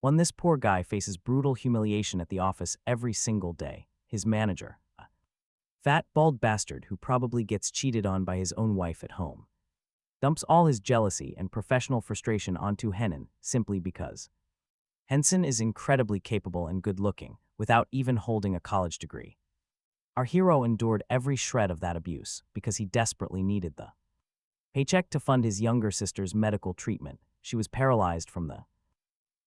One, this poor guy faces brutal humiliation at the office every single day. His manager, a fat, bald bastard who probably gets cheated on by his own wife at home, dumps all his jealousy and professional frustration onto Henen simply because Henson is incredibly capable and good-looking without even holding a college degree. Our hero endured every shred of that abuse because he desperately needed the paycheck to fund his younger sister's medical treatment. She was paralyzed from the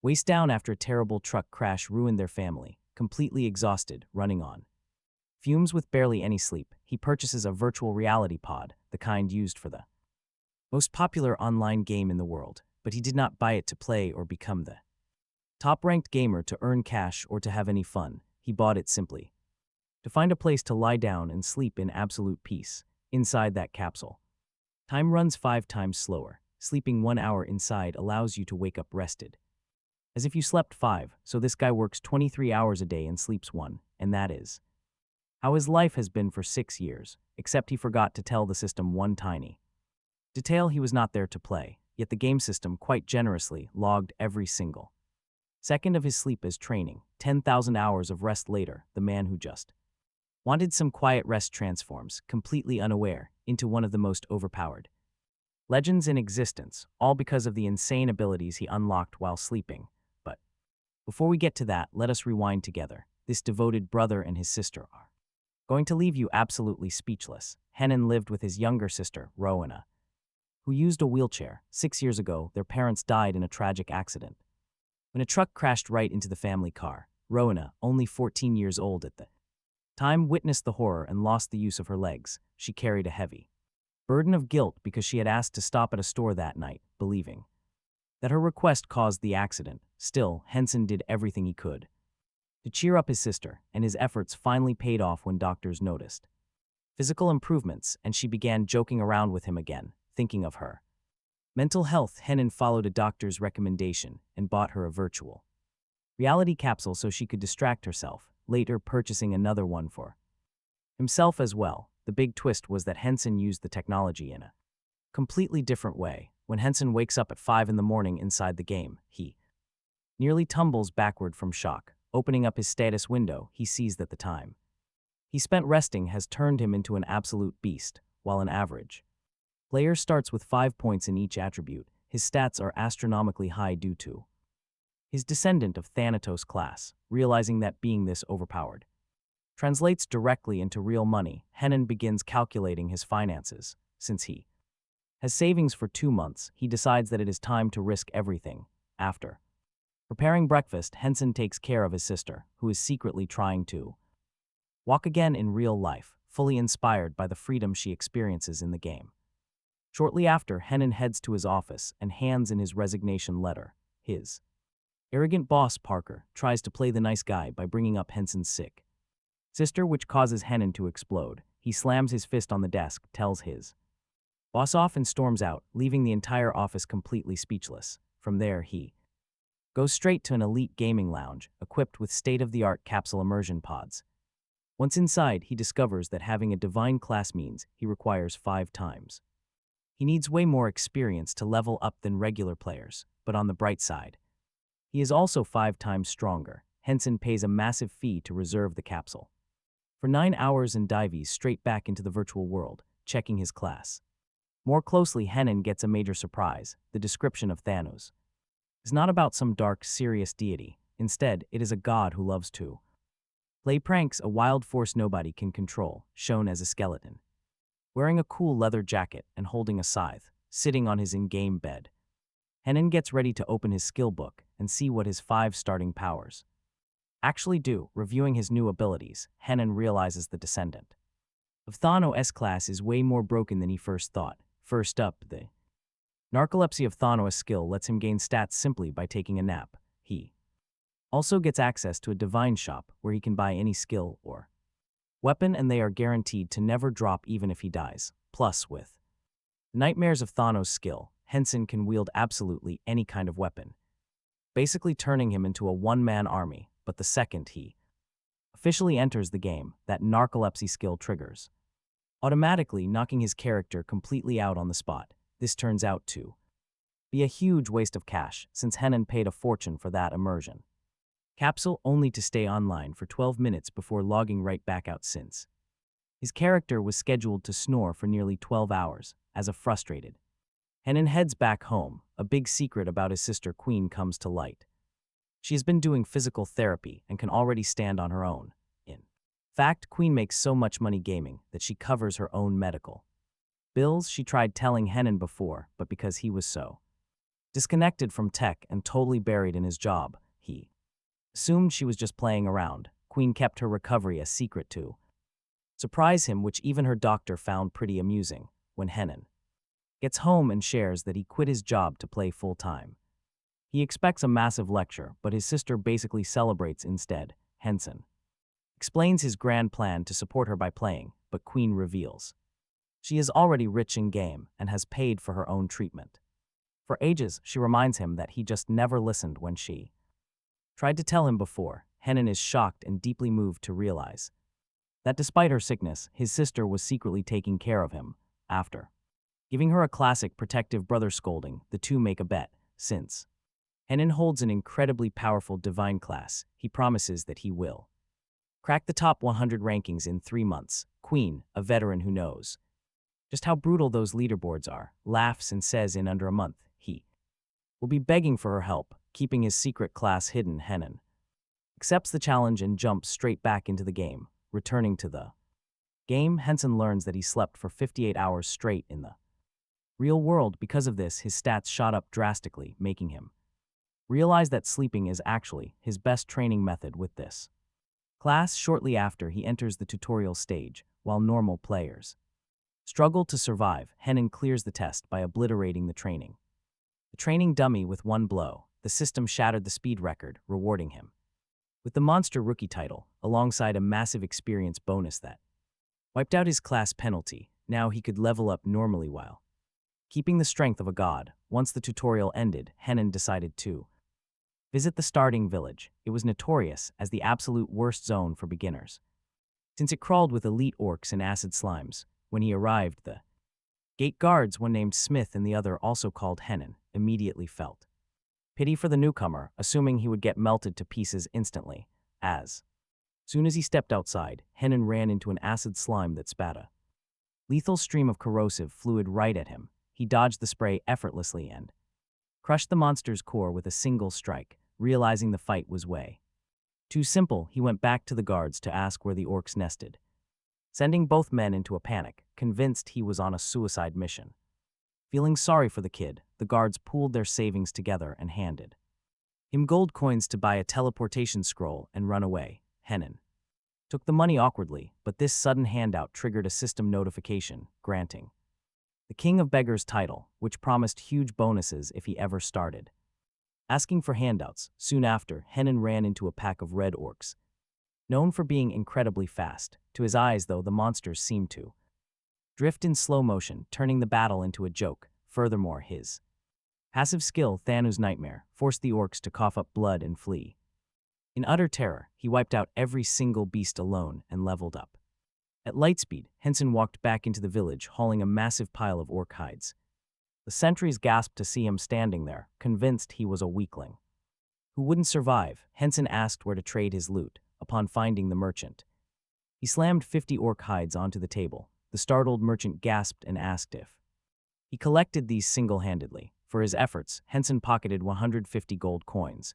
waist down after a terrible truck crash ruined their family. Completely exhausted, running on fumes with barely any sleep, he purchases a virtual reality pod, the kind used for the most popular online game in the world, but he did not buy it to play or become the top-ranked gamer to earn cash or to have any fun. He bought it simply to find a place to lie down and sleep in absolute peace inside that capsule. Time runs 5 times slower. Sleeping 1 hour inside allows you to wake up rested, as if you slept 5, so this guy works 23 hours a day and sleeps 1, and that is how his life has been for 6 years, except he forgot to tell the system one tiny detail: he was not there to play, yet the game system quite generously logged every single second of his sleep as training. 10,000 hours of rest later, the man who just wanted some quiet rest transforms, completely unaware, into one of the most overpowered legends in existence, all because of the insane abilities he unlocked while sleeping. But before we get to that, let us rewind together. This devoted brother and his sister are going to leave you absolutely speechless. Henen lived with his younger sister, Rowena, who used a wheelchair. 6 years ago, their parents died in a tragic accident when a truck crashed right into the family car. Rowena, only 14 years old at the time, witnessed the horror and lost the use of her legs. She carried a heavy burden of guilt because she had asked to stop at a store that night, believing that her request caused the accident. Still, Henson did everything he could to cheer up his sister, and his efforts finally paid off when doctors noticed physical improvements, and she began joking around with him again, thinking of her mental health. Henen followed a doctor's recommendation and bought her a virtual reality capsule so she could distract herself, later purchasing another one for himself as well. The big twist was that Henson used the technology in a completely different way. When Henson wakes up at 5 in the morning inside the game, he nearly tumbles backward from shock. Opening up his status window, he sees that the time he spent resting has turned him into an absolute beast. While an average player starts with 5 points in each attribute, his stats are astronomically high due to his Descendant of Thanatos class. Realizing that being this overpowered translates directly into real money, Henen begins calculating his finances. Since he has savings for 2 months, he decides that it is time to risk everything. After preparing breakfast, Henson takes care of his sister, who is secretly trying to walk again in real life, fully inspired by the freedom she experiences in the game. Shortly after, Henen heads to his office and hands in his resignation letter. His arrogant boss, Parker, tries to play the nice guy by bringing up Henson's sick sister, which causes Henen to explode. He slams his fist on the desk, tells his boss off, and storms out, leaving the entire office completely speechless. From there, he goes straight to an elite gaming lounge, equipped with state-of-the-art capsule immersion pods. Once inside, he discovers that having a divine class means he requires 5 times. He needs way more experience to level up than regular players, but on the bright side, he is also 5 times stronger. Henson pays a massive fee to reserve the capsule for 9 hours and dives straight back into the virtual world, checking his class more closely. Henen gets a major surprise. The description of Thanos is not about some dark, serious deity. Instead, it is a god who loves to play pranks, a wild force nobody can control, shown as a skeleton, wearing a cool leather jacket and holding a scythe, sitting on his in-game bed. Henen gets ready to open his skill book and see what his 5 starting powers actually do. Reviewing his new abilities, Henen realizes the Descendant of Thanatos class is way more broken than he first thought. First up, the Narcolepsy of Thanatos skill lets him gain stats simply by taking a nap. He also gets access to a divine shop where he can buy any skill or weapon, and they are guaranteed to never drop even if he dies. Plus, with Nightmares of Thanatos skill, Henson can wield absolutely any kind of weapon, basically turning him into a one-man army. But the second he officially enters the game, that narcolepsy skill triggers, automatically knocking his character completely out on the spot. This turns out to Be a huge waste of cash, since Henen paid a fortune for that immersion. Capsule only to stay online for 12 minutes before logging right back out since. His character was scheduled to snore for nearly 12 hours, as a frustrated. Henen heads back home. A big secret about his sister Queen comes to light. She has been doing physical therapy and can already stand on her own. In fact, Queen makes so much money gaming that she covers her own medical bills. She tried telling Henen before, but because he was so disconnected from tech and totally buried in his job, he assumed she was just playing around. Queen kept her recovery a secret to surprise him, which even her doctor found pretty amusing. When Henen gets home and shares that he quit his job to play full-time, he expects a massive lecture, but his sister basically celebrates instead. Henson explains his grand plan to support her by playing, but Queen reveals she is already rich in game and has paid for her own treatment. For ages, she reminds him that he just never listened when she tried to tell him before. Henen is shocked and deeply moved to realize that despite her sickness, his sister was secretly taking care of him. After giving her a classic protective brother scolding, the two make a bet. Since Henen holds an incredibly powerful divine class, he promises that he will crack the top 100 rankings in 3 months. Queen, a veteran who knows just how brutal those leaderboards are, laughs and says in under a month, he will be begging for her help, keeping his secret class hidden. Henen accepts the challenge and jumps straight back into the game. Returning to the game, Henson learns that he slept for 58 hours straight in the real world. Because of this, his stats shot up drastically, making him realize that sleeping is actually his best training method with this class. Shortly after, he enters the tutorial stage, while normal players struggle to survive. Henen clears the test by obliterating the training dummy with one blow. The system shattered the speed record, rewarding him with the Monster Rookie title, alongside a massive experience bonus that wiped out his class penalty. Now he could level up normally while keeping the strength of a god. Once the tutorial ended, Henen decided to visit the starting village. It was notorious as the absolute worst zone for beginners, since it crawled with elite orcs and acid slimes. When he arrived, the gate guards, one named Smith and the other also called Henen, immediately felt pity for the newcomer, assuming he would get melted to pieces instantly. As soon as he stepped outside, Henen ran into an acid slime that spat a lethal stream of corrosive fluid right at him. He dodged the spray effortlessly and crushed the monster's core with a single strike. Realizing the fight was way too simple, he went back to the guards to ask where the orcs nested, sending both men into a panic, convinced he was on a suicide mission. Feeling sorry for the kid, the guards pooled their savings together and handed him gold coins to buy a teleportation scroll and run away. Henen took the money awkwardly, but this sudden handout triggered a system notification, granting the King of Beggars title, which promised huge bonuses if he ever started asking for handouts. Soon after, Henen ran into a pack of red orcs, known for being incredibly fast. To his eyes, though, the monsters seemed to drift in slow motion, turning the battle into a joke. Furthermore, his passive skill, Thanu's Nightmare, forced the orcs to cough up blood and flee. In utter terror, he wiped out every single beast alone and leveled up. At lightspeed, Henson walked back into the village, hauling a massive pile of orc hides. The sentries gasped to see him standing there, convinced he was a weakling who wouldn't survive. Henson asked where to trade his loot. Upon finding the merchant, he slammed 50 orc hides onto the table. The startled merchant gasped and asked if he collected these single-handedly. For his efforts, Henson pocketed 150 gold coins,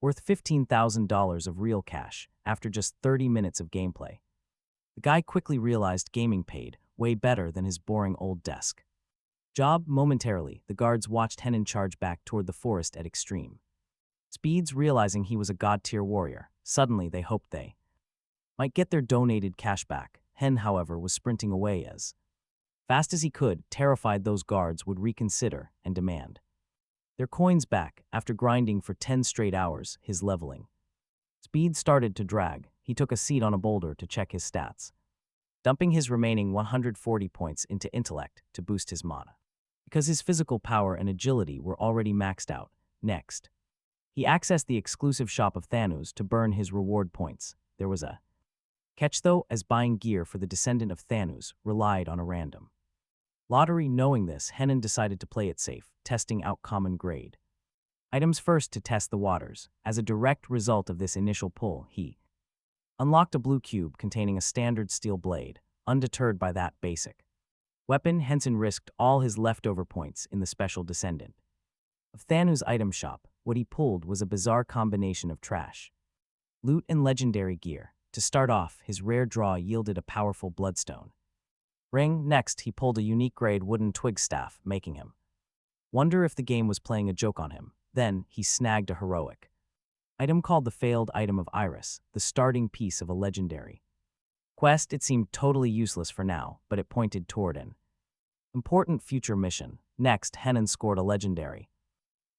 worth $15,000 of real cash, after just 30 minutes of gameplay. The guy quickly realized gaming paid way better than his boring old desk job. Momentarily, the guards watched Henen charge back toward the forest at extreme speeds, realizing he was a god-tier warrior. Suddenly, they hoped they might get their donated cash back. Hen, however, was sprinting away as fast as he could, terrified those guards would reconsider and demand their coins back. After grinding for 10 straight hours, his leveling speed started to drag. He took a seat on a boulder to check his stats, dumping his remaining 140 points into intellect to boost his mana, because his physical power and agility were already maxed out. Next, he accessed the exclusive shop of Thanatos to burn his reward points. There was a catch though, as buying gear for the Descendant of Thanatos relied on a random Lottery. Knowing this, Henen decided to play it safe, testing out common grade items first to test the waters. As a direct result of this initial pull, he unlocked a blue cube containing a standard steel blade. Undeterred by that basic weapon, Henson risked all his leftover points in the special Descendant of Thanatos item shop. What he pulled was a bizarre combination of trash, loot, and legendary gear. To start off, his rare draw yielded a powerful bloodstone ring. Next, he pulled a unique grade wooden twig staff, making him wonder if the game was playing a joke on him. Then, he snagged a heroic item called the Failed Item of Iris, the starting piece of a legendary quest. It seemed totally useless for now, but it pointed toward an important future mission. Next, Henen scored a legendary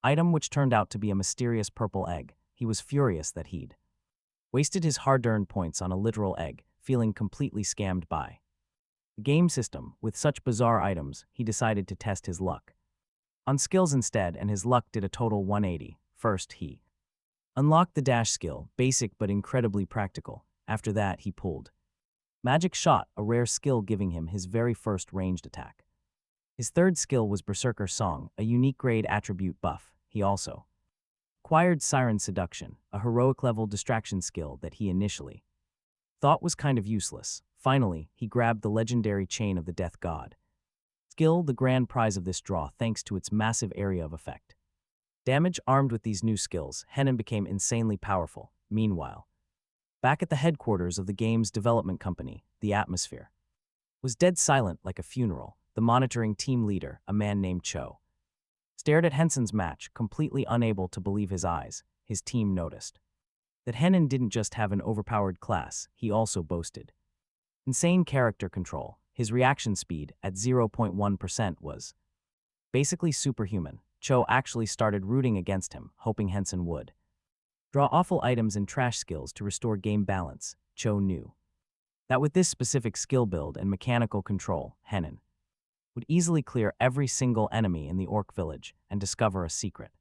item which turned out to be a mysterious purple egg. He was furious that he'd wasted his hard-earned points on a literal egg, feeling completely scammed by the game system. With such bizarre items, he decided to test his luck on skills instead, and his luck did a total 180. First, he unlocked the dash skill, basic but incredibly practical. After that, he pulled Magic Shot, a rare skill giving him his very first ranged attack. His third skill was Berserker Song, a unique grade attribute buff. He also acquired Siren Seduction, a heroic-level distraction skill that he initially thought was kind of useless. Finally, he grabbed the legendary Chain of the Death God skill, the grand prize of this draw thanks to its massive area of effect damage. Armed with these new skills, Henen became insanely powerful. Meanwhile, back at the headquarters of the game's development company, the atmosphere was dead silent like a funeral. The monitoring team leader, a man named Cho, stared at Henson's match, completely unable to believe his eyes. His team noticed that Henen didn't just have an overpowered class, he also boasted insane character control. His reaction speed, at 0.1%, was basically superhuman. Cho actually started rooting against him, hoping Henson would draw awful items and trash skills to restore game balance. Cho knew that with this specific skill build and mechanical control, Henen would easily clear every single enemy in the orc village and discover a secret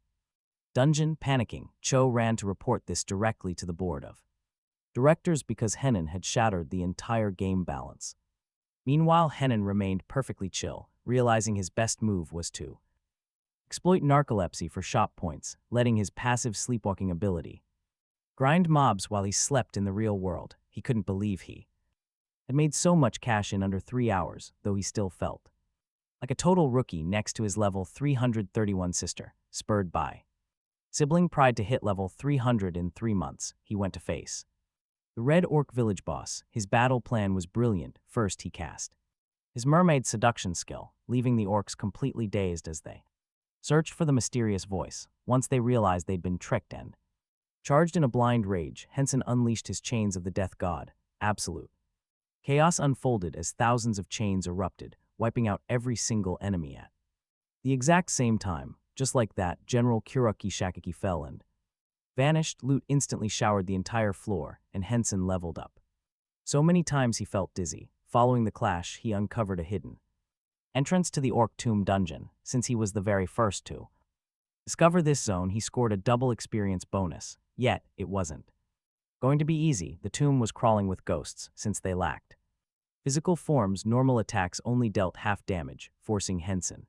dungeon. Panicking, Cho ran to report this directly to the board of directors because Henen had shattered the entire game balance. Meanwhile, Henen remained perfectly chill, realizing his best move was to exploit narcolepsy for shop points, letting his passive sleepwalking ability grind mobs while he slept in the real world. He couldn't believe he had made so much cash in under 3 hours, though he still felt like a total rookie next to his level 331 sister. Spurred by sibling pride to hit level 300 in 3 months, he went to face the Red Orc village boss. His battle plan was brilliant. First, he cast his mermaid seduction skill, leaving the orcs completely dazed as they searched for the mysterious voice. Once they realized they'd been tricked and charged in a blind rage, Henson unleashed his chains of the death god. Absolute chaos unfolded as thousands of chains erupted, wiping out every single enemy at the exact same time. Just like that, General Kuroki Shakaki fell and vanished. Loot instantly showered the entire floor, and Henson leveled up so many times he felt dizzy. Following the clash, he uncovered a hidden entrance to the Orc Tomb dungeon. Since he was the very first to discover this zone, he scored a double experience bonus. Yet, it wasn't going to be easy. The tomb was crawling with ghosts. Since they lacked physical forms, normal attacks only dealt half damage, forcing Henson.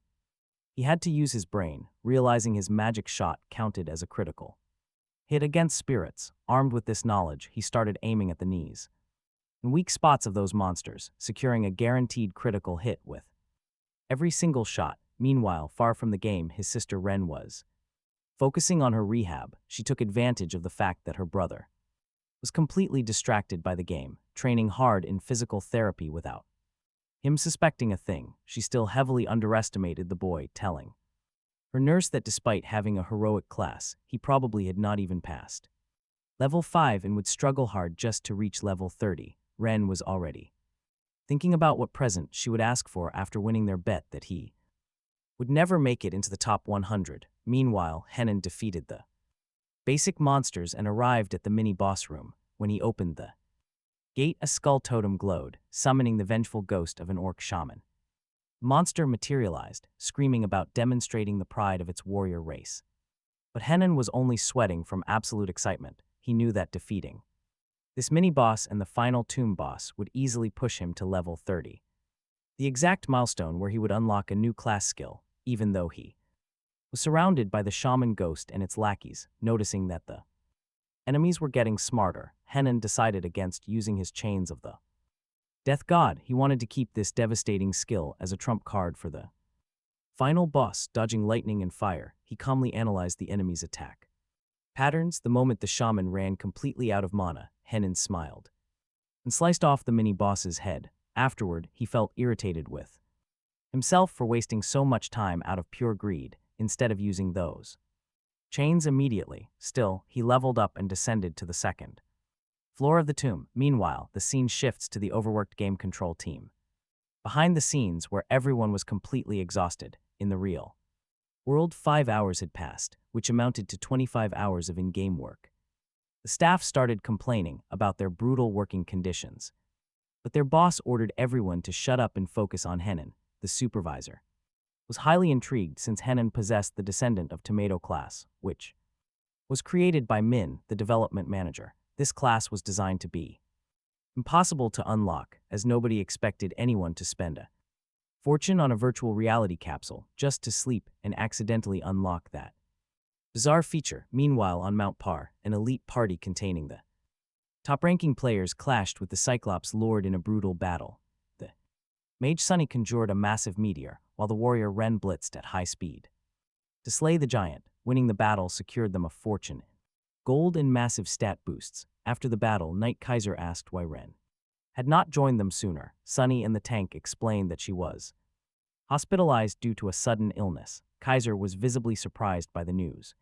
He had to use his brain, realizing his magic shot counted as a critical hit against spirits. Armed with this knowledge, he started aiming at the knees and weak spots of those monsters, securing a guaranteed critical hit with every single shot. Meanwhile, far from the game, his sister Ren was focusing on her rehab. She took advantage of the fact that her brother was completely distracted by the game, training hard in physical therapy without him suspecting a thing. She still heavily underestimated the boy, telling her nurse that despite having a heroic class, he probably had not even passed level 5 and would struggle hard just to reach level 30. Ren was already thinking about what present she would ask for after winning their bet that he would never make it into the top 100. Meanwhile, Henen defeated the basic monsters and arrived at the mini-boss room. When he opened the gate, a skull totem glowed, summoning the vengeful ghost of an orc shaman. The monster materialized, screaming about demonstrating the pride of its warrior race. But Henen was only sweating from absolute excitement. He knew that defeating this mini-boss and the final tomb boss would easily push him to level 30. the exact milestone where he would unlock a new class skill, even though he was surrounded by the shaman ghost and its lackeys. Noticing that the enemies were getting smarter, Henen decided against using his chains of the death god. He wanted to keep this devastating skill as a trump card for the final boss. Dodging lightning and fire, he calmly analyzed the enemy's attack patterns. The moment the shaman ran completely out of mana, Henen smiled and sliced off the mini-boss's head. Afterward, he felt irritated with himself for wasting so much time out of pure greed instead of using those chains immediately. Still, he leveled up and descended to the second floor of the tomb. Meanwhile, the scene shifts to the overworked game control team. Behind the scenes, where everyone was completely exhausted, in the real world, 5 hours had passed, which amounted to 25 hours of in-game work. The staff started complaining about their brutal working conditions, but their boss ordered everyone to shut up and focus on Henen. The supervisor was highly intrigued since Henen possessed the Descendant of Thanatos class, which was created by Min, the development manager. This class was designed to be impossible to unlock, as nobody expected anyone to spend a fortune on a virtual reality capsule just to sleep and accidentally unlock that bizarre feature. Meanwhile, on Mount Par, an elite party containing the top-ranking players clashed with the Cyclops Lord in a brutal battle. The mage Sunny conjured a massive meteor, while the warrior Ren blitzed at high speed to slay the giant. Winning the battle secured them a fortune, gold and massive stat boosts. After the battle, Knight Kaiser asked why Ren had not joined them sooner. Sunny and the tank explained that she was hospitalized due to a sudden illness. Kaiser was visibly surprised by the news,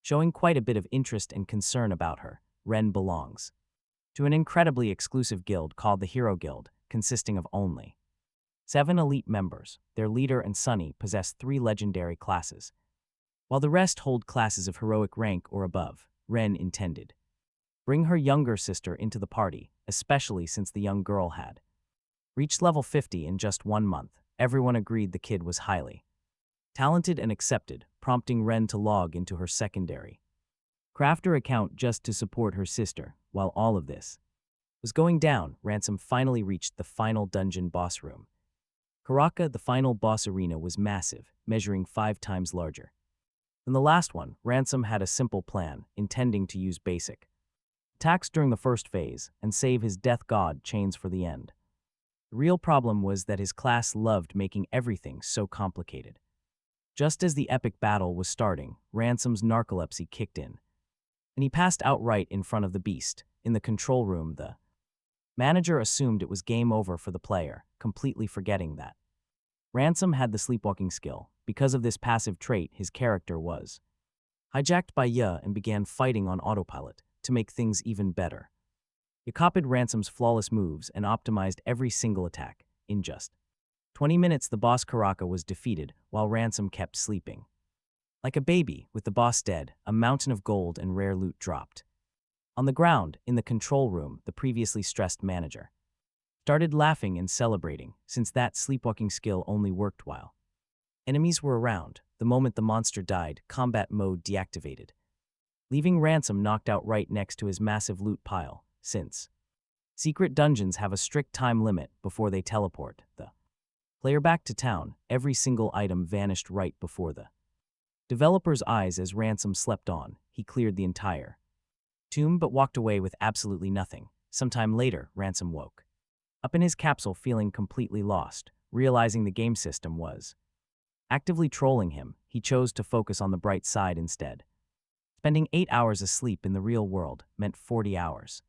showing quite a bit of interest and concern about her. Ren belongs to an incredibly exclusive guild called the Hero Guild, consisting of only 7 elite members. Their leader and Sunny possess 3 legendary classes, while the rest hold classes of heroic rank or above. Ren intended bring her younger sister into the party, especially since the young girl had reached level 50 in just 1 month. Everyone agreed the kid was highly talented and accepted, prompting Ren to log into her secondary crafter account just to support her sister. While all of this was going down, Ransom finally reached the final dungeon boss room. Karaka, the final boss arena, was massive, measuring 5 times larger than the last one. Ransom had a simple plan, intending to use basic attacks during the first phase and save his death god chains for the end. The real problem was that his class loved making everything so complicated. Just as the epic battle was starting, Ransom's narcolepsy kicked in, and he passed out right in front of the beast. In the control room, the manager assumed it was game over for the player, completely forgetting that Ransom had the sleepwalking skill. Because of this passive trait, his character was hijacked by Ya and began fighting on autopilot. To make things even better, he copied Ransom's flawless moves and optimized every single attack. In just 20 minutes, the boss Karaka was defeated, while Ransom kept sleeping like a baby. With the boss dead, a mountain of gold and rare loot dropped on the ground. In the control room, the previously stressed manager started laughing and celebrating, since that sleepwalking skill only worked while enemies were around. The moment the monster died, combat mode deactivated, leaving Ransom knocked out right next to his massive loot pile. Since secret dungeons have a strict time limit before they teleport the player back to town, every single item vanished right before the developer's eyes. As Ransom slept on, he cleared the entire tomb but walked away with absolutely nothing. Sometime later, Ransom woke up in his capsule feeling completely lost. Realizing the game system was actively trolling him, he chose to focus on the bright side instead. Spending 8 hours asleep in the real world meant 40 hours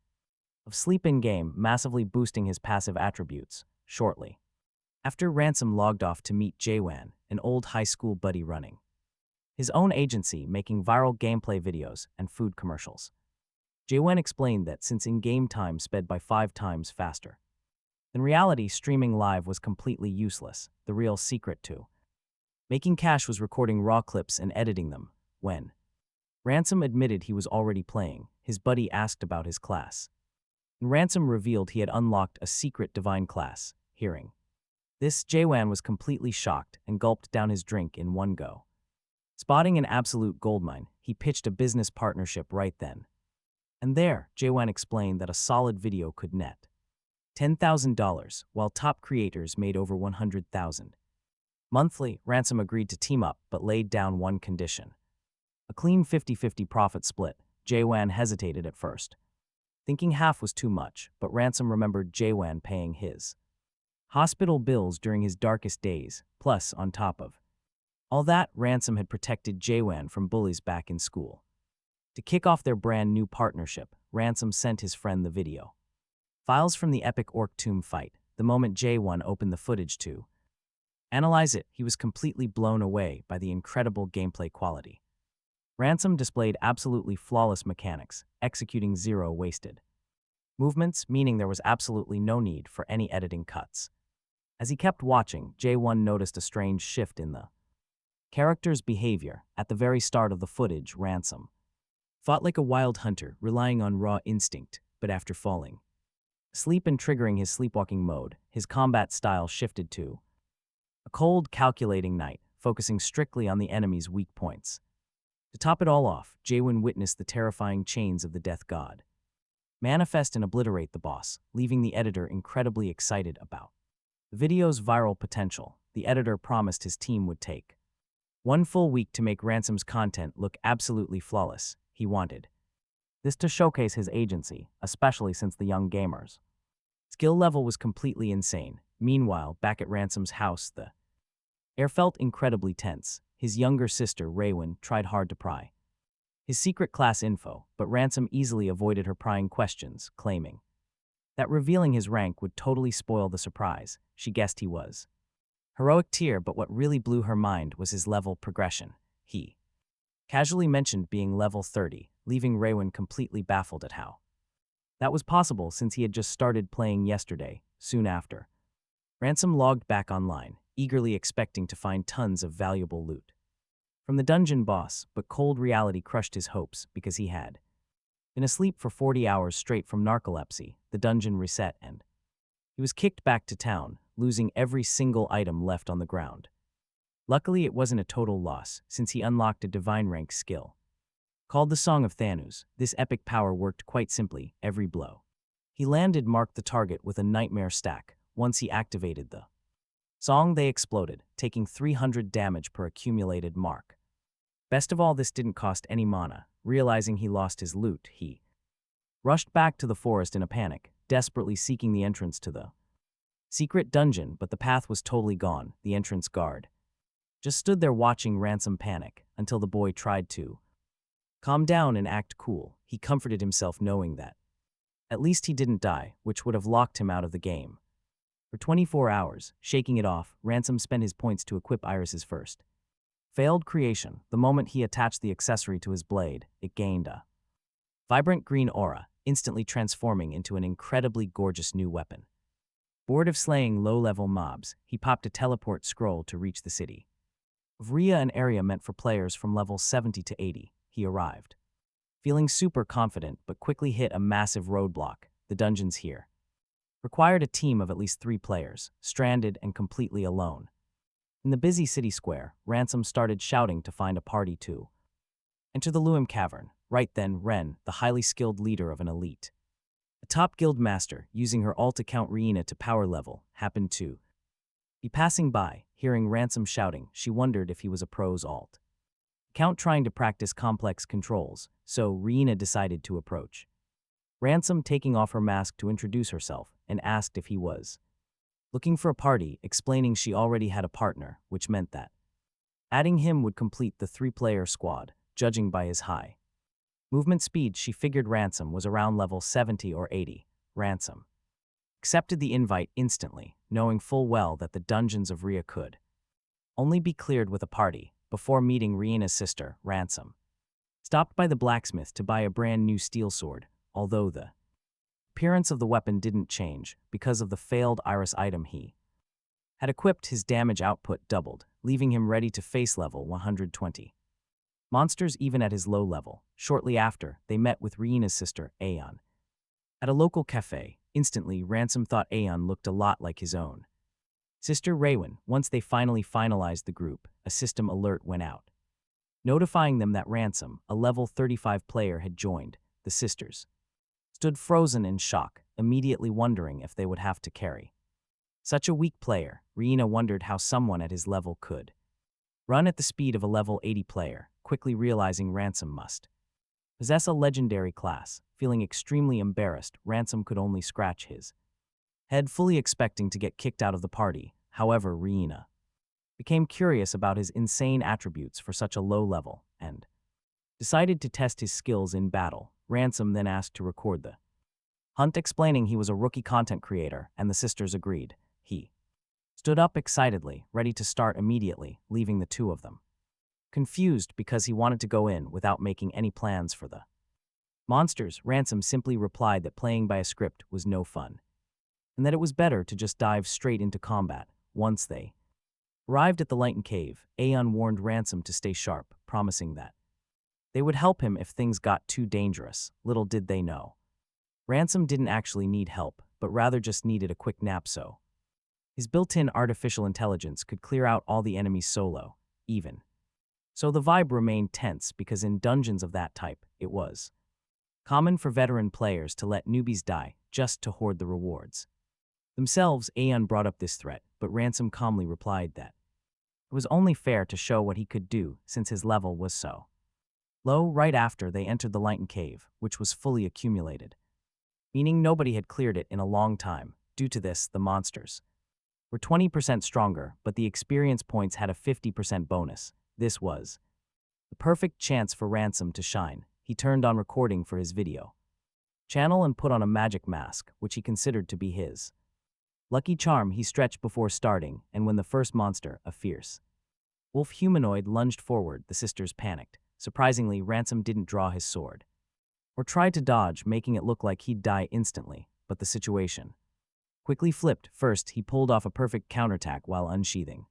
of sleep in-game, massively boosting his passive attributes. Shortly after, Ransom logged off to meet Jaewan, an old high school buddy running his own agency, making viral gameplay videos and food commercials. Jaewan explained that since in-game time sped by 5 times faster in reality, streaming live was completely useless. The real secret to making cash was recording raw clips and editing them. When Ransom admitted he was already playing, his buddy asked about his class, and Ransom revealed he had unlocked a secret divine class. Hearing this, Jaewan was completely shocked and gulped down his drink in one go. Spotting an absolute goldmine, he pitched a business partnership right then and there. Jaewan explained that a solid video could net $10,000, while top creators made over $100,000. Monthly, Ransom agreed to team up but laid down one condition. A clean 50-50 profit split. Jae-wan hesitated at first, thinking half was too much, but Ransom remembered Jae-wan paying his hospital bills during his darkest days, plus on top of all that, Ransom had protected Jae-wan from bullies back in school. To kick off their brand new partnership, Ransom sent his friend the video files from the epic Orc Tomb fight. The moment Jae-wan opened the footage to analyze it, he was completely blown away by the incredible gameplay quality. Ransom displayed absolutely flawless mechanics, executing zero wasted movements, meaning there was absolutely no need for any editing cuts. As he kept watching, Jae-wan noticed a strange shift in the character's behavior. At the very start of the footage, Ransom fought like a wild hunter, relying on raw instinct, but after falling asleep and triggering his sleepwalking mode, his combat style shifted to a cold, calculating knight, focusing strictly on the enemy's weak points. To top it all off, Jae-wan witnessed the terrifying chains of the Death God manifest and obliterate the boss, leaving the editor incredibly excited about the video's viral potential. The editor promised his team would take one full week to make Ransom's content look absolutely flawless. He wanted this to showcase his agency, especially since the young gamer's skill level was completely insane. Meanwhile, back at Ransom's house, the air felt incredibly tense. His younger sister, Raewyn, tried hard to pry his secret class info, but Ransom easily avoided her prying questions, claiming that revealing his rank would totally spoil the surprise. She guessed he was heroic tier, but what really blew her mind was his level progression. He casually mentioned being level 30, leaving Raewyn completely baffled at how that was possible since he had just started playing yesterday. Soon after, Ransom logged back online, eagerly expecting to find tons of valuable loot from the dungeon boss, but cold reality crushed his hopes because he had been asleep for 40 hours straight from narcolepsy. The dungeon reset and he was kicked back to town, losing every single item left on the ground. Luckily, it wasn't a total loss, since he unlocked a divine rank skill called the Song of Thanatos. This epic power worked quite simply. Every blow he landed marked the target with a nightmare stack. Once he activated the song, they exploded, taking 300 damage per accumulated mark. Best of all, this didn't cost any mana. Realizing he lost his loot, he rushed back to the forest in a panic, desperately seeking the entrance to the secret dungeon, but the path was totally gone. The entrance guard just stood there watching Ransom panic until the boy tried to calm down and act cool. He comforted himself knowing that at least he didn't die, which would have locked him out of the game. For 24 hours, shaking it off, Ransom spent his points to equip Iris's first failed creation. The moment he attached the accessory to his blade, it gained a vibrant green aura, instantly transforming into an incredibly gorgeous new weapon. Bored of slaying low-level mobs, he popped a teleport scroll to reach the city of Rhea, an area meant for players from level 70 to 80. He arrived feeling super confident, but quickly hit a massive roadblock. The dungeons here required a team of at least 3 players, stranded and completely alone. In the busy city square, Ransom started shouting to find a party to enter the Luim Cavern. Right then, Ren, the highly skilled leader of an elite, a top guild master, using her ult to count Riina to power level, happened to be passing by. Hearing Ransom shouting, she wondered if he was a pro's alt count trying to practice complex controls, so Riina decided to approach Ransom, taking off her mask to introduce herself, and asked if he was looking for a party, explaining she already had a partner, which meant that adding him would complete the 3-player squad. Judging by his high movement speed, she figured Ransom was around level 70 or 80. Ransom accepted the invite instantly, knowing full well that the dungeons of Rhea could only be cleared with a party. Before meeting Riina's sister, Ransom stopped by the blacksmith to buy a brand new steel sword, although the appearance of the weapon didn't change. Because of the failed Iris item he had equipped, his damage output doubled, leaving him ready to face level 120 monsters even at his low level. Shortly after, they met with Riina's sister, Aeon, at a local cafe. Instantly, Ransom thought Aeon looked a lot like his own sister Raewyn. Once they finally finalized the group, a system alert went out, notifying them that Ransom, a level 35 player, had joined. The sisters stood frozen in shock. immediately wondering if they would have to carry. Such a weak player, Riina wondered how someone at his level could run at the speed of a level 80 player, quickly realizing Ransom must possess a legendary class. Feeling extremely embarrassed, Ransom could only scratch his head, fully expecting to get kicked out of the party. However, Riina became curious about his insane attributes for such a low level and decided to test his skills in battle. Ransom then asked to record the hunt, explaining he was a rookie content creator, and the sisters agreed. He stood up excitedly, ready to start immediately, leaving the two of them confused because he wanted to go in without making any plans for the monsters. Ransom simply replied that playing by a script was no fun, and that it was better to just dive straight into combat. Once they arrived at the Lighten Cave, Aeon warned Ransom to stay sharp, promising that they would help him if things got too dangerous. Little did they know, Ransom didn't actually need help, but rather just needed a quick nap, so his built-in artificial intelligence could clear out all the enemies solo, even. So the vibe remained tense because in dungeons of that type, it was common for veteran players to let newbies die just to hoard the rewards themselves. Aeon brought up this threat, but Ransom calmly replied that it was only fair to show what he could do since his level was so low. Right after they entered the Lighten Cave, which was fully accumulated, meaning nobody had cleared it in a long time. Due to this, the monsters were 20% stronger, but the experience points had a 50% bonus. This was the perfect chance for Ransom to shine. He turned on recording for his video channel and put on a magic mask, which he considered to be his lucky charm. He stretched before starting, and when the first monster, a fierce wolf humanoid, lunged forward, the sisters panicked. Surprisingly, Ransom didn't draw his sword or tried to dodge, making it look like he'd die instantly, but the situation quickly flipped. First, he pulled off a perfect counterattack while unsheathing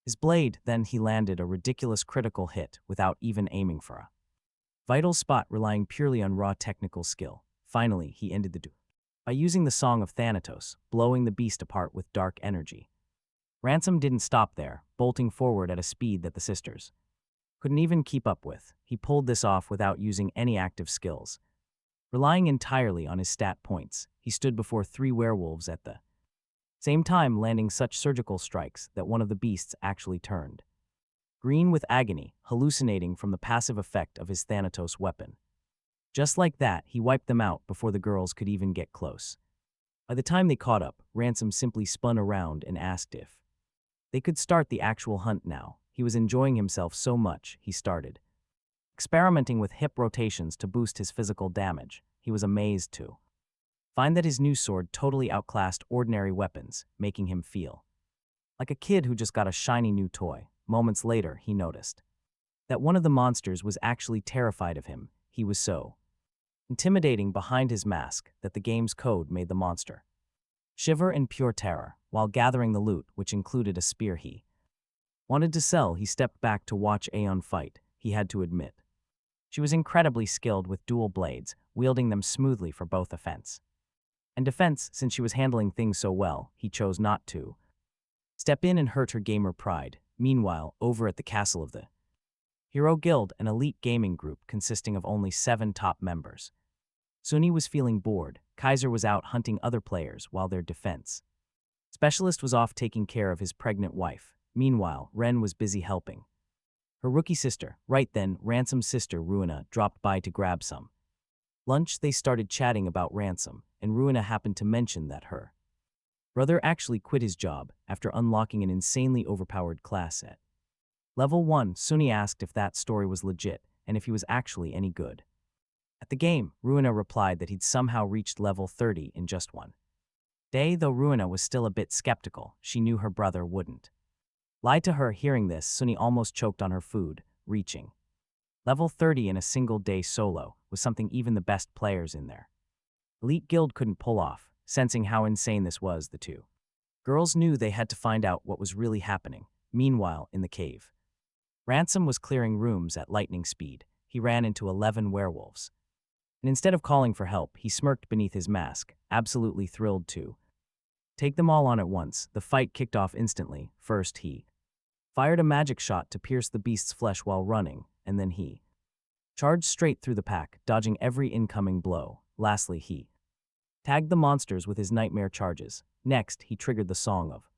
his blade, then he landed a ridiculous critical hit without even aiming for a vital spot, relying purely on raw technical skill. Finally, he ended the duel by using the Song of Thanatos, blowing the beast apart with dark energy. Ransom didn't stop there, bolting forward at a speed that the sisters couldn't even keep up with. He pulled this off without using any active skills, relying entirely on his stat points. He stood before 3 werewolves at the same time, landing such surgical strikes that one of the beasts actually turned green with agony, hallucinating from the passive effect of his Thanatos weapon. Just like that, he wiped them out before the girls could even get close. By the time they caught up, Ransom simply spun around and asked if they could start the actual hunt now. He was enjoying himself so much, he started experimenting with hip rotations to boost his physical damage. He was amazed to find that his new sword totally outclassed ordinary weapons, making him feel like a kid who just got a shiny new toy. Moments later, he noticed that one of the monsters was actually terrified of him. He was so intimidating behind his mask that the game's code made the monster shiver in pure terror. While gathering the loot, which included a spear he wanted to sell, he stepped back to watch Aeon fight. He had to admit, she was incredibly skilled with dual blades, wielding them smoothly for both offense and defense. Since she was handling things so well, he chose not to step in and hurt her gamer pride. Meanwhile, over at the castle of the Hero Guild, an elite gaming group consisting of only 7 top members, Sunny was feeling bored. Kaiser was out hunting other players while their defense specialist was off taking care of his pregnant wife. Meanwhile, Ren was busy helping her rookie sister. Right then, Ransom's sister, Ruina, dropped by to grab some lunch. They started chatting about Ransom, and Ruina happened to mention that her brother actually quit his job after unlocking an insanely overpowered class at level 1. Sunny asked if that story was legit and if he was actually any good at the game. Ruina replied that he'd somehow reached level 30 in just one day. Though Ruina was still a bit skeptical, she knew her brother wouldn't lie to her. Hearing this, Sunny almost choked on her food. Reaching level 30 in a single day solo was something even the best players in their elite guild couldn't pull off. Sensing how insane this was, the two girls knew they had to find out what was really happening. Meanwhile, in the cave, Ransom was clearing rooms at lightning speed. He ran into 11 werewolves, and instead of calling for help, he smirked beneath his mask, absolutely thrilled to take them all on at once. The fight kicked off instantly. First, he fired a magic shot to pierce the beast's flesh while running, and then he charged straight through the pack, dodging every incoming blow. Lastly, he tagged the monsters with his nightmare charges. Next, he triggered the Song of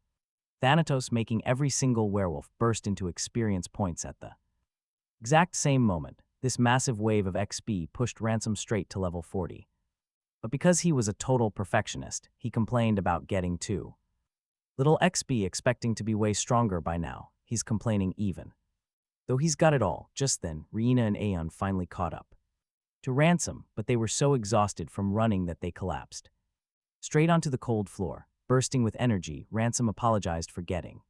Thanatos, making every single werewolf burst into experience points at the exact same moment. This massive wave of XP pushed Ransom straight to level 40. But because he was a total perfectionist, he complained about getting too little XP, expecting to be way stronger by now. He's complaining even though he's got it all. Just then, Riina and Aeon finally caught up to Ransom, but they were so exhausted from running that they collapsed straight onto the cold floor. Bursting with energy, Ransom apologized for getting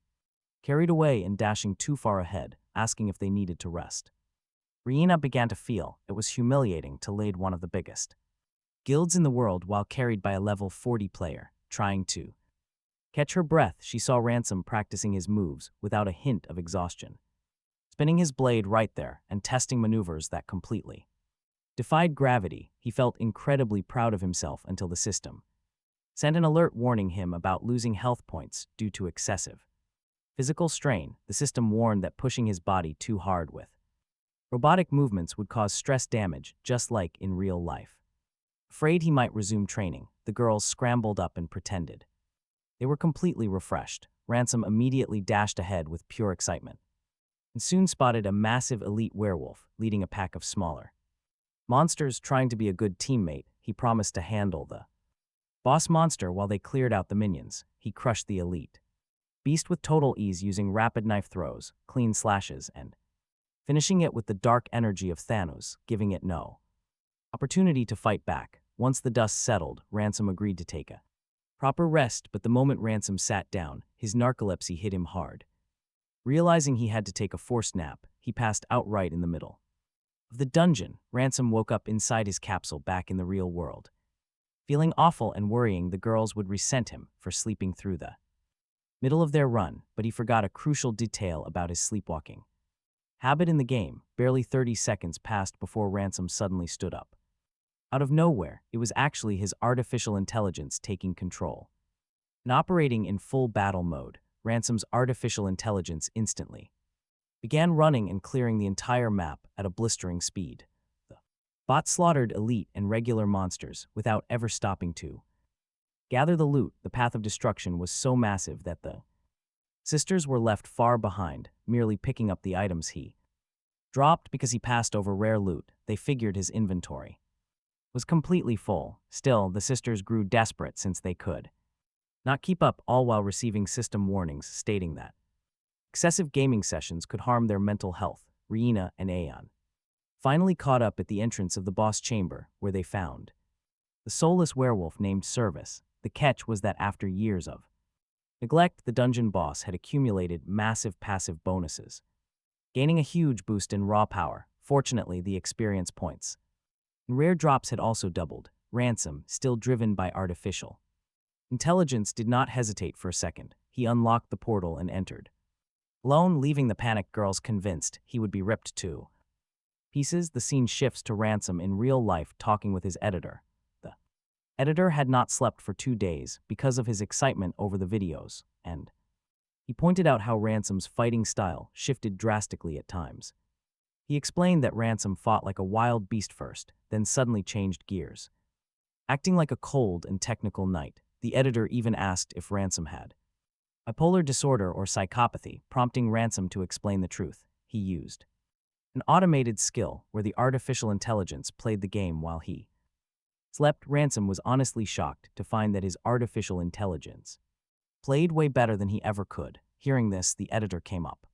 carried away and dashing too far ahead, asking if they needed to rest. Riina began to feel it was humiliating to lead one of the biggest guilds in the world while carried by a level 40 player. Trying to catch her breath, she saw Ransom practicing his moves without a hint of exhaustion, spinning his blade right there and testing maneuvers that completely defied gravity. He felt incredibly proud of himself until the system sent an alert warning him about losing health points due to excessive physical strain. The system warned that pushing his body too hard with robotic movements would cause stress damage, just like in real life. Afraid he might resume training, the girls scrambled up and pretended they were completely refreshed. Ransom immediately dashed ahead with pure excitement and soon spotted a massive elite werewolf leading a pack of smaller monsters. Trying to be a good teammate, he promised to handle the boss monster while they cleared out the minions. He crushed the elite beast with total ease, using rapid knife throws, clean slashes, and finishing it with the dark energy of Thanos, giving it no opportunity to fight back. Once the dust settled, Ransom agreed to take a proper rest, but the moment Ransom sat down, his narcolepsy hit him hard. Realizing he had to take a forced nap, he passed out right in the middle of the dungeon. Ransom woke up inside his capsule back in the real world, feeling awful and worrying the girls would resent him for sleeping through the middle of their run, but he forgot a crucial detail about his sleepwalking habit in the game. Barely 30 seconds passed before Ransom suddenly stood up. Out of nowhere, it was actually his artificial intelligence taking control. And operating in full battle mode, Ransom's artificial intelligence instantly began running and clearing the entire map at a blistering speed. The bot slaughtered elite and regular monsters without ever stopping to gather the loot. The path of destruction was so massive that the sisters were left far behind, merely picking up the items he dropped because he passed over rare loot. They figured his inventory was completely full. Still, the sisters grew desperate since they could not keep up, all while receiving system warnings stating that excessive gaming sessions could harm their mental health. Riina and Aeon finally caught up at the entrance of the boss chamber, where they found the soulless werewolf named Service. The catch was that after years of neglect, the dungeon boss had accumulated massive passive bonuses, gaining a huge boost in raw power. Fortunately, the experience points and rare drops had also doubled. Ransom, still driven by artificial intelligence, did not hesitate for a second. He unlocked the portal and entered alone, leaving the panicked girls convinced he would be ripped to pieces. The scene shifts to Ransom in real life talking with his editor. The editor had not slept for 2 days because of his excitement over the videos, and he pointed out how Ransom's fighting style shifted drastically at times. He explained that Ransom fought like a wild beast first, then suddenly changed gears, acting like a cold and technical knight. The editor even asked if Ransom had bipolar disorder or psychopathy, prompting Ransom to explain the truth. He used an automated skill where the artificial intelligence played the game while he slept. Ransom was honestly shocked to find that his artificial intelligence played way better than he ever could. Hearing this, the editor came up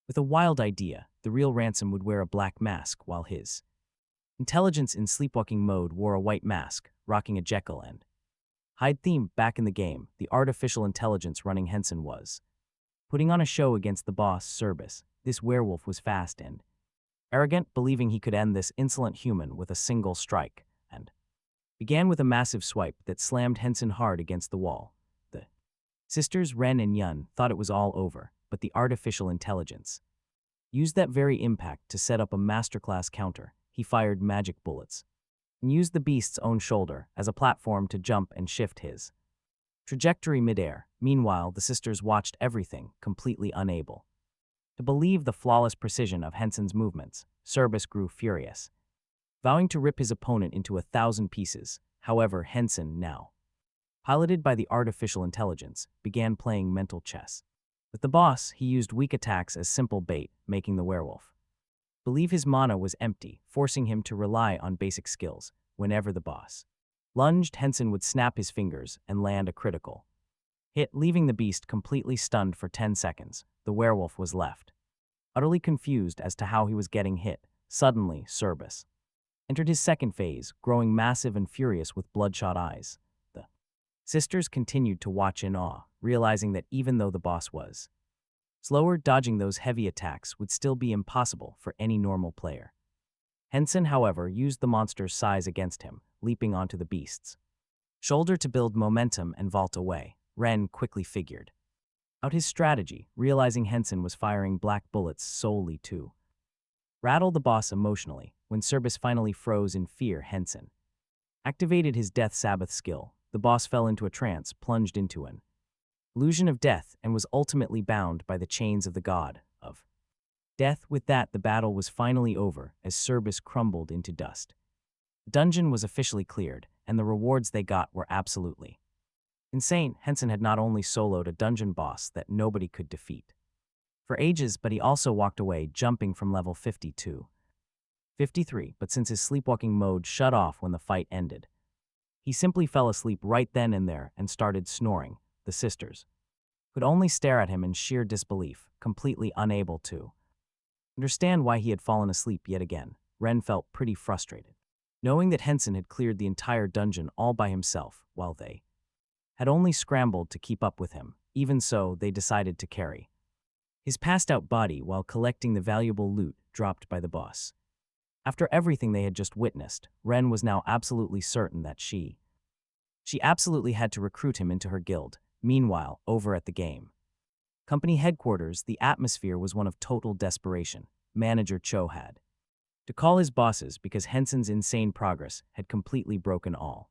with a wild idea. The real Ransom would wear a black mask, while his intelligence in sleepwalking mode wore a white mask, rocking a Jekyll and Hyde theme. Back in the game, the artificial intelligence running Henen was putting on a show against the boss, Service. This werewolf was fast and arrogant, believing he could end this insolent human with a single strike, and began with a massive swipe that slammed Henen hard against the wall. The sisters Ren and Yun thought it was all over, but the artificial intelligence used that very impact to set up a masterclass counter. He fired magic bullets and used the beast's own shoulder as a platform to jump and shift his trajectory midair. Meanwhile, the sisters watched everything, completely unable to believe the flawless precision of Hensen's movements. Service grew furious, vowing to rip his opponent into 1,000 pieces. However, Henson, now piloted by the artificial intelligence, began playing mental chess. With the boss, he used weak attacks as simple bait, making the werewolf believe his mana was empty, forcing him to rely on basic skills. Whenever the boss lunged, Henson would snap his fingers and land a critical hit, leaving the beast completely stunned for 10 seconds. The werewolf was left utterly confused as to how he was getting hit. Suddenly, Cerberus entered his second phase, growing massive and furious with bloodshot eyes. The sisters continued to watch in awe, realizing that even though the boss was slower, dodging those heavy attacks would still be impossible for any normal player. Henson, however, used the monster's size against him, leaping onto the beast's shoulder to build momentum and vault away. Ren quickly figured out his strategy, realizing Henson was firing black bullets solely to rattle the boss emotionally. When Cerberus finally froze in fear, Henson activated his Death Sabbath skill. The boss fell into a trance, plunged into an illusion of death, and was ultimately bound by the chains of the god of death. With that, the battle was finally over as Cerberus crumbled into dust. The dungeon was officially cleared, and the rewards they got were absolutely insane. Henson had not only soloed a dungeon boss that nobody could defeat for ages, but he also walked away, jumping from level 50 to 53, but since his sleepwalking mode shut off when the fight ended, he simply fell asleep right then and there and started snoring. The sisters could only stare at him in sheer disbelief, completely unable to understand why he had fallen asleep yet again. Ren felt pretty frustrated, knowing that Henson had cleared the entire dungeon all by himself, while they had only scrambled to keep up with him. Even so, they decided to carry his passed-out body while collecting the valuable loot dropped by the boss. After everything they had just witnessed, Ren was now absolutely certain that she absolutely had to recruit him into her guild. Meanwhile, over at the game company headquarters, the atmosphere was one of total desperation. Manager Cho had to call his bosses because Henson's insane progress had completely broken all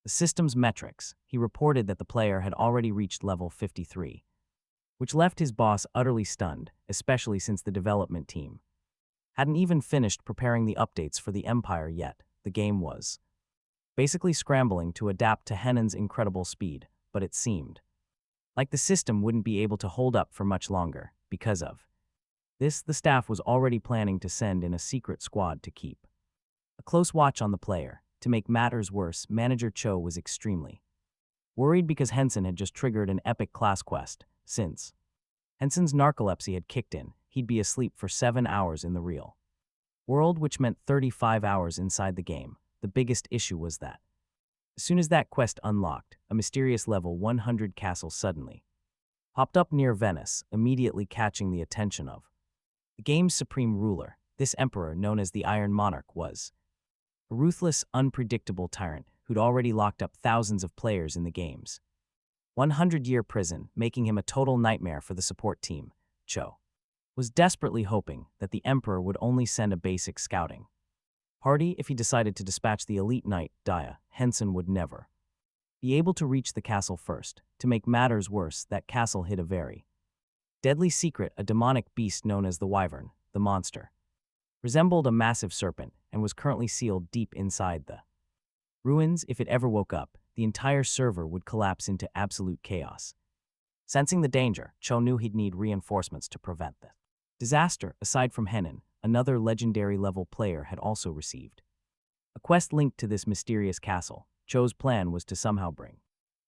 the system's metrics. He reported that the player had already reached level 53, which left his boss utterly stunned, especially since the development team hadn't even finished preparing the updates for the Empire yet. The game was basically scrambling to adapt to Henen's incredible speed, but it seemed like the system wouldn't be able to hold up for much longer. Because of this, the staff was already planning to send in a secret squad to keep a close watch on the player. To make matters worse, Manager Cho was extremely worried because Henson had just triggered an epic class quest. Since Henson's narcolepsy had kicked in, he'd be asleep for 7 hours in the real world, which meant 35 hours inside the game. The biggest issue was that as soon as that quest unlocked, a mysterious level 100 castle suddenly popped up near Venice, immediately catching the attention of the game's supreme ruler. This emperor, known as the Iron Monarch, was a ruthless, unpredictable tyrant who'd already locked up thousands of players in the game's 100-year prison, making him a total nightmare for the support team. Cho was desperately hoping that the emperor would only send a basic scouting party. If he decided to dispatch the elite knight, Dia, Henson would never be able to reach the castle first. To make matters worse, that castle hid a very deadly secret. A demonic beast known as the Wyvern. The monster resembled a massive serpent and was currently sealed deep inside the ruins. If it ever woke up, the entire server would collapse into absolute chaos. Sensing the danger, Cho knew he'd need reinforcements to prevent the disaster. Aside from Henen, another legendary level player had also received a quest linked to this mysterious castle. Cho's plan was to somehow bring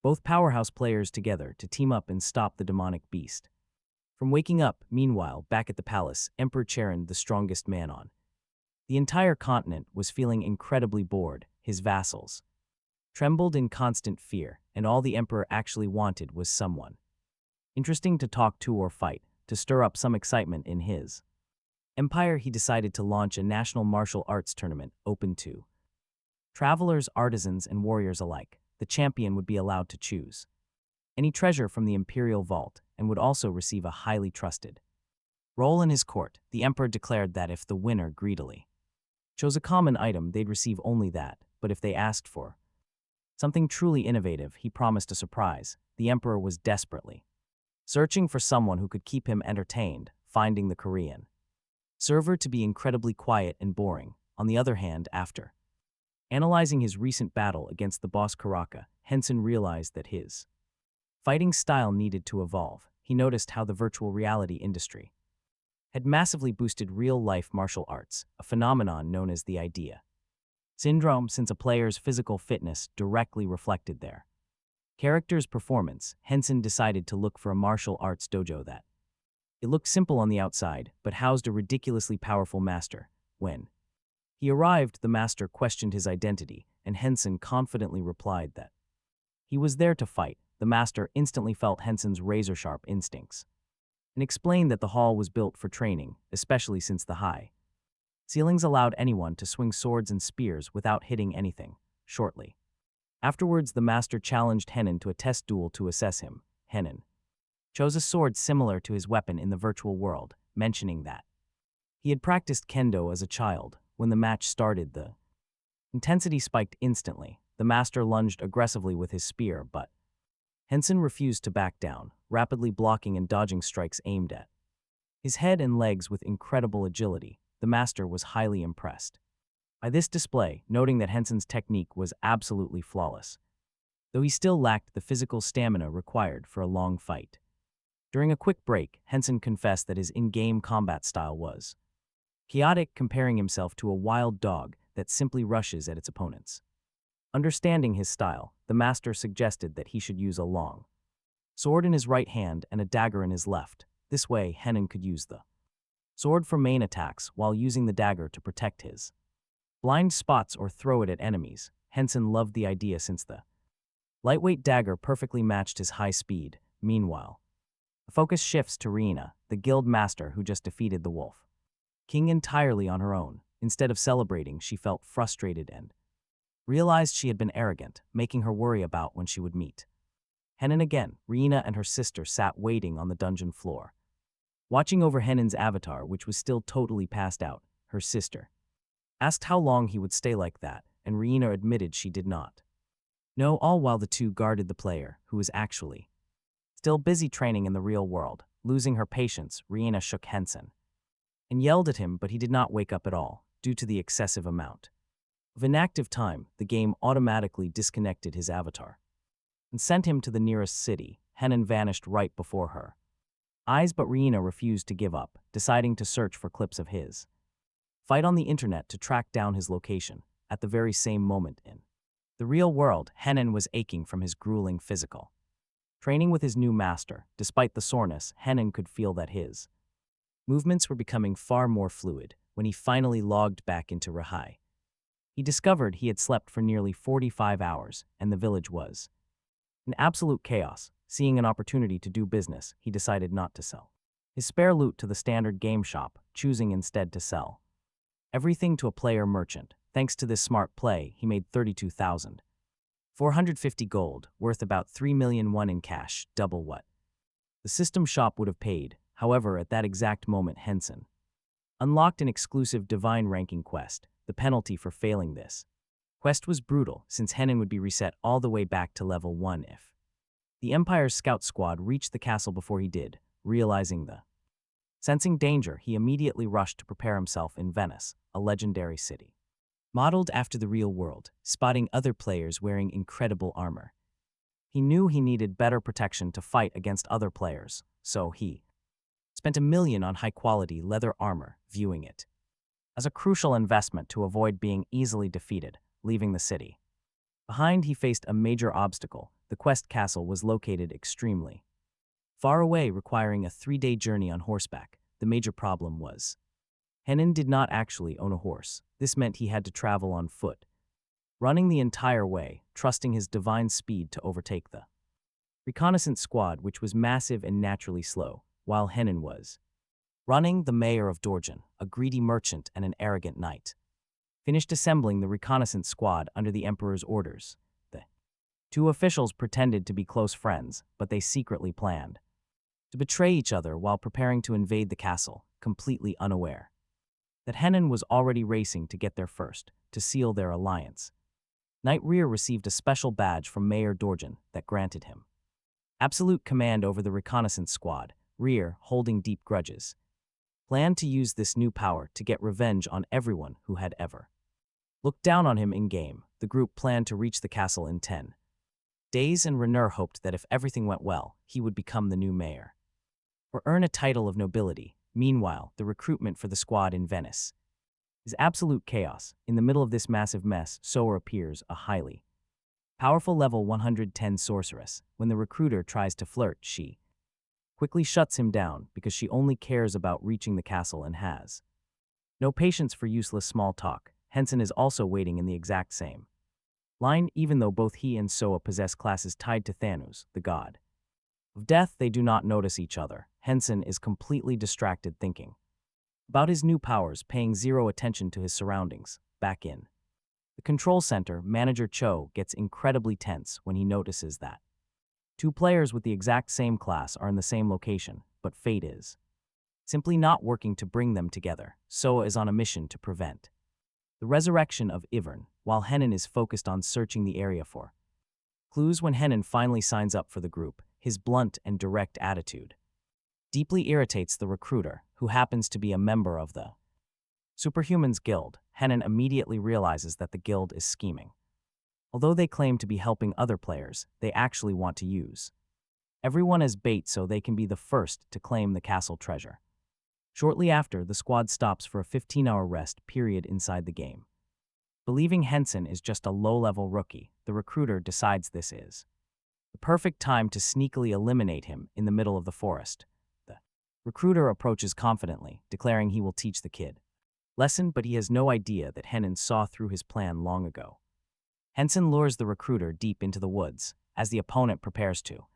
both powerhouse players together to team up and stop the demonic beast from waking up. Meanwhile, back at the palace, Emperor Charon, the strongest man on the entire continent, was feeling incredibly bored. His vassals trembled in constant fear, and all the emperor actually wanted was someone interesting to talk to or fight. To stir up some excitement in his empire, he decided to launch a national martial arts tournament open to travelers, artisans, and warriors alike. The champion would be allowed to choose any treasure from the imperial vault and would also receive a highly trusted role in his court. The emperor declared that if the winner greedily chose a common item, they'd receive only that, but if they asked for something truly innovative, he promised a surprise. The emperor was desperately searching for someone who could keep him entertained, finding the Korean server to be incredibly quiet and boring. On the other hand, after Analyzing his recent battle against the boss Karaka, Henson realized that his fighting style needed to evolve. He noticed how the virtual reality industry had massively boosted real-life martial arts, a phenomenon known as the idea syndrome, since a player's physical fitness directly reflected their character's performance. Henson decided to look for a martial arts dojo that it looked simple on the outside, but housed a ridiculously powerful master. When he arrived, the master questioned his identity, and Henson confidently replied that he was there to fight. The master instantly felt Henson's razor-sharp instincts and explained that the hall was built for training, especially since the high ceilings allowed anyone to swing swords and spears without hitting anything. Shortly afterwards, the master challenged Henen to a test duel to assess him. Henen chose a sword similar to his weapon in the virtual world, mentioning that he had practiced kendo as a child. When the match started, the intensity spiked instantly. The master lunged aggressively with his spear, but Henson refused to back down, rapidly blocking and dodging strikes aimed at his head and legs with incredible agility. The master was highly impressed by this display, noting that Henson's technique was absolutely flawless, though he still lacked the physical stamina required for a long fight. During a quick break, Henson confessed that his in-game combat style was chaotic, comparing himself to a wild dog that simply rushes at its opponents. Understanding his style, the master suggested that he should use a long sword in his right hand and a dagger in his left. This way, Henen could use the sword for main attacks while using the dagger to protect his blind spots or throw it at enemies. Henson loved the idea since the lightweight dagger perfectly matched his high speed. Meanwhile, the focus shifts to Riina, the guild master who just defeated the Wolf King entirely on her own. Instead of celebrating, she felt frustrated and realized she had been arrogant, making her worry about when she would meet Henen again. Riina and her sister sat waiting on the dungeon floor, watching over Henen's avatar, which was still totally passed out. Her sister asked how long he would stay like that, and Riina admitted she did not know, all while the two guarded the player, who was actually still busy training in the real world. Losing her patience, Riina shook Henson and yelled at him, but he did not wake up at all. Due to the excessive amount of inactive time, the game automatically disconnected his avatar and sent him to the nearest city. Henen vanished right before her eyes, but Riina refused to give up, deciding to search for clips of his fight on the internet to track down his location. At the very same moment in the real world, Henen was aching from his grueling physical training with his new master. Despite the soreness, Henen could feel that his movements were becoming far more fluid. When he finally logged back into Rahai, he discovered he had slept for nearly 45 hours, and the village was in absolute chaos. Seeing an opportunity to do business, he decided not to sell his spare loot to the standard game shop, choosing instead to sell everything to a player merchant. Thanks to this smart play, he made 32,450 gold, worth about 3 million won in cash, double what the system shop would have paid. However, at that exact moment, Henson unlocked an exclusive divine ranking quest. The penalty for failing this quest was brutal, since Henen would be reset all the way back to level 1 if the Empire's scout squad reached the castle before he did. Sensing danger, he immediately rushed to prepare himself in Venice, a legendary city modeled after the real world. Spotting other players wearing incredible armor, he knew he needed better protection to fight against other players, so he spent $1 million on high-quality leather armor, viewing it as a crucial investment to avoid being easily defeated. Leaving the city behind, he faced a major obstacle. The quest castle was located extremely far away, requiring a 3-day journey on horseback. The major problem was Henen did not actually own a horse. This meant he had to travel on foot, running the entire way, trusting his divine speed to overtake the reconnaissance squad, which was massive and naturally slow. While Henen was running, the mayor of Dorjan, a greedy merchant and an arrogant knight, finished assembling the reconnaissance squad under the emperor's orders. The two officials pretended to be close friends, but they secretly planned to betray each other while preparing to invade the castle, completely unaware that Henen was already racing to get there first. To seal their alliance, Knight Rear received a special badge from Mayor Dorjan that granted him absolute command over the reconnaissance squad. Rear, holding deep grudges, planned to use this new power to get revenge on everyone who had ever looked down on him in-game. The group planned to reach the castle in 10 days, and Renner hoped that if everything went well, he would become the new mayor or earn a title of nobility. Meanwhile, the recruitment for the squad in Venice is absolute chaos. In the middle of this massive mess, Sora appears, a highly powerful level 110 sorceress. When the recruiter tries to flirt, she quickly shuts him down because she only cares about reaching the castle and has no patience for useless small talk. Henen is also waiting in the exact same line, even though both he and Sora possess classes tied to Thanatos, the god of death. They do not notice each other. Henen is completely distracted thinking about his new powers, paying zero attention to his surroundings. Back in the control center, Manager Cho gets incredibly tense when he notices that two players with the exact same class are in the same location, but fate is simply not working to bring them together. Sora is on a mission to prevent the resurrection of Ivern, while Henen is focused on searching the area for clues. When Henen finally signs up for the group, his blunt and direct attitude deeply irritates the recruiter, who happens to be a member of the Superhumans Guild. Henen immediately realizes that the guild is scheming. Although they claim to be helping other players, they actually want to use everyone as bait so they can be the first to claim the castle treasure. Shortly after, the squad stops for a 15-hour rest period inside the game. Believing Henen is just a low-level rookie, the recruiter decides this is the perfect time to sneakily eliminate him in the middle of the forest. The recruiter approaches confidently, declaring he will teach the kid lesson, but he has no idea that Henen saw through his plan long ago. Henen lures the recruiter deep into the woods. As the opponent prepares to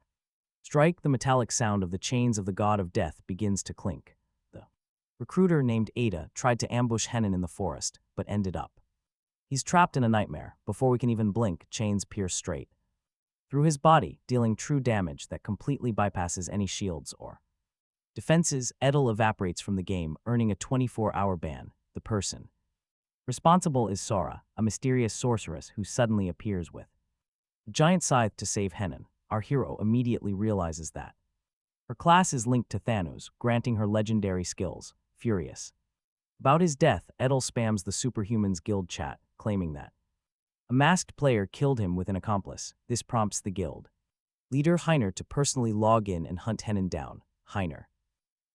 strike, the metallic sound of the chains of the god of death begins to clink. The recruiter named Ada tried to ambush Henen in the forest, but ended up he's trapped in a nightmare. Before we can even blink, chains pierce straight through his body, dealing true damage that completely bypasses any shields or defenses. Edel evaporates from the game, earning a 24-hour ban. The person responsible is Sora, a mysterious sorceress who suddenly appears with a giant scythe to save Henen. Our hero immediately realizes that her class is linked to Thanatos, granting her legendary skills. Furious about his death, Edel spams the Superhumans Guild chat, claiming that a masked player killed him with an accomplice. This prompts the guild leader Henen to personally log in and hunt Henen down. Henen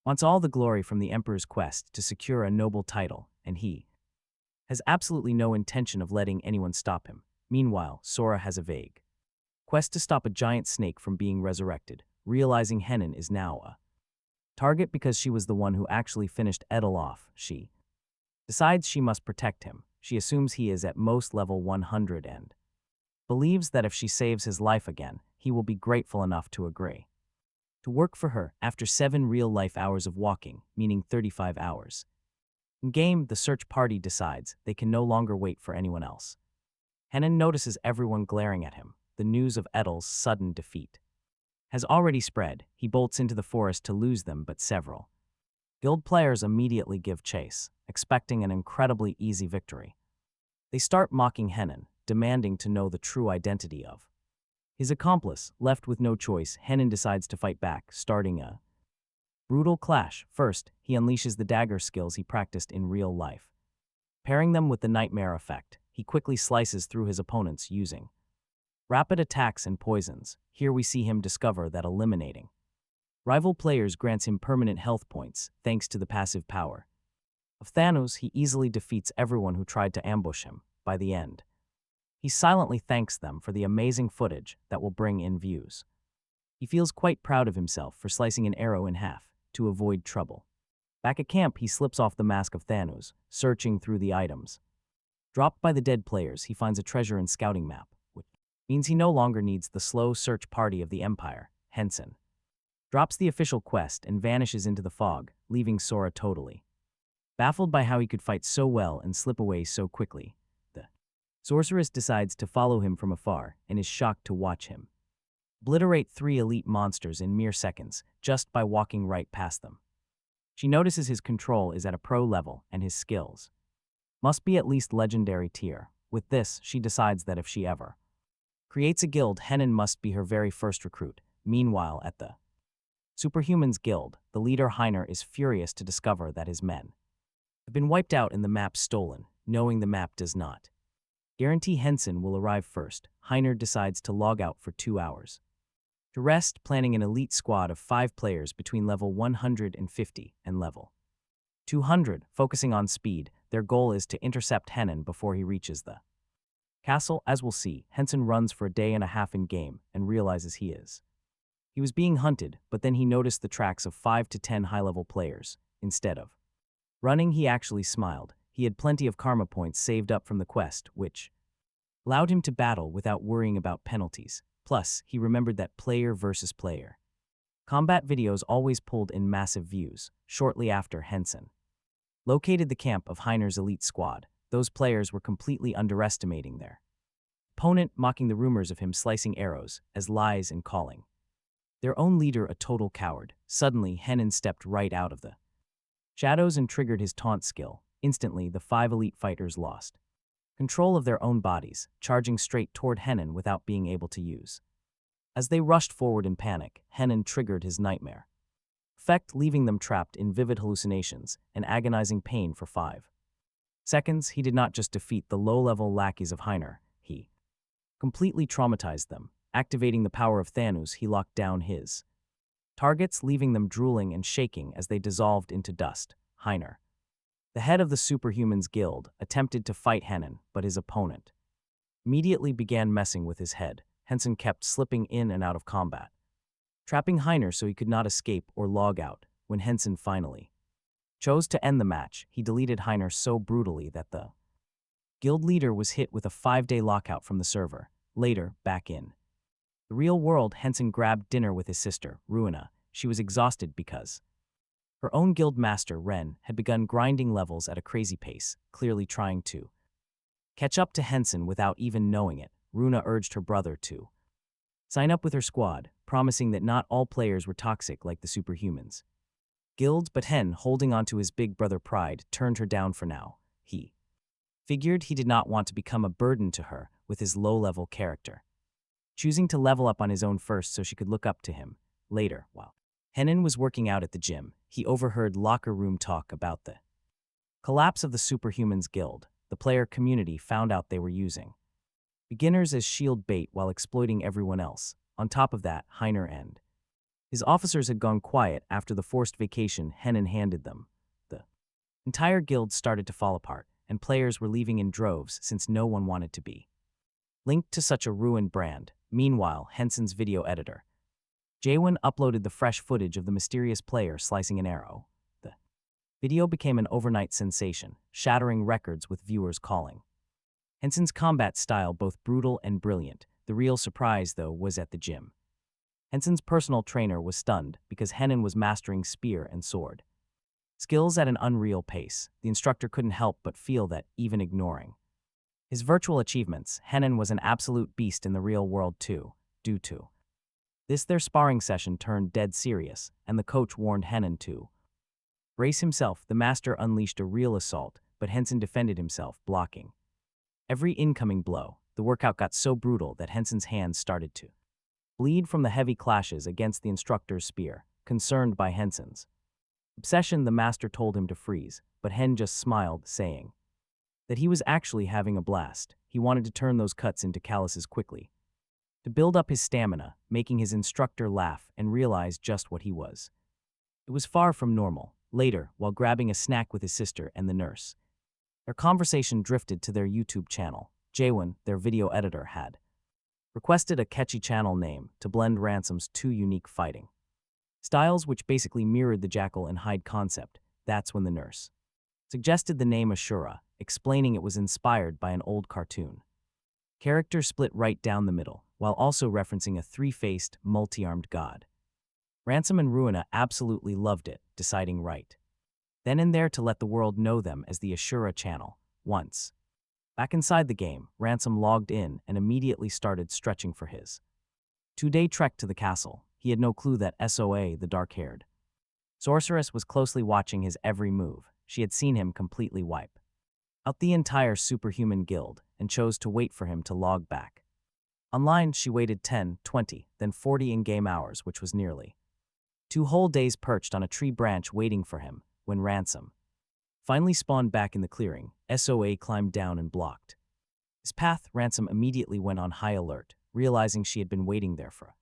wants all the glory from the Emperor's quest to secure a noble title, and he has absolutely no intention of letting anyone stop him. Meanwhile, Sora has a vague quest to stop a giant snake from being resurrected. Realizing Henen is now a target because she was the one who actually finished Edel off, she decides she must protect him. She assumes he is at most level 100 and believes that if she saves his life again, he will be grateful enough to agree to work for her. After 7 real-life hours of walking, meaning 35 hours in-game, the search party decides they can no longer wait for anyone else. Henen notices everyone glaring at him. The news of Edel's sudden defeat has already spread. He bolts into the forest to lose them, but several guild players immediately give chase, expecting an incredibly easy victory. They start mocking Henen, demanding to know the true identity of his accomplice. Left with no choice, Henen decides to fight back, starting a brutal clash. First, he unleashes the dagger skills he practiced in real life. Pairing them with the nightmare effect, he quickly slices through his opponents using rapid attacks and poisons. Here we see him discover that eliminating rival players grants him permanent health points, thanks to the passive power of Thanatos. He easily defeats everyone who tried to ambush him. By the end, he silently thanks them for the amazing footage that will bring in views. He feels quite proud of himself for slicing an arrow in half to avoid trouble. Back at camp, he slips off the mask of Thanatos, searching through the items dropped by the dead players. He finds a treasure and scouting map, which means he no longer needs the slow search party of the Empire. Henen drops the official quest and vanishes into the fog, leaving Sora totally baffled by how he could fight so well and slip away so quickly. The sorceress decides to follow him from afar and is shocked to watch him obliterate 3 elite monsters in mere seconds just by walking right past them. She notices his control is at a pro level and his skills must be at least legendary tier. With this, she decides that if she ever creates a guild, Henen must be her very first recruit. Meanwhile, at the Superhumans Guild, the leader Henen is furious to discover that his men have been wiped out and the map stolen. Knowing the map does not Guarantee Henson will arrive first. Hiner decides to log out for 2 hours. To rest, planning an elite squad of 5 players between level 150 and level 200, focusing on speed. Their goal is to intercept Henen before he reaches the castle. As we'll see, Henson runs for a day and a half in game and realizes he was being hunted, but then he noticed the tracks of 5 to 10 high-level players. Instead of running, he actually smiled. He had plenty of karma points saved up from the quest, which allowed him to battle without worrying about penalties. Plus, he remembered that player versus player combat videos always pulled in massive views. Shortly after, Henson located the camp of Hiner's elite squad. Those players were completely underestimating their opponent, mocking the rumors of him slicing arrows as lies and calling their own leader a total coward. Suddenly, Henen stepped right out of the shadows and triggered his taunt skill. Instantly, the 5 elite fighters lost control of their own bodies, charging straight toward Henen without being able to use. As they rushed forward in panic, Henen triggered his nightmare effect, leaving them trapped in vivid hallucinations and agonizing pain for 5 seconds. He did not just defeat the low-level lackeys of Hiner, he completely traumatized them. Activating the power of Thanatos, he locked down his targets, leaving them drooling and shaking as they dissolved into dust. Hiner, the head of the Superhumans Guild, attempted to fight Henen, but his opponent immediately began messing with his head. Henson kept slipping in and out of combat, trapping Hiner so he could not escape or log out. When Henson finally chose to end the match, he deleted Hiner so brutally that the guild leader was hit with a 5-day lockout from the server. Later, back in the real world, Henson grabbed dinner with his sister, Ruina. She was exhausted because her own guild master, Ren, had begun grinding levels at a crazy pace, clearly trying to catch up to Henson without even knowing it. Ruina urged her brother to sign up with her squad, promising that not all players were toxic like the Superhumans Guild, but Hen, holding onto his big brother pride, turned her down for now. He figured he did not want to become a burden to her with his low-level character, choosing to level up on his own first so she could look up to him. Later, while Henen was working out at the gym, he overheard locker room talk about the collapse of the Superhumans Guild. The player community found out they were using beginners as shield bait while exploiting everyone else. On top of that, Hiner and his officers had gone quiet after the forced vacation Henen handed them. The entire guild started to fall apart, and players were leaving in droves since no one wanted to be linked to such a ruined brand. Meanwhile, Henson's video editor, Jaewon, uploaded the fresh footage of the mysterious player slicing an arrow. The video became an overnight sensation, shattering records with viewers calling Henson's combat style both brutal and brilliant. The real surprise, though, was at the gym. Henson's personal trainer was stunned because Henen was mastering spear and sword skills at an unreal pace. The instructor couldn't help but feel that, even ignoring his virtual achievements, Henen was an absolute beast in the real world too. Due to this, their sparring session turned dead serious, and the coach warned Henen to brace himself. The master unleashed a real assault, but Henson defended himself, blocking every incoming blow. The workout got so brutal that Henson's hands started to bleed from the heavy clashes against the instructor's spear. Concerned by Henson's obsession, the master told him to freeze, but Hen just smiled, saying that he was actually having a blast. He wanted to turn those cuts into calluses quickly, to build up his stamina, making his instructor laugh and realize just what he was. It was far from normal. Later, while grabbing a snack with his sister and the nurse, their conversation drifted to their YouTube channel. Jaewon, their video editor, had requested a catchy channel name to blend Ransom's 2 unique fighting styles, which basically mirrored the Jackal and Hyde concept. That's when the nurse suggested the name Ashura, explaining it was inspired by an old cartoon character split right down the middle, while also referencing a 3-faced, multi-armed god. Ransom and Ruina absolutely loved it, deciding right then and there to let the world know them as the Ashura channel. Once back inside the game, Ransom logged in and immediately started stretching for his 2-day trek to the castle. He had no clue that SOA, the dark-haired sorceress, was closely watching his every move. She had seen him completely wipe out the entire Superhuman Guild and chose to wait for him to log back online. She waited 10, 20, then 40 in-game hours, which was nearly 2 whole days perched on a tree branch waiting for him. When Ransom finally spawned back in the clearing, SOA climbed down and blocked His path, Ransom immediately went on high alert, realizing she had been waiting there for a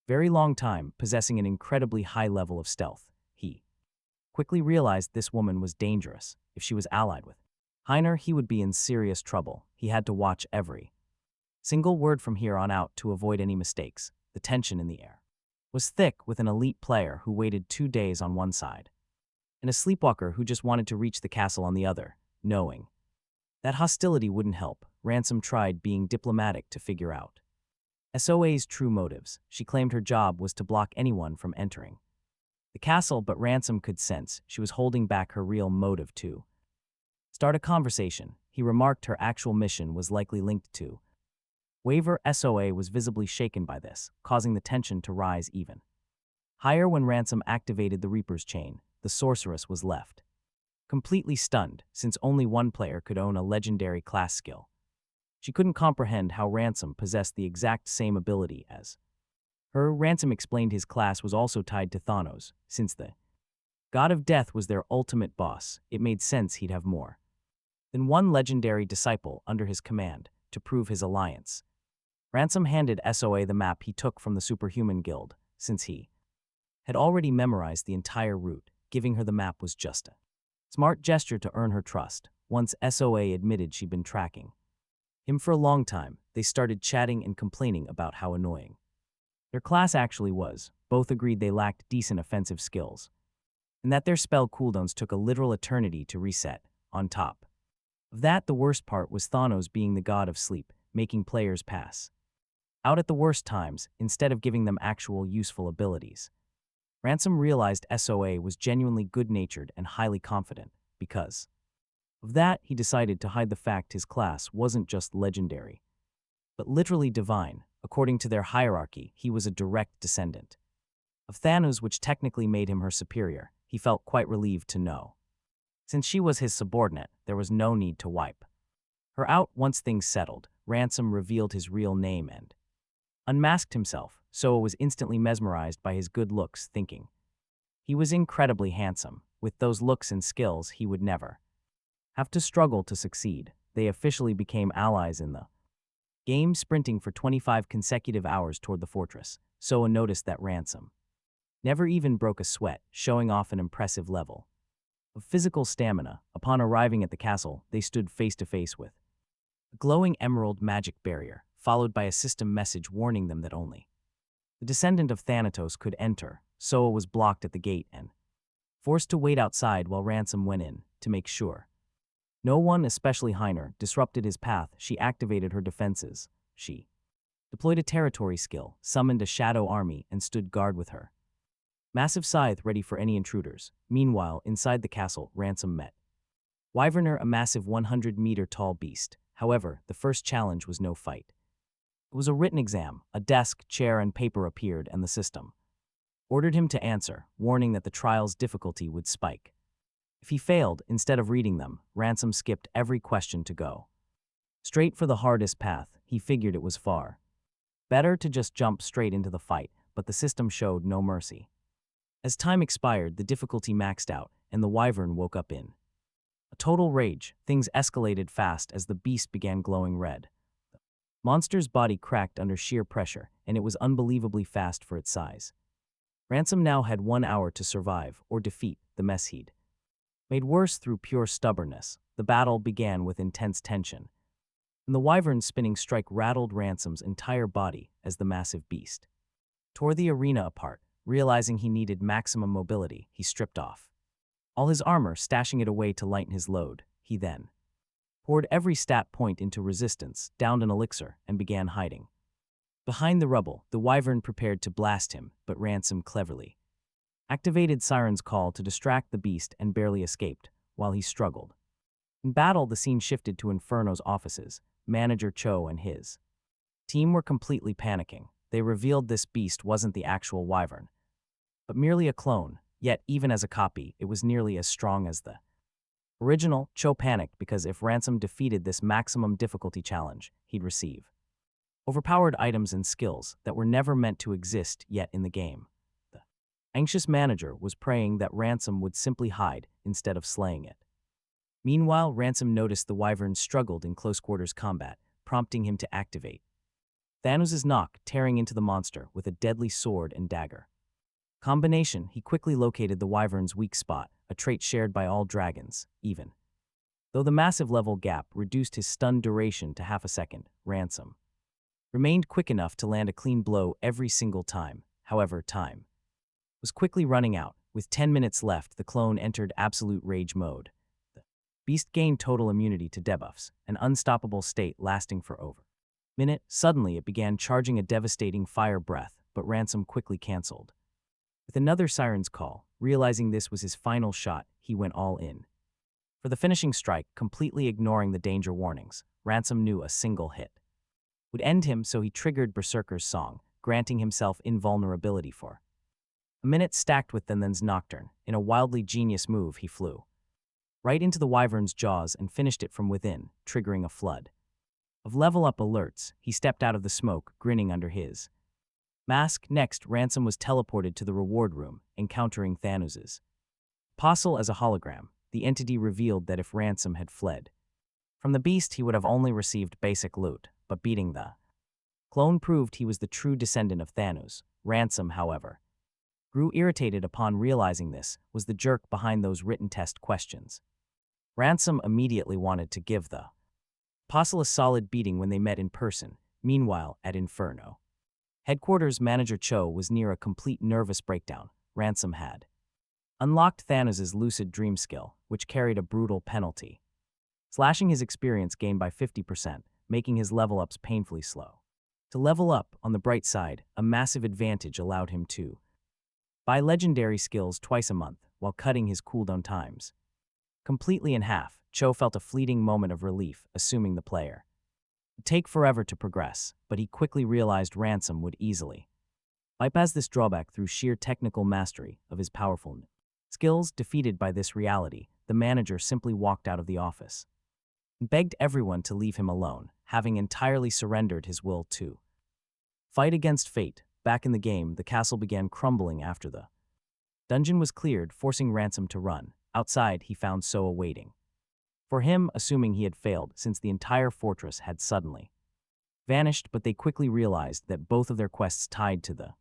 very long time, possessing an incredibly high level of stealth. He quickly realized this woman was dangerous. If she was allied with Henen, he would be in serious trouble. He had to watch every single word from here on out to avoid any mistakes. The tension in the air was thick, with an elite player who waited 2 days on one side and a sleepwalker who just wanted to reach the castle on the other. Knowing that hostility wouldn't help, Ransom tried being diplomatic to figure out SOA's true motives. She claimed her job was to block anyone from entering the castle, but Ransom could sense she was holding back her real motive to start a conversation. He remarked her actual mission was likely linked to Waver. SOA was visibly shaken by this, causing the tension to rise even higher. When Ransom activated the Reaper's chain, the sorceress was left completely stunned, since only one player could own a legendary class skill. She couldn't comprehend how Ransom possessed the exact same ability as her. Ransom explained his class was also tied to Thanatos. Since the god of death was their ultimate boss, it made sense he'd have more than one legendary disciple under his command to prove his alliance. Ransom handed SOA the map he took from the Superhuman Guild, since he had already memorized the entire route. Giving her the map was just a smart gesture to earn her trust. Once SOA admitted she'd been tracking him for a long time, they started chatting and complaining about how annoying their class actually was. Both agreed they lacked decent offensive skills, and that their spell cooldowns took a literal eternity to reset. On top of that, the worst part was Thanatos being the god of sleep, making players pass out at the worst times instead of giving them actual useful abilities. Ransom realized SOA was genuinely good-natured and highly confident. Because of that, he decided to hide the fact his class wasn't just legendary, but literally divine. According to their hierarchy, he was a direct descendant of Thanatos, which technically made him her superior. He felt quite relieved to know, since she was his subordinate, there was no need to wipe her out. Once things settled, Ransom revealed his real name and unmasked himself. Soa was instantly mesmerized by his good looks, thinking he was incredibly handsome. With those looks and skills, he would never have to struggle to succeed. They officially became allies in the game, sprinting for 25 consecutive hours toward the fortress. Soa noticed that Ransom never even broke a sweat, showing off an impressive level of physical stamina. Upon arriving at the castle, they stood face to face with a glowing emerald magic barrier, followed by a system message warning them that only the Descendant of Thanatos could enter. Soa was blocked at the gate and forced to wait outside while Ransom went in to make sure no one, especially Henen, disrupted his path. She activated her defenses. She deployed a territory skill, summoned a shadow army, and stood guard with her massive scythe ready for any intruders. Meanwhile, inside the castle, Ransom met Wyverner, a massive 100-meter-tall beast. However, the first challenge was no fight. It was a written exam. A desk, chair, and paper appeared, and the system ordered him to answer, warning that the trial's difficulty would spike if he failed. Instead of reading them, Ransom skipped every question to go straight for the hardest path. He figured it was far better to just jump straight into the fight, but the system showed no mercy. As time expired, the difficulty maxed out, and the Wyvern woke up in a total rage. Things escalated fast as the beast began glowing red. The monster's body cracked under sheer pressure, and it was unbelievably fast for its size. Ransom now had 1 hour to survive or defeat the mess he'd made worse through pure stubbornness. The battle began with intense tension, and the Wyvern's spinning strike rattled Ransom's entire body as the massive beast tore the arena apart. Realizing he needed maximum mobility, he stripped off all his armor, stashing it away to lighten his load. He then poured every stat point into resistance, downed an elixir, and began hiding behind the rubble. The Wyvern prepared to blast him, but Ransom cleverly activated Siren's call to distract the beast and barely escaped while he struggled. In battle, the scene shifted to Inferno's offices. Manager Cho and his team were completely panicking. They revealed this beast wasn't the actual Wyvern, but merely a clone. Yet, even as a copy, it was nearly as strong as the original. Cho panicked because if Ransom defeated this maximum difficulty challenge, he'd receive overpowered items and skills that were never meant to exist yet in the game. The anxious manager was praying that Ransom would simply hide instead of slaying it. Meanwhile, Ransom noticed the Wyvern struggled in close-quarters combat, prompting him to activate Thanos' knock, tearing into the monster with a deadly sword and dagger. Combination, he quickly located the wyvern's weak spot, a trait shared by all dragons, even. Though the massive level gap reduced his stun duration to half a second, Ransom remained quick enough to land a clean blow every single time. However, time was quickly running out. With 10 minutes left, the clone entered absolute rage mode. The beast gained total immunity to debuffs, an unstoppable state lasting for over a minute. Suddenly, it began charging a devastating fire breath, but Ransom quickly canceled. With another siren's call, realizing this was his final shot, he went all in. For the finishing strike, completely ignoring the danger warnings, Ransom knew a single hit would end him, so he triggered Berserker's Song, granting himself invulnerability for a minute. Stacked with Thanen's Nocturne, in a wildly genius move, he flew right into the wyvern's jaws and finished it from within, triggering a flood of level-up alerts. He stepped out of the smoke, grinning under his mask. Next, Ransom was teleported to the reward room, encountering Thanos' apostle as a hologram. The entity revealed that if Ransom had fled from the beast, he would have only received basic loot, but beating the clone proved he was the true descendant of Thanos. Ransom, however, grew irritated upon realizing this was the jerk behind those written test questions. Ransom immediately wanted to give the apostle a solid beating when they met in person. Meanwhile, at Inferno headquarters, Manager Cho was near a complete nervous breakdown. Ransom had unlocked Thanos' lucid dream skill, which carried a brutal penalty, slashing his experience gain by 50%, making his level-ups painfully slow. To level up, on the bright side, a massive advantage allowed him to buy legendary skills twice a month, while cutting his cooldown times completely in half. Cho felt a fleeting moment of relief, assuming the player would take forever to progress, but he quickly realized Ransom would easily bypass this drawback through sheer technical mastery of his powerful skills. Defeated by this reality, the manager simply walked out of the office and begged everyone to leave him alone, having entirely surrendered his will to fight against fate. Back in the game, the castle began crumbling after the dungeon was cleared, forcing Ransom to run. Outside, he found Soa waiting for him, assuming he had failed since the entire fortress had suddenly vanished, but they quickly realized that both of their quests tied to the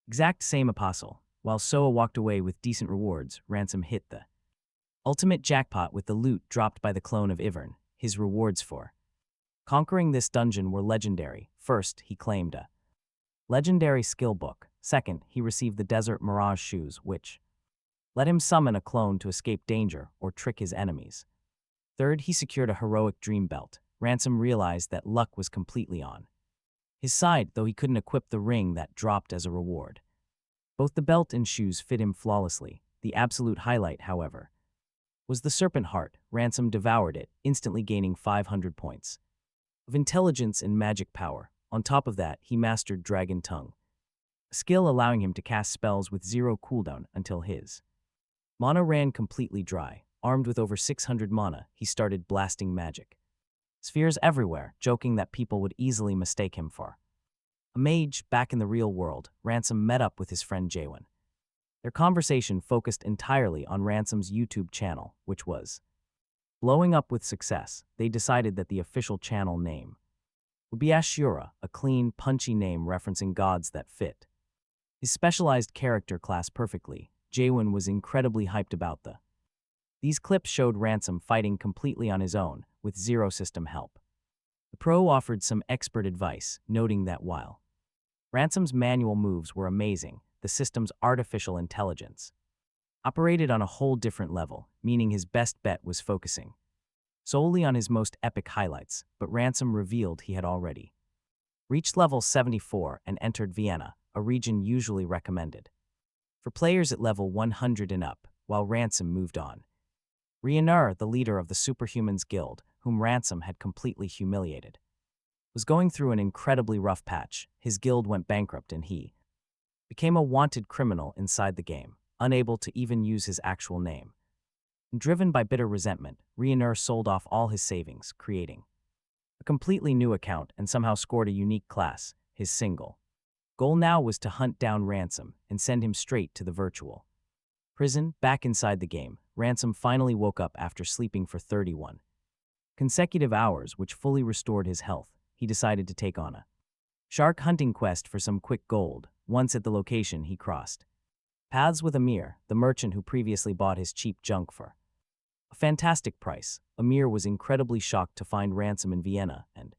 exact same apostle. While Soa walked away with decent rewards, Ransom hit the ultimate jackpot with the loot dropped by the clone of Ivern. His rewards for conquering this dungeon were legendary. First, he claimed a legendary skill book. Second, he received the Desert Mirage shoes, which let him summon a clone to escape danger or trick his enemies. Third, he secured a heroic dream belt. Ransom realized that luck was completely on his side, though he couldn't equip the ring that dropped as a reward. Both the belt and shoes fit him flawlessly. The absolute highlight, however, was the serpent heart. Ransom devoured it, instantly gaining 500 points of intelligence and magic power. On top of that, he mastered Dragon Tongue, a skill allowing him to cast spells with 0 cooldown until his mana ran completely dry. Armed with over 600 mana, he started blasting magic spheres everywhere, joking that people would easily mistake him for a mage. Back in the real world, Ransom met up with his friend Jaewon. Their conversation focused entirely on Ransom's YouTube channel, which was blowing up with success. They decided that the official channel name would be Ashura, a clean, punchy name referencing gods that fit his specialized character class perfectly. Jaewon was incredibly hyped about these clips showed Ransom fighting completely on his own, with 0 system help. The pro offered some expert advice, noting that while Ransom's manual moves were amazing, the system's artificial intelligence operated on a whole different level, meaning his best bet was focusing solely on his most epic highlights. But Ransom revealed he had already reached level 74 and entered Vienna, a region usually recommended for players at level 100 and up, while Ransom moved on. Rhaenyra, the leader of the Superhumans Guild, whom Ransom had completely humiliated, was going through an incredibly rough patch. His guild went bankrupt and he became a wanted criminal inside the game, unable to even use his actual name. Driven by bitter resentment, Rhaenyra sold off all his savings, creating a completely new account and somehow scored a unique class. His single goal now was to hunt down Ransom and send him straight to the virtual prison. Back inside the game, Ransom finally woke up after sleeping for 31 consecutive hours, which fully restored his health. he decided to take on a shark hunting quest for some quick gold. Once at the location, he crossed paths with Amir, the merchant who previously bought his cheap junk for a fantastic price. Amir was incredibly shocked to find Ransom in Vienna and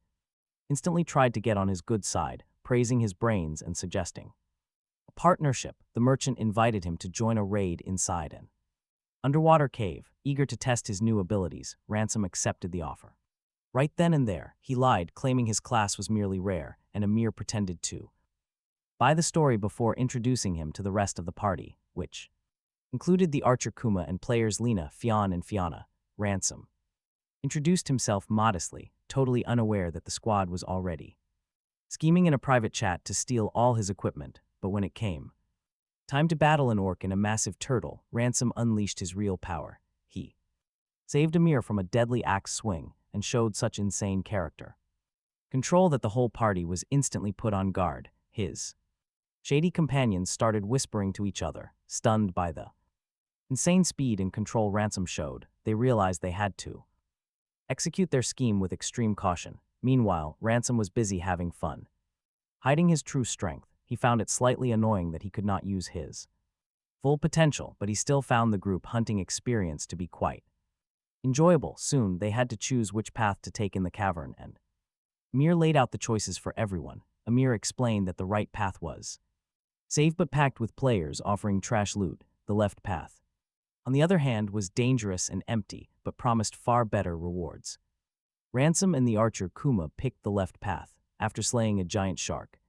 instantly tried to get on his good side, praising his brains and suggesting a partnership. The merchant invited him to join a raid inside an underwater cave. Eager to test his new abilities, Ransom accepted the offer. Right then and there, he lied, claiming his class was merely rare, and Amir pretended to buy the story before introducing him to the rest of the party, which included the archer Kuma and players Lena, Fionn, and Fiona. Ransom introduced himself modestly, totally unaware that the squad was already scheming in a private chat to steal all his equipment. But when it came time to battle an orc and a massive turtle, Ransom unleashed his real power. He saved Amir from a deadly axe swing and showed such insane character control that the whole party was instantly put on guard. His shady companions started whispering to each other, stunned by the insane speed and control Ransom showed. They realized they had to execute their scheme with extreme caution. Meanwhile, Ransom was busy having fun, hiding his true strength. He found it slightly annoying that he could not use his full potential, but he still found the group hunting experience to be quite enjoyable. Soon, they had to choose which path to take in the cavern, and Amir laid out the choices for everyone. Amir explained that the right path was safe but packed with players offering trash loot. The left path, on the other hand, was dangerous and empty, but promised far better rewards. Ransom and the archer Kuma picked the left path. After slaying a giant shark,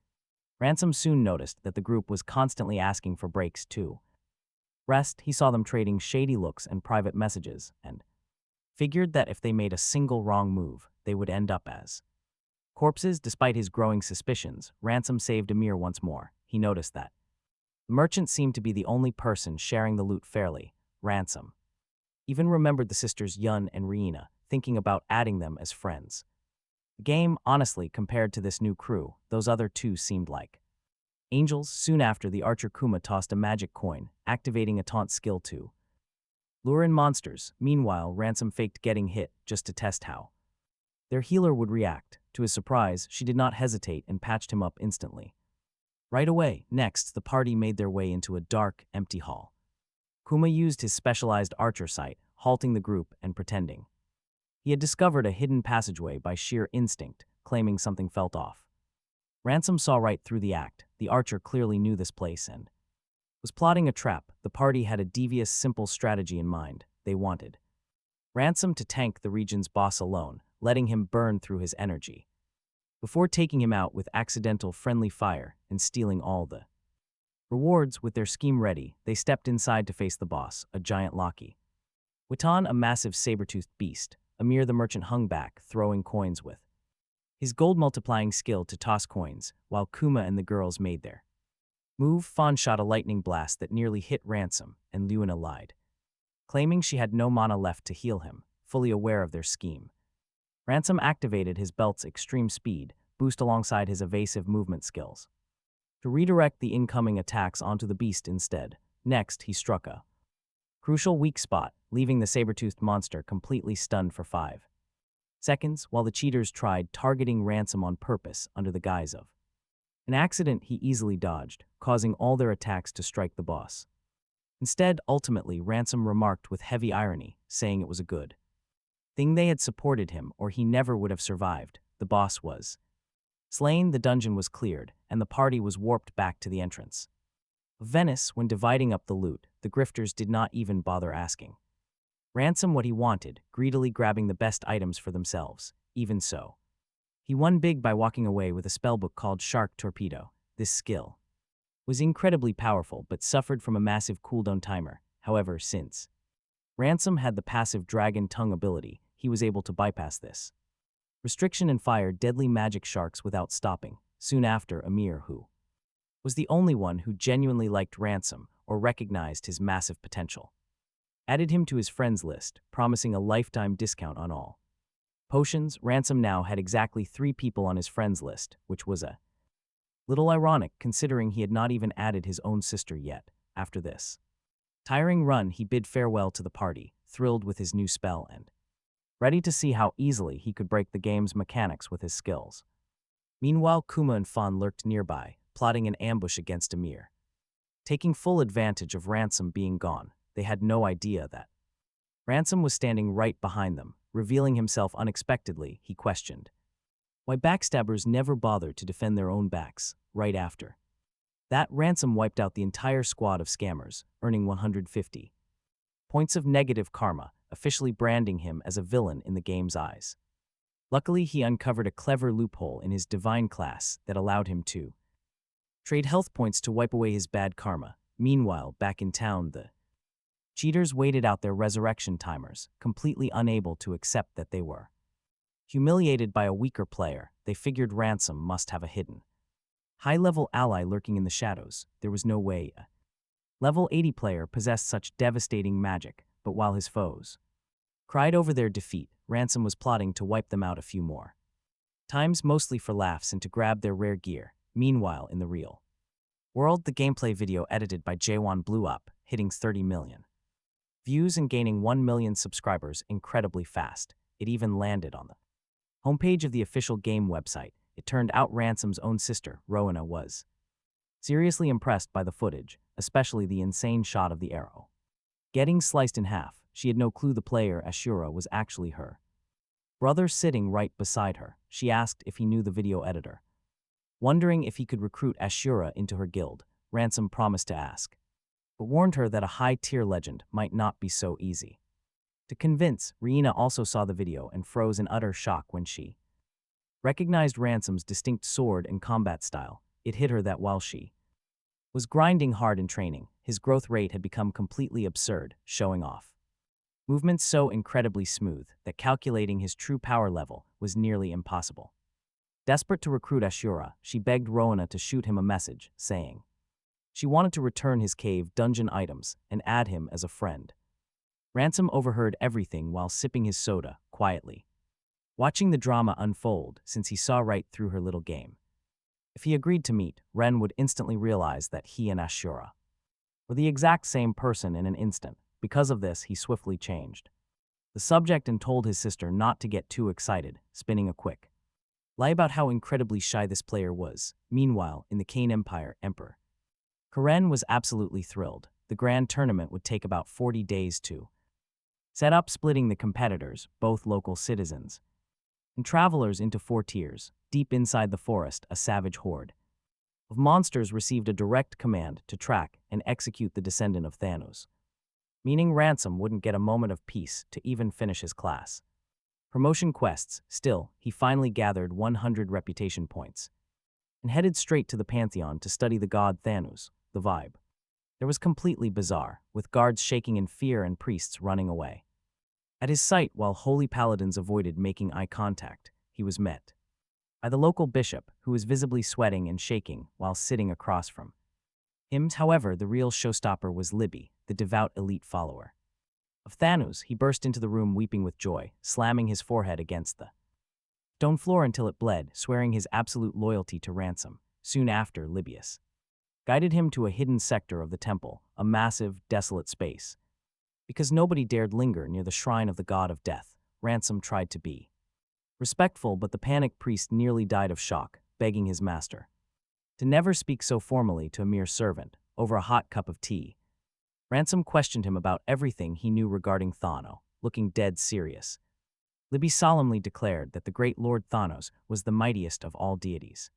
Ransom soon noticed that the group was constantly asking for breaks too. Rest, he saw them trading shady looks and private messages, and figured that if they made a single wrong move, they would end up as corpses. Despite his growing suspicions, Ransom saved Amir once more. He noticed that the merchant seemed to be the only person sharing the loot fairly. Ransom even remembered the sisters Yun and Riina, thinking about adding them as friends. The game, honestly, compared to this new crew, those other two seemed like angels. Soon after, the archer Kuma tossed a magic coin, activating a taunt skill to lure in monsters. Meanwhile, Ransom faked getting hit just to test how their healer would react. To his surprise, she did not hesitate and patched him up instantly. Right away. Next, the party made their way into a dark, empty hall. Kuma used his specialized archer sight, halting the group and pretending he had discovered a hidden passageway by sheer instinct, claiming something felt off. Ransom saw right through the act. The archer clearly knew this place and was plotting a trap. The party had a devious, simple strategy in mind. They wanted Ransom to tank the region's boss alone, letting him burn through his energy before taking him out with accidental friendly fire and stealing all the rewards. With their scheme ready, they stepped inside to face the boss, a giant Loki. Witan, a massive saber-toothed beast. Amir the merchant hung back, throwing coins with his gold-multiplying skill to toss coins, while Kuma and the girls made their move. Fawn shot a lightning blast that nearly hit Ransom, and Luina lied, claiming she had no mana left to heal him, fully aware of their scheme. Ransom activated his belt's extreme speed boost alongside his evasive movement skills to redirect the incoming attacks onto the beast instead. Next, he struck a crucial weak spot, leaving the saber-toothed monster completely stunned for 5 seconds, while the cheaters tried targeting Ransom on purpose under the guise of an accident. He easily dodged, causing all their attacks to strike the boss. Instead, ultimately, Ransom remarked with heavy irony, saying it was a good thing they had supported him or he never would have survived. The boss was slain, the dungeon was cleared, and the party was warped back to the entrance of Venice. When dividing up the loot, the grifters did not even bother asking Ransom what he wanted, greedily grabbing the best items for themselves. Even so, he won big by walking away with a spellbook called Shark Torpedo. This skill was incredibly powerful but suffered from a massive cooldown timer. However, since Ransom had the passive Dragon Tongue ability, he was able to bypass this restriction and fire deadly magic sharks without stopping. Soon after, Amir, who was the only one who genuinely liked Ransom or recognized his massive potential, added him to his friends list, promising a lifetime discount on all potions. Ransom now had exactly 3 people on his friends list, which was a little ironic considering he had not even added his own sister yet. After this tiring run, he bid farewell to the party, thrilled with his new spell and ready to see how easily he could break the game's mechanics with his skills. Meanwhile, Kuma and Fawn lurked nearby, plotting an ambush against Amir. Taking full advantage of Ransom being gone, they had no idea that Ransom was standing right behind them. Revealing himself unexpectedly, he questioned why backstabbers never bothered to defend their own backs right after. That Ransom wiped out the entire squad of scammers, earning 150 points of negative karma, officially branding him as a villain in the game's eyes. Luckily, he uncovered a clever loophole in his divine class that allowed him to trade health points to wipe away his bad karma. Meanwhile, back in town, the cheaters waited out their resurrection timers, completely unable to accept that they were humiliated by a weaker player. They figured Ransom must have a hidden high-level ally lurking in the shadows. There was no way a level 80 player possessed such devastating magic, but while his foes cried over their defeat, Ransom was plotting to wipe them out a few more times, mostly for laughs and to grab their rare gear. Meanwhile, in the real world, the gameplay video edited by Jaewon blew up, hitting 30 million views and gaining 1 million subscribers incredibly fast. It even landed on the homepage of the official game website. It turned out Ransom's own sister, Rowena, was seriously impressed by the footage, especially the insane shot of the arrow getting sliced in half. She had no clue the player, Ashura, was actually her brother sitting right beside her. She asked if he knew the video editor. Wondering if he could recruit Ashura into her guild, Ransom promised to ask, but warned her that a high-tier legend might not be so easy to convince. Riina also saw the video and froze in utter shock when she recognized Ransom's distinct sword and combat style. It hit her that while she was grinding hard in training, his growth rate had become completely absurd, showing off movements so incredibly smooth that calculating his true power level was nearly impossible. Desperate to recruit Ashura, she begged Rowena to shoot him a message, saying she wanted to return his cave dungeon items and add him as a friend. Ransom overheard everything while sipping his soda, quietly watching the drama unfold, since he saw right through her little game. If he agreed to meet, Ren would instantly realize that he and Ashura were the exact same person in an instant. Because of this, he swiftly changed the subject and told his sister not to get too excited, spinning a quick lie about how incredibly shy this player was. Meanwhile, in the Kane Empire, Emperor Karen was absolutely thrilled. The grand tournament would take about 40 days to set up, splitting the competitors, both local citizens and travelers, into 4 tiers. Deep inside the forest, a savage horde of monsters received a direct command to track and execute the Descendant of Thanatos, meaning Ransom wouldn't get a moment of peace to even finish his class promotion quests. Still, he finally gathered 100 reputation points and headed straight to the Pantheon to study the god Thanatos. The vibe there was completely bizarre, with guards shaking in fear and priests running away at his sight, while holy paladins avoided making eye contact. He was met by the local bishop, who was visibly sweating and shaking while sitting across from him. However, the real showstopper was Libby, the devout elite follower of Thanatos. He burst into the room weeping with joy, slamming his forehead against the stone floor until it bled, swearing his absolute loyalty to Ransom. Soon after, Libius guided him to a hidden sector of the temple, a massive, desolate space. Because nobody dared linger near the shrine of the god of death, Ransom tried to be respectful, but the panicked priest nearly died of shock, begging his master to never speak so formally to a mere servant. Over a hot cup of tea, Ransom questioned him about everything he knew regarding Thano. Looking dead serious, Libby solemnly declared that the great Lord Thanos was the mightiest of all deities.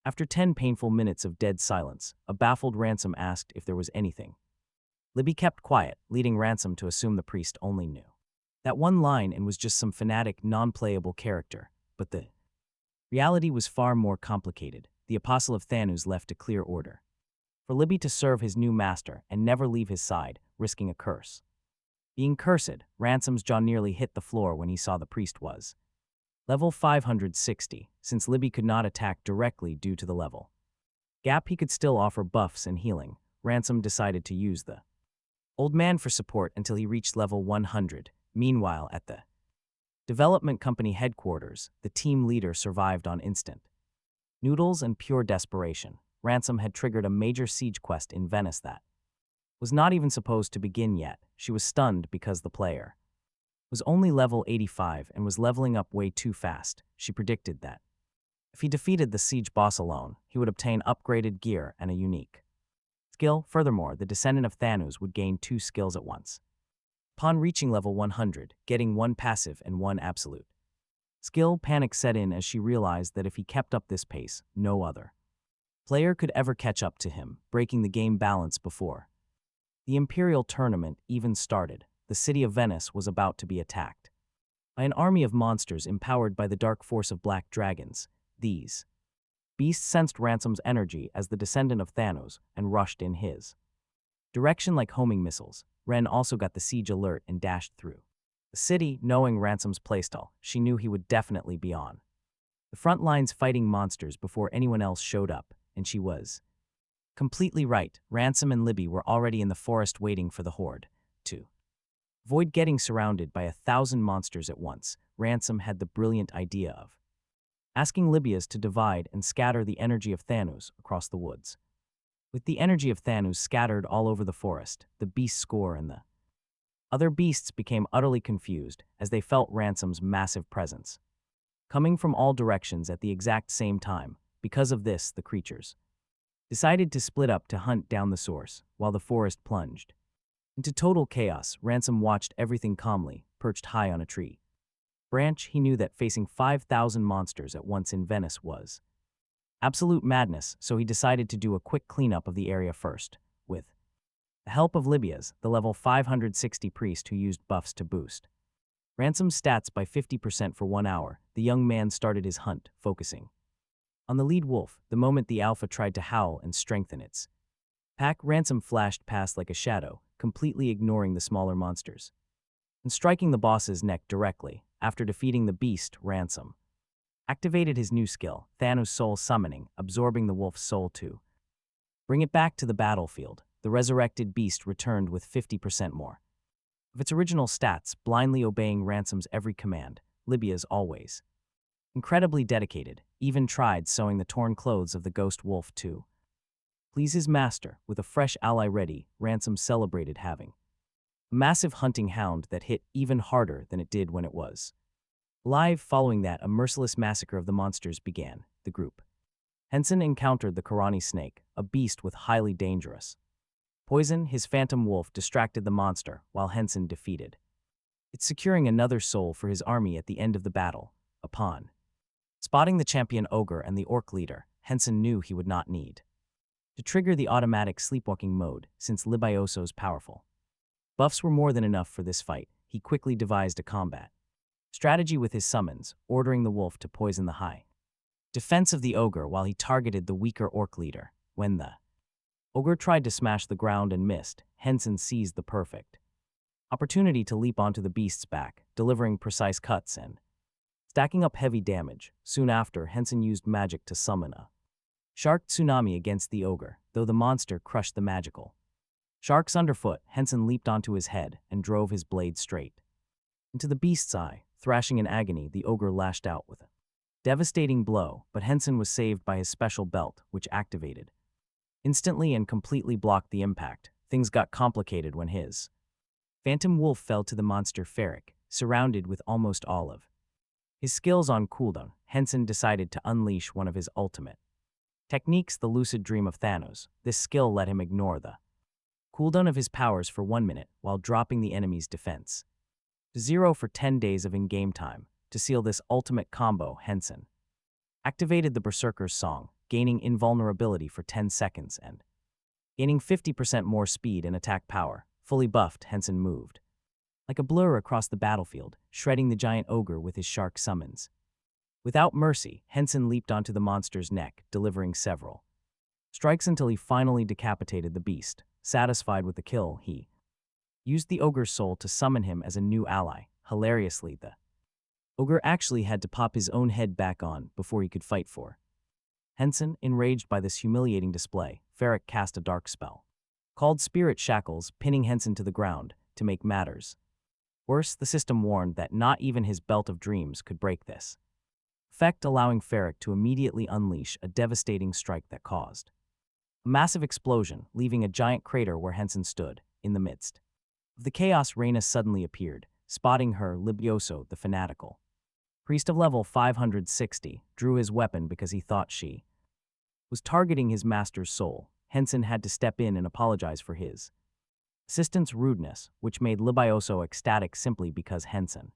After 10 painful minutes of dead silence, a baffled Ransom asked if there was anything. Libby kept quiet, leading Ransom to assume the priest only knew that one line and was just some fanatic, non-playable character. But the reality was far more complicated. The Apostle of Thanos left a clear order for Libby to serve his new master and never leave his side, risking a curse. Being cursed, Ransom's jaw nearly hit the floor when he saw the priest was level 560. Since Libby could not attack directly due to the level gap, he could still offer buffs and healing. Ransom decided to use the old man for support until he reached level 100. Meanwhile, at the development company headquarters, the team leader survived on instant noodles and pure desperation. Ransom had triggered a major siege quest in Venice that was not even supposed to begin yet. She was stunned because the player was only level 85 and was leveling up way too fast. She predicted that If he defeated the siege boss alone, he would obtain upgraded gear and a unique skill. Furthermore, the Descendant of Thanatos would gain 2 skills at once. Upon reaching level 100, getting 1 passive and 1 absolute skill, panic set in as she realized that if he kept up this pace, no other player could ever catch up to him, breaking the game balance before the Imperial Tournament even started. The city of Venice was about to be attacked by an army of monsters empowered by the dark force of black dragons. These beasts sensed Ransom's energy as the Descendant of Thanatos and rushed in his direction like homing missiles. Ren also got the siege alert and dashed through the city. Knowing Ransom's playstyle, she knew he would definitely be on the front lines fighting monsters before anyone else showed up, and she was completely right. Ransom and Libby were already in the forest waiting for the horde to avoid getting surrounded by 1,000 monsters at once. Ransom had the brilliant idea of asking Libya's to divide and scatter the energy of Thanatos across the woods. With the energy of Thanatos scattered all over the forest, the beast score and the other beasts became utterly confused as they felt Ransom's massive presence coming from all directions at the exact same time. Because of this, the creatures decided to split up to hunt down the source, while the forest plunged into total chaos. Ransom watched everything calmly, perched high on a tree branch. He knew that facing 5,000 monsters at once in Venice was absolute madness, so he decided to do a quick cleanup of the area first, with the help of Libya's, the level 560 priest who used buffs to boost Ransom's stats by 50% for 1 hour. The young man started his hunt, focusing on the lead wolf. The moment the alpha tried to howl and strengthen its pack, Ransom flashed past like a shadow, completely ignoring the smaller monsters and striking the boss's neck directly. After defeating the beast, Ransom activated his new skill, Thanatos Soul Summoning, absorbing the wolf's soul to bring it back to the battlefield. The resurrected beast returned with 50% more of its original stats, blindly obeying Ransom's every command. Libya's always incredibly dedicated, even tried sewing the torn clothes of the ghost wolf to please his master. With a fresh ally ready, Ransom celebrated having a massive hunting hound that hit even harder than it did when it was alive. Following that, a merciless massacre of the monsters began. The group Henen encountered the Karani snake, a beast with highly dangerous poison. His phantom wolf distracted the monster, while Henen defeated it, securing another soul for his army at the end of the battle. Upon spotting the champion ogre and the orc leader, Henen knew he would not need to trigger the automatic sleepwalking mode, since Libioso's powerful buffs were more than enough for this fight. He quickly devised a combat strategy with his summons, ordering the wolf to poison the high defense of the ogre while he targeted the weaker orc leader. When the ogre tried to smash the ground and missed, Henen seized the perfect opportunity to leap onto the beast's back, delivering precise cuts and stacking up heavy damage. Soon after, Henen used magic to summon a shark tsunami against the ogre. Though the monster crushed the magical sharks underfoot, Henen leaped onto his head and drove his blade straight into the beast's eye. Thrashing in agony, the ogre lashed out with a devastating blow, but Henen was saved by his special belt, which activated instantly and completely blocked the impact. Things got complicated when his phantom wolf fell to the monster Ferric, surrounded with almost all of his skills on cooldown. Henen decided to unleash one of his ultimate techniques, the lucid dream of Thanatos. This skill let him ignore the cooldown of his powers for 1 minute while dropping the enemy's defense to 0 for 10 days of in-game time. To seal this ultimate combo, Henen activated the Berserker's Song, gaining invulnerability for 10 seconds and gaining 50% more speed and attack power. Fully buffed, Henen moved like a blur across the battlefield, shredding the giant ogre with his shark summons. Without mercy, Henen leaped onto the monster's neck, delivering several strikes until he finally decapitated the beast. Satisfied with the kill, he used the ogre's soul to summon him as a new ally. Hilariously, the ogre actually had to pop his own head back on before he could fight for Henen. Enraged by this humiliating display, Ferric cast a dark spell called Spirit Shackles, pinning Henen to the ground. To make matters worse, the system warned that not even his Belt of Dreams could break this effect, allowing Ferric to immediately unleash a devastating strike that caused a massive explosion, leaving a giant crater where Henen stood. In the midst of the chaos, Reyna suddenly appeared, spotting her. Libioso, the fanatical Priest of level 560 drew his weapon because he thought she was targeting his master's soul. Henson had to step in and apologize for his assistant's rudeness, which made Libioso ecstatic simply because Henson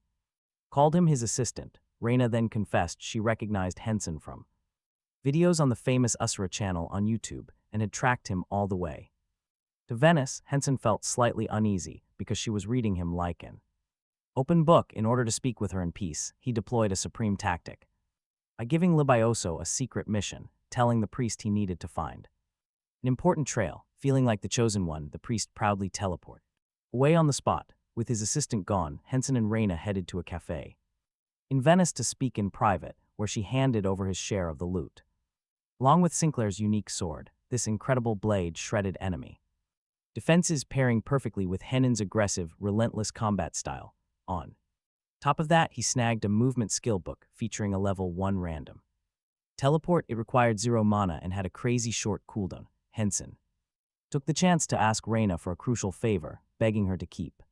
called him his assistant. Reina then confessed she recognized Henson from videos on the famous Usra channel on YouTube and had tracked him all the way to Venice. Henson felt slightly uneasy because she was reading him like an open book. In order to speak with her in peace, he deployed a supreme tactic by giving Libioso a secret mission, telling the priest he needed to find an important trail. Feeling like the chosen one, the priest proudly teleported away on the spot. With his assistant gone, Henson and Reina headed to a cafe in Venice to speak in private, where she handed over his share of the loot. Along with Sinclair's unique sword, this incredible blade shredded enemy defenses, pairing perfectly with Henen's aggressive, relentless combat style. On top of that, he snagged a movement skill book featuring a level 1 random teleport. It required 0 mana and had a crazy short cooldown. Henson took the chance to ask Reina for a crucial favor, begging her to keep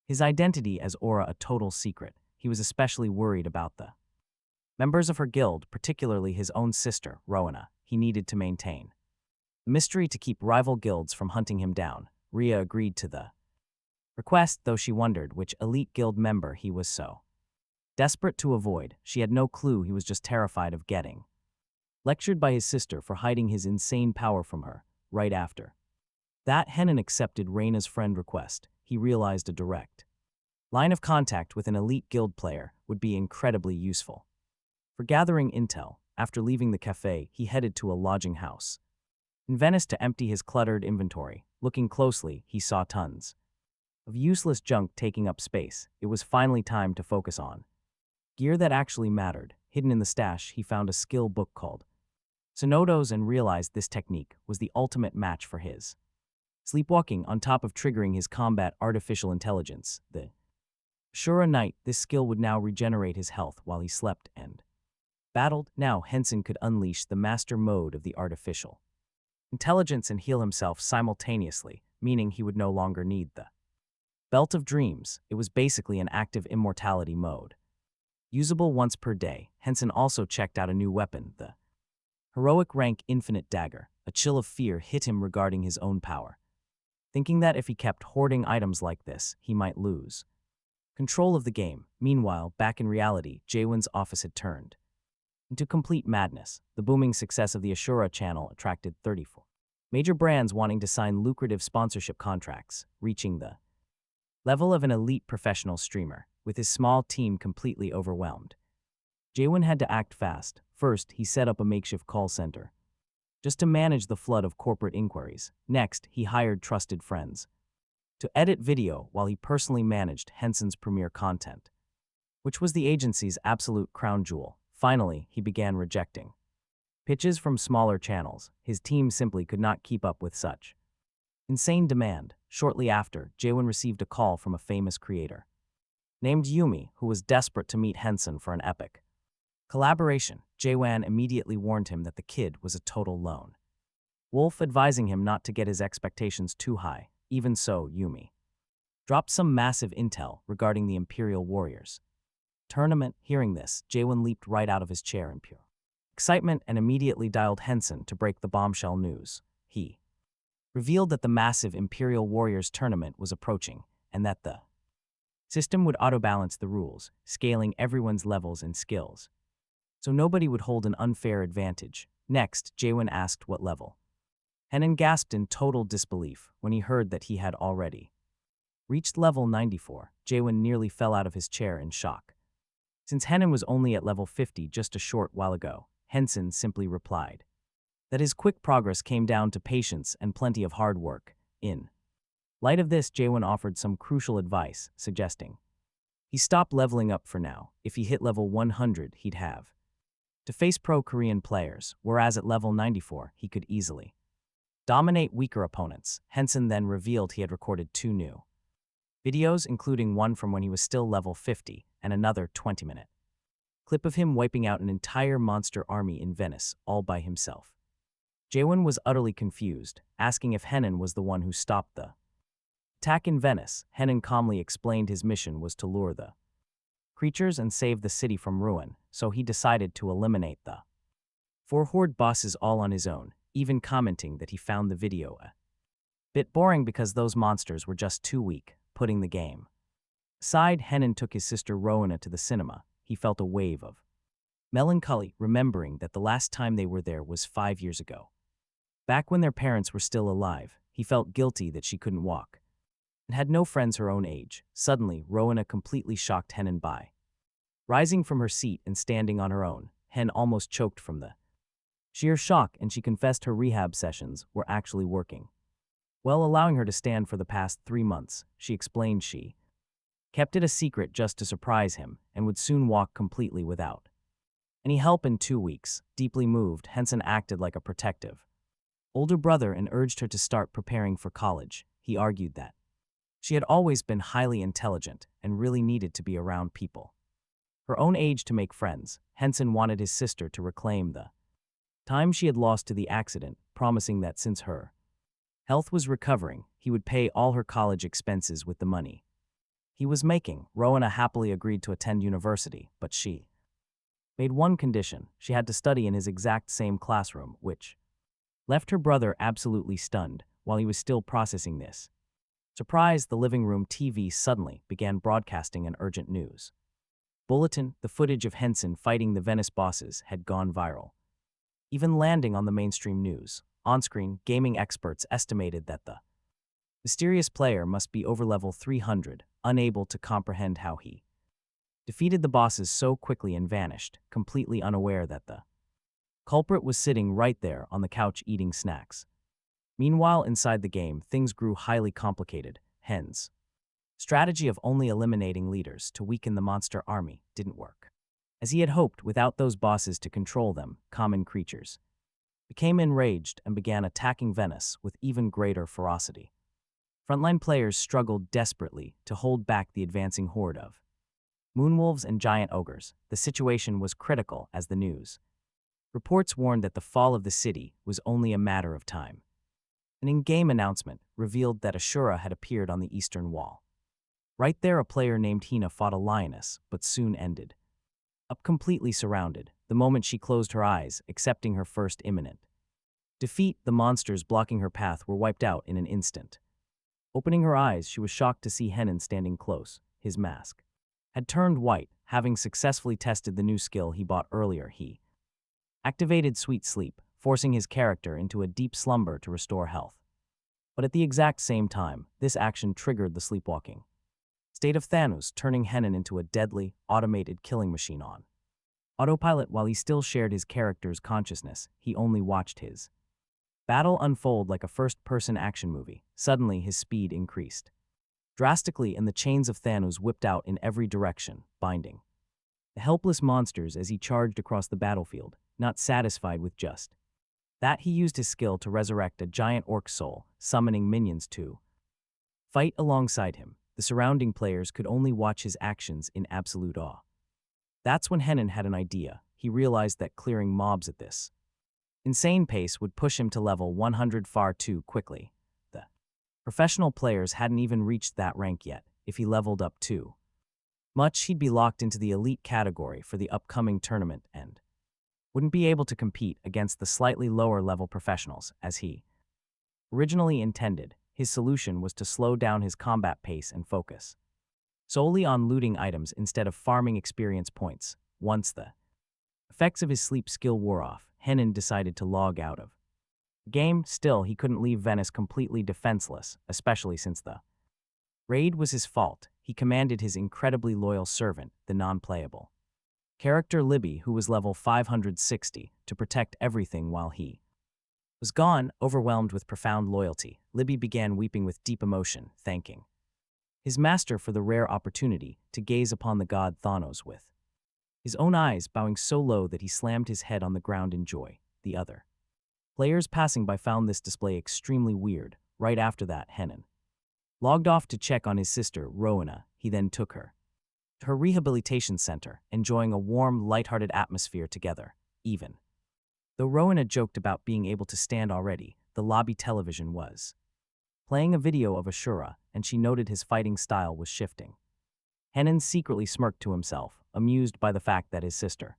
his identity as Aura a total secret. He was especially worried about the members of her guild, particularly his own sister, Rowena. He needed to maintain the mystery to keep rival guilds from hunting him down. Rhea agreed to the request, though she wondered which elite guild member he was so desperate to avoid. She had no clue he was just terrified of getting lectured by his sister for hiding his insane power from her. Right after that, Henen accepted Reina's friend request. He realized a direct line of contact with an elite guild player would be incredibly useful for gathering intel. After leaving the cafe, he headed to a lodging house in Venice to empty his cluttered inventory. Looking closely, he saw tons of useless junk taking up space. It was finally time to focus on gear that actually mattered. Hidden in the stash, he found a skill book called Thanatos and realized this technique was the ultimate match for his sleepwalking. On top of triggering his combat artificial intelligence, the Shura Knight, this skill would now regenerate his health while he slept and battled. Now Henson could unleash the master mode of the artificial intelligence and heal himself simultaneously, meaning he would no longer need the Belt of Dreams. It was basically an active immortality mode, usable once per day. Henson also checked out a new weapon, the heroic rank Infinite Dagger. A chill of fear hit him regarding his own power, thinking that if he kept hoarding items like this, he might lose control of the game. Meanwhile, back in reality, Jaewon's office had turned into complete madness. The booming success of the Ashura channel attracted 34 major brands wanting to sign lucrative sponsorship contracts, reaching the level of an elite professional streamer. With his small team completely overwhelmed, Jaewon had to act fast. First, he set up a makeshift call center just to manage the flood of corporate inquiries. Next, he hired trusted friends to edit video while he personally managed Henson's premiere content, which was the agency's absolute crown jewel. Finally, he began rejecting pitches from smaller channels. His team simply could not keep up with such insane demand. Shortly after, Jaewon received a call from a famous creator named Yumi, who was desperate to meet Henson for an epic collaboration. Jaewon immediately warned him that the kid was a total lone wolf, advising him not to get his expectations too high. Even so, Yumi dropped some massive intel regarding the Imperial Warriors tournament. Hearing this, Jaewon leaped right out of his chair in pure excitement and immediately dialed Henson to break the bombshell news. He revealed that the massive Imperial Warriors tournament was approaching and that the system would auto-balance the rules, scaling everyone's levels and skills, so nobody would hold an unfair advantage. Next, Jaewon asked what level. Henen gasped in total disbelief when he heard that he had already reached level 94. Jaewon nearly fell out of his chair in shock, since Henen was only at level 50 just a short while ago. Henson simply replied that his quick progress came down to patience and plenty of hard work. In light of this, Jaewon offered some crucial advice, suggesting he stop leveling up for now. If he hit level 100, he'd have to face pro Korean players, whereas at level 94, he could easily dominate weaker opponents. Henson then revealed he had recorded 2 new videos, including one from when he was still level 50 and another 20-minute clip of him wiping out an entire monster army in Venice all by himself. Jaewon was utterly confused, asking if Henen was the one who stopped the attack in Venice. Henen calmly explained his mission was to lure the creatures and save the city from ruin, so he decided to eliminate the four horde bosses all on his own, even commenting that he found the video a bit boring because those monsters were just too weak, putting the game aside. Henen took his sister Rowena to the cinema. He felt a wave of melancholy, remembering that the last time they were there was 5 years ago. Back when their parents were still alive, he felt guilty that she couldn't walk and had no friends her own age. Suddenly, Rowena completely shocked Henen by rising from her seat and standing on her own. Hen almost choked from the sheer shock, and she confessed her rehab sessions were actually working well, allowing her to stand for the past 3 months. She explained she kept it a secret just to surprise him and would soon walk completely without any help in 2 weeks. Deeply moved, Henson acted like a protective older brother and urged her to start preparing for college. He argued that she had always been highly intelligent and really needed to be around people her own age to make friends. Henson wanted his sister to reclaim the time she had lost to the accident, promising that since her health was recovering, he would pay all her college expenses with the money he was making. Rowena happily agreed to attend university, but she made one condition: she had to study in his exact same classroom, which left her brother absolutely stunned. While he was still processing this surprise, the living room TV suddenly began broadcasting an urgent news bulletin. The footage of Henson fighting the Venice bosses had gone viral, even landing on the mainstream news. On-screen, gaming experts estimated that the mysterious player must be over level 300, unable to comprehend how he defeated the bosses so quickly and vanished, completely unaware that the culprit was sitting right there on the couch eating snacks. Meanwhile, inside the game, things grew highly complicated. Hen's strategy of only eliminating leaders to weaken the monster army didn't work as he had hoped. Without those bosses to control them, common creatures became enraged and began attacking Venice with even greater ferocity. Frontline players struggled desperately to hold back the advancing horde of moonwolves and giant ogres. The situation was critical as the news reports warned that the fall of the city was only a matter of time. An in-game announcement revealed that Ashura had appeared on the eastern wall. Right there, a player named Hina fought a lioness, but soon ended up completely surrounded the moment she closed her eyes, accepting her first imminent defeat. The monsters blocking her path were wiped out in an instant. Opening her eyes, she was shocked to see Henen standing close. His mask had turned white. Having successfully tested the new skill he bought earlier, he activated Sweet Sleep, forcing his character into a deep slumber to restore health. But at the exact same time, this action triggered the sleepwalking state of Thanatos, turning Henen into a deadly, automated killing machine on autopilot. While he still shared his character's consciousness, he only watched his battle unfold like a first-person action movie. Suddenly, his speed increased drastically, and the chains of Thanatos whipped out in every direction, binding the helpless monsters as he charged across the battlefield. Not satisfied with just that, he used his skill to resurrect a giant orc soul, summoning minions to fight alongside him. The surrounding players could only watch his actions in absolute awe. That's when Henen had an idea. He realized that clearing mobs at this insane pace would push him to level 100 far too quickly. The professional players hadn't even reached that rank yet. If he leveled up too much, he'd be locked into the elite category for the upcoming tournament and wouldn't be able to compete against the slightly lower level professionals as he originally intended. His solution was to slow down his combat pace and focus solely on looting items instead of farming experience points. Once the effects of his sleep skill wore off, Henen decided to log out of the game. Still, he couldn't leave Venice completely defenseless, especially since the raid was his fault. He commanded his incredibly loyal servant, the non-playable character Libby, who was level 560, to protect everything while he was gone. Overwhelmed with profound loyalty, Libby began weeping with deep emotion, thanking his master for the rare opportunity to gaze upon the god Thanatos with his own eyes, bowing so low that he slammed his head on the ground in joy. The other players passing by found this display extremely weird. Right after that, Henen logged off to check on his sister, Rowena. He then took her to her rehabilitation center, enjoying a warm, lighthearted atmosphere together. Even though Rowena joked about being able to stand already, the lobby television was playing a video of Ashura, and she noted his fighting style was shifting Henen secretly smirked to himself, amused by the fact that his sister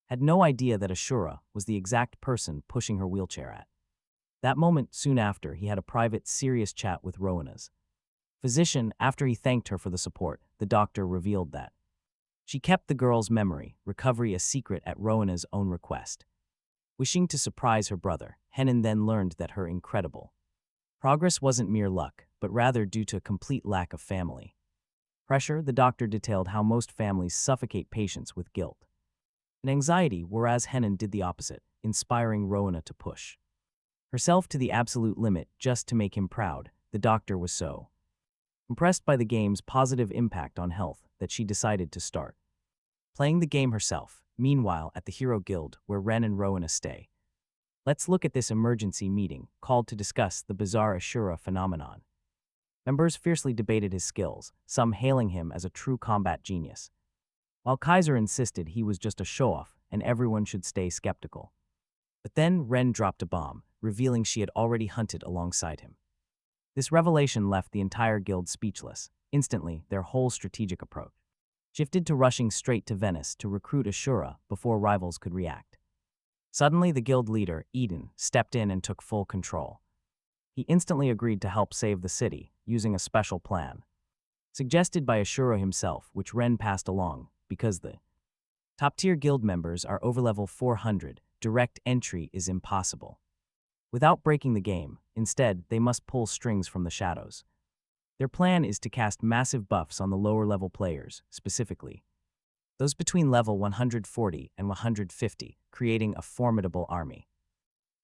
had no idea that Ashura was the exact person pushing her wheelchair at. That moment, soon after, he had a private, serious chat with Rowena's physician. After he thanked her for the support, the doctor revealed that she kept the girl's recovery a secret at Rowena's own request. Wishing to surprise her brother, Henen then learned that her incredible progress wasn't mere luck, but rather due to a complete lack of family pressure. The doctor detailed how most families suffocate patients with guilt and anxiety, whereas Henen did the opposite, inspiring Rowena to push herself to the absolute limit just to make him proud. The doctor was so impressed by the game's positive impact on health that she decided to start playing the game herself. Meanwhile, at the Hero Guild, where Ren and Rowena stay, let's look at this emergency meeting, called to discuss the bizarre Ashura phenomenon. Members fiercely debated his skills, some hailing him as a true combat genius, while Kaiser insisted he was just a show-off and everyone should stay skeptical. But then Ren dropped a bomb, revealing she had already hunted alongside him. This revelation left the entire guild speechless. Instantly, their whole strategic approach shifted to rushing straight to Venice to recruit Ashura before rivals could react. Suddenly, the guild leader, Eden, stepped in and took full control. He instantly agreed to help save the city, using a special plan suggested by Ashura himself, which Ren passed along. Because the top-tier guild members are over level 400, direct entry is impossible. Without breaking the game, instead, they must pull strings from the shadows. Their plan is to cast massive buffs on the lower-level players, specifically those between level 140 and 150, creating a formidable army.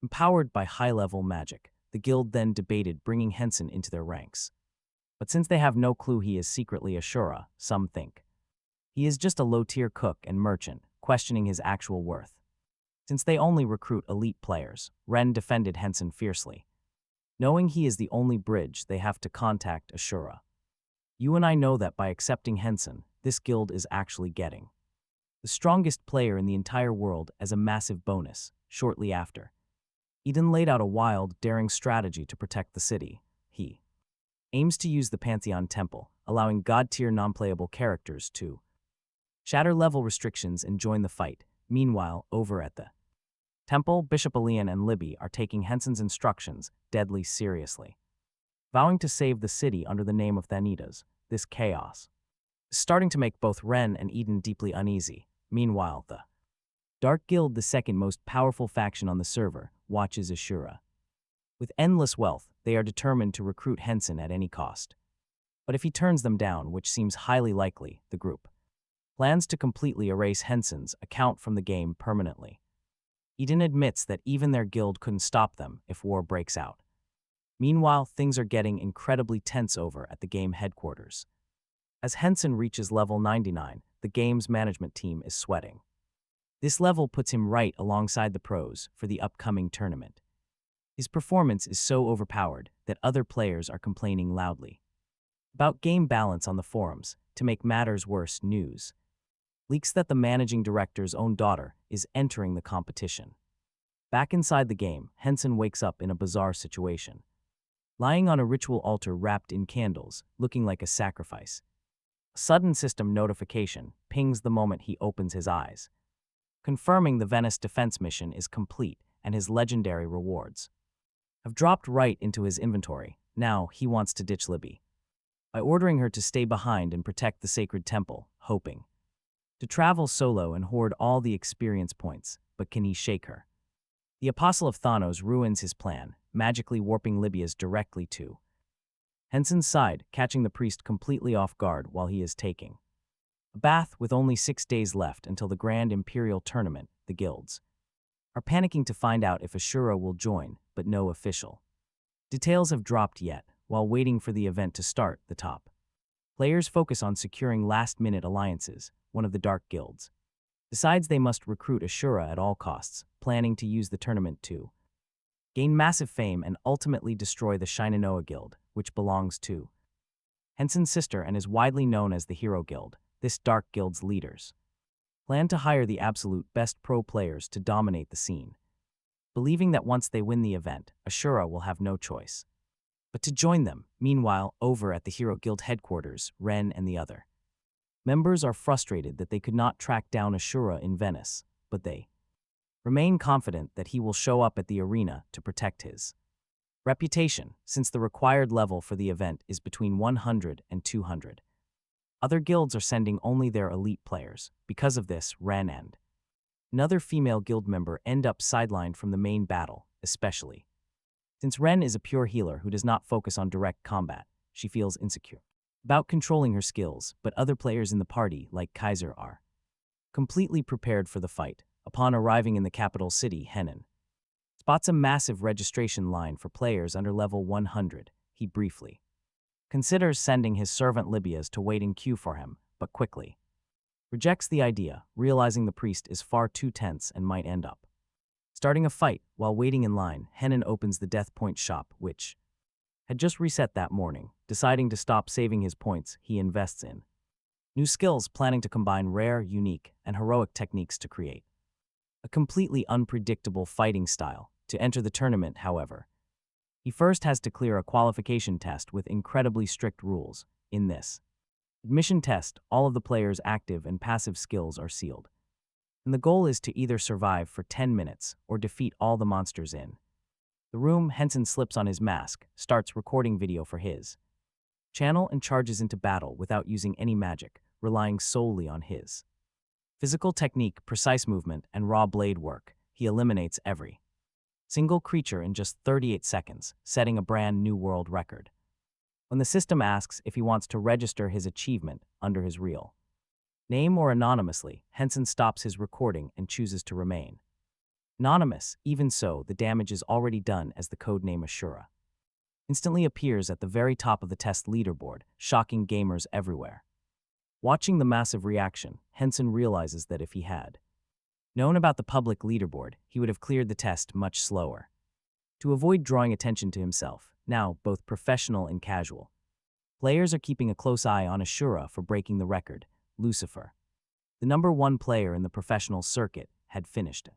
Empowered by high-level magic, the guild then debated bringing Henson into their ranks. But since they have no clue he is secretly Ashura, some think he is just a low-tier cook and merchant, questioning his actual worth. Since they only recruit elite players, Ren defended Henson fiercely, knowing he is the only bridge they have to contact Ashura. You and I know that by accepting Henson, this guild is actually getting the strongest player in the entire world as a massive bonus. Shortly after, Eden laid out a wild, daring strategy to protect the city. He aims to use the Pantheon Temple, allowing god-tier non-playable characters to shatter level restrictions and join the fight. Meanwhile, over at the temple, Bishop Elian and Libby are taking Henson's instructions deadly seriously, vowing to save the city under the name of Thanatos. This chaos is starting to make both Ren and Eden deeply uneasy. Meanwhile, the Dark Guild, the second most powerful faction on the server, watches Ashura. With endless wealth, they are determined to recruit Henson at any cost. But if he turns them down, which seems highly likely, the group plans to completely erase Henson's account from the game permanently. Eden admits that even their guild couldn't stop them if war breaks out. Meanwhile, things are getting incredibly tense over at the game headquarters. As Henson reaches level 99, the game's management team is sweating. This level puts him right alongside the pros for the upcoming tournament. His performance is so overpowered that other players are complaining loudly about game balance on the forums. To make matters worse, news leaks that the managing director's own daughter is entering the competition. Back inside the game, Henson wakes up in a bizarre situation, lying on a ritual altar wrapped in candles, looking like a sacrifice. A sudden system notification pings the moment he opens his eyes, confirming the Venice defense mission is complete and his legendary rewards have dropped right into his inventory. Now he wants to ditch Libby by ordering her to stay behind and protect the sacred temple, hoping to travel solo and hoard all the experience points. But can he shake her? The Apostle of Thanatos ruins his plan, magically warping Libya's directly to Henson's side, catching the priest completely off guard while he is taking a bath. With only 6 days left until the Grand Imperial Tournament, the guilds are panicking to find out if Ashura will join, but no official details have dropped yet. While waiting for the event to start, the top players focus on securing last-minute alliances. One of the Dark Guilds decides they must recruit Ashura at all costs, planning to use the tournament to gain massive fame and ultimately destroy the Shinanoa Guild, which belongs to Henson's sister and is widely known as the Hero Guild. This Dark Guild's leaders plan to hire the absolute best pro players to dominate the scene, believing that once they win the event, Ashura will have no choice but to join them. Meanwhile, over at the Hero Guild headquarters, Ren and the other Members are frustrated that they could not track down Ashura in Venice, but they remain confident that he will show up at the arena to protect his reputation, since the required level for the event is between 100 and 200. Other guilds are sending only their elite players. Because of this, Ren and another female guild member end up sidelined from the main battle, especially since Ren is a pure healer who does not focus on direct combat. She feels insecure about controlling her skills, but other players in the party, like Kaiser, are completely prepared for the fight. Upon arriving in the capital city, Henen spots a massive registration line for players under level 100. He briefly considers sending his servant Libias to wait in queue for him, but quickly rejects the idea, realizing the priest is far too tense and might end up starting a fight. While waiting in line, Henen opens the Death Point shop, which had just reset that morning. Deciding to stop saving his points, he invests in new skills, planning to combine rare, unique, and heroic techniques to create a completely unpredictable fighting style. To enter the tournament, however, he first has to clear a qualification test with incredibly strict rules. In this admission test, all of the players' active and passive skills are sealed, and the goal is to either survive for 10 minutes or defeat all the monsters in the room. Henson slips on his mask, starts recording video for his channel, and charges into battle without using any magic, relying solely on his physical technique, precise movement, and raw blade work. He eliminates every single creature in just 38 seconds, setting a brand new world record. When the system asks if he wants to register his achievement under his real name or anonymously, Henson stops his recording and chooses to remain anonymous. Even so, the damage is already done, as the codename Ashura instantly appears at the very top of the test leaderboard, shocking gamers everywhere. Watching the massive reaction, Henson realizes that if he had known about the public leaderboard, he would have cleared the test much slower. To avoid drawing attention to himself, now both professional and casual players are keeping a close eye on Ashura for breaking the record. Lucifer, the #1 player in the professional circuit, had finished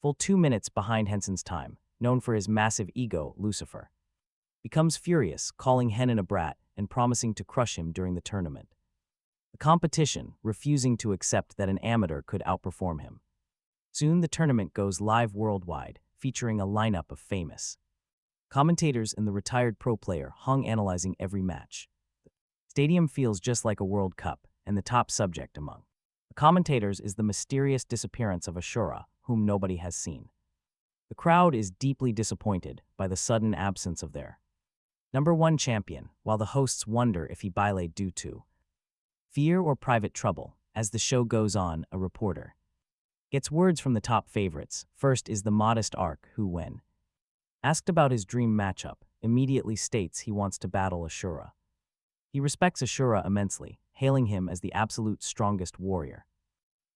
full 2 minutes behind Henson's time. Known for his massive ego, Lucifer becomes furious, calling Henen a brat and promising to crush him during the tournament. The competition, refusing to accept that an amateur could outperform him. Soon the tournament goes live worldwide, featuring a lineup of famous commentators and the retired pro player hung analyzing every match. The stadium feels just like a World Cup, and the top subject among the commentators is the mysterious disappearance of Ashura, whom nobody has seen. The crowd is deeply disappointed by the sudden absence of their #1 champion, while the hosts wonder if he bailated due to fear or private trouble. As the show goes on, a reporter gets words from the top favorites. First is the modest Ark, who, when asked about his dream matchup, immediately states he wants to battle Ashura. He respects Ashura immensely, hailing him as the absolute strongest warrior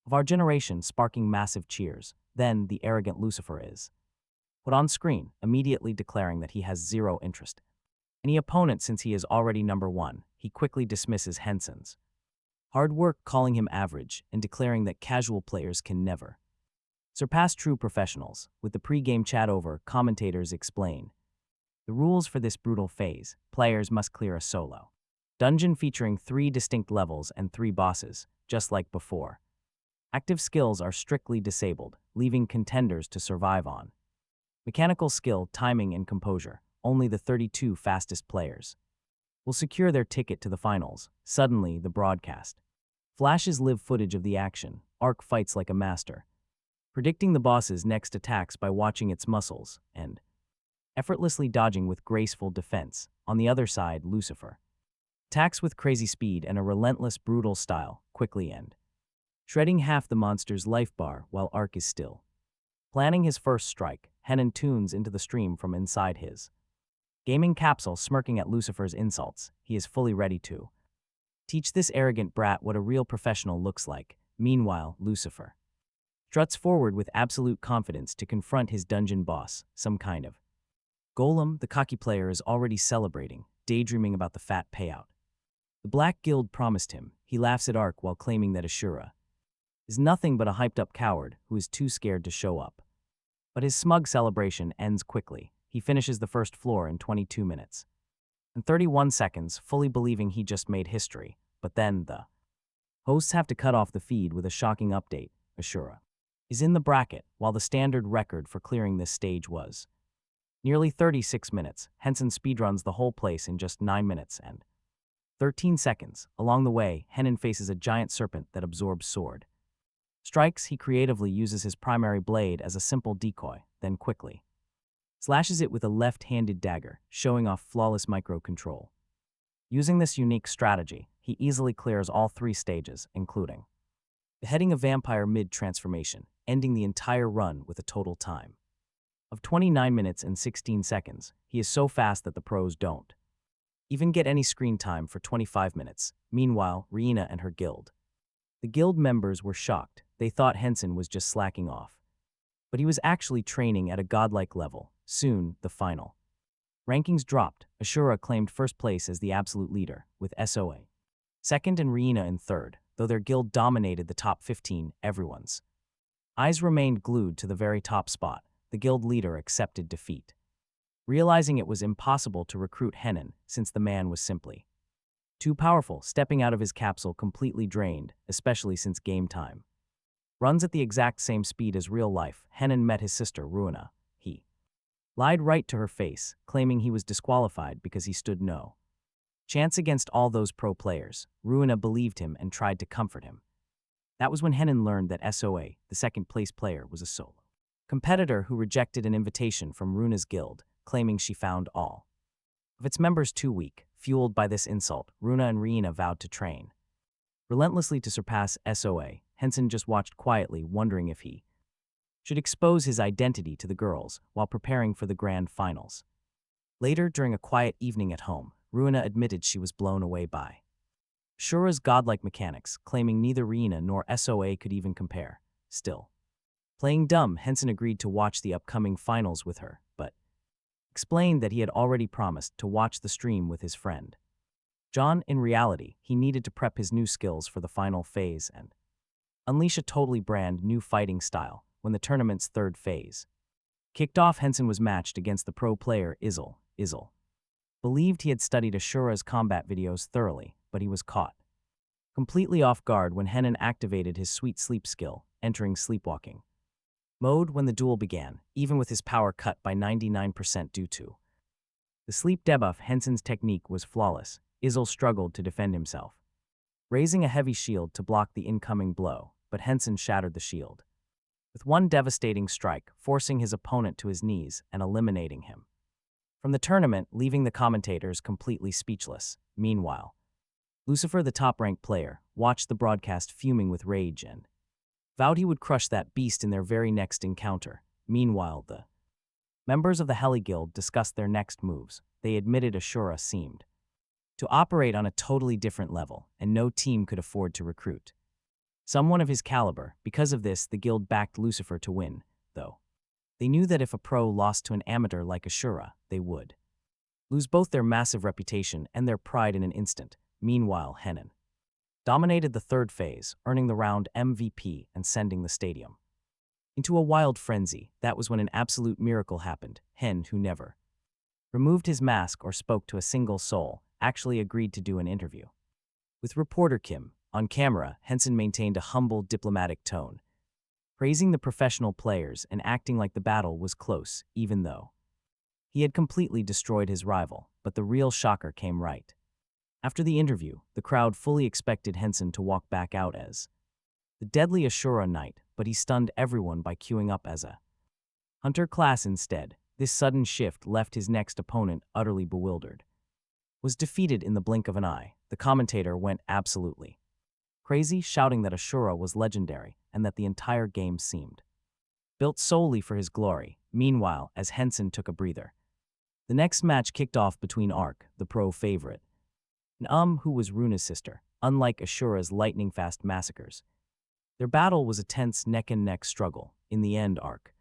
of our generation, sparking massive cheers. Then the arrogant Lucifer is put on screen, immediately declaring that he has zero interest in any opponent since he is already #1. He quickly dismisses Henson's hard work, calling him average, and declaring that casual players can never surpass true professionals. With the pre-game chat over, commentators explain the rules for this brutal phase. Players must clear a solo dungeon featuring 3 distinct levels and 3 bosses, just like before. Active skills are strictly disabled, leaving contenders to survive on mechanical skill, timing, and composure. Only the 32 fastest players will secure their ticket to the finals. Suddenly, the broadcast flashes live footage of the action. Ark fights like a master, predicting the boss's next attacks by watching its muscles and effortlessly dodging with graceful defense. On the other side, Lucifer attacks with crazy speed and a relentless, brutal style, quickly shredding half the monster's life bar while Ark is still planning his first strike. Henen tunes into the stream from inside his gaming capsule, smirking at Lucifer's insults. He is fully ready to teach this arrogant brat what a real professional looks like. Meanwhile, Lucifer struts forward with absolute confidence to confront his dungeon boss, some kind of golem. The cocky player is already celebrating, daydreaming about the fat payout the Black Guild promised him. He laughs at Ark while claiming that Ashura is nothing but a hyped-up coward who is too scared to show up. But his smug celebration ends quickly. He finishes the first floor in 22 minutes and 31 seconds, fully believing he just made history. But then the Hosts have to cut off the feed with a shocking update. Ashura is in the bracket, while the standard record for clearing this stage was nearly 36 minutes. Henson speedruns the whole place in just 9 minutes and 13 seconds. Along the way, Henen faces a giant serpent that absorbs sword. Strikes, he creatively uses his primary blade as a simple decoy, then quickly slashes it with a left-handed dagger, showing off flawless micro-control. Using this unique strategy, he easily clears all 3 stages, including beheading a vampire mid-transformation, ending the entire run with a total time of 29 minutes and 16 seconds. He is so fast that the pros don't even get any screen time for 25 minutes. Meanwhile, Riina and her guild. The guild members were shocked. They thought Henson was just slacking off. But he was actually training at a godlike level. Soon, the final rankings dropped. Ashura claimed first place as the absolute leader, with SOA second and Riina in third. Though their guild dominated the top 15, everyone's eyes remained glued to the very top spot. The guild leader accepted defeat, realizing it was impossible to recruit Henen since the man was simply too powerful, stepping out of his capsule completely drained, especially since game time runs at the exact same speed as real life. Henen met his sister, Ruina. He lied right to her face, claiming he was disqualified because he stood no chance against all those pro players. Ruina believed him and tried to comfort him. That was when Henen learned that SOA, the second-place player, was a solo competitor who rejected an invitation from Ruina's guild, claiming she found all of its members too weak. Fueled by this insult, Ruina and Riina vowed to train relentlessly to surpass SOA. Henson just watched quietly, wondering if he should expose his identity to the girls while preparing for the grand finals. Later, during a quiet evening at home, Ruina admitted she was blown away by Shura's godlike mechanics, claiming neither Riina nor SOA could even compare. Still, playing dumb, Henson agreed to watch the upcoming finals with her, but explained that he had already promised to watch the stream with his friend John. In reality, he needed to prep his new skills for the final phase and unleash a totally brand new fighting style. When the tournament's third phase kicked off, Henson was matched against the pro player Izel. Izel believed he had studied Ashura's combat videos thoroughly, but he was caught completely off guard when Henen activated his sweet sleep skill, entering sleepwalking mode when the duel began, even with his power cut by 99% due to the sleep debuff. Henson's technique was flawless. Izel struggled to defend himself, raising a heavy shield to block the incoming blow, but Henson shattered the shield with one devastating strike, forcing his opponent to his knees and eliminating him from the tournament, leaving the commentators completely speechless. Meanwhile, Lucifer, the top-ranked player, watched the broadcast fuming with rage and vowed he would crush that beast in their very next encounter. Meanwhile, the members of the Heli Guild discussed their next moves. They admitted Ashura seemed to operate on a totally different level, and no team could afford to recruit someone of his caliber. Because of this, the guild backed Lucifer to win, though they knew that if a pro lost to an amateur like Ashura, they would lose both their massive reputation and their pride in an instant. Meanwhile, Henen dominated the third phase, earning the round MVP and sending the stadium into a wild frenzy. That was when an absolute miracle happened. Hen, who never removed his mask or spoke to a single soul, actually agreed to do an interview with reporter Kim. On camera, Henson maintained a humble, diplomatic tone, praising the professional players and acting like the battle was close, even though he had completely destroyed his rival. But the real shocker came right after the interview. The crowd fully expected Henson to walk back out as the deadly Ashura Knight, but he stunned everyone by queuing up as a hunter class instead. This sudden shift left his next opponent utterly bewildered. Was defeated in the blink of an eye. The commentator went absolutely crazy, shouting that Ashura was legendary and that the entire game seemed built solely for his glory. Meanwhile, as Henson took a breather, the next match kicked off between Ark, the pro favorite, and who was Runa's sister. Unlike Ashura's lightning-fast massacres, their battle was a tense neck-and-neck struggle. In the end, Ark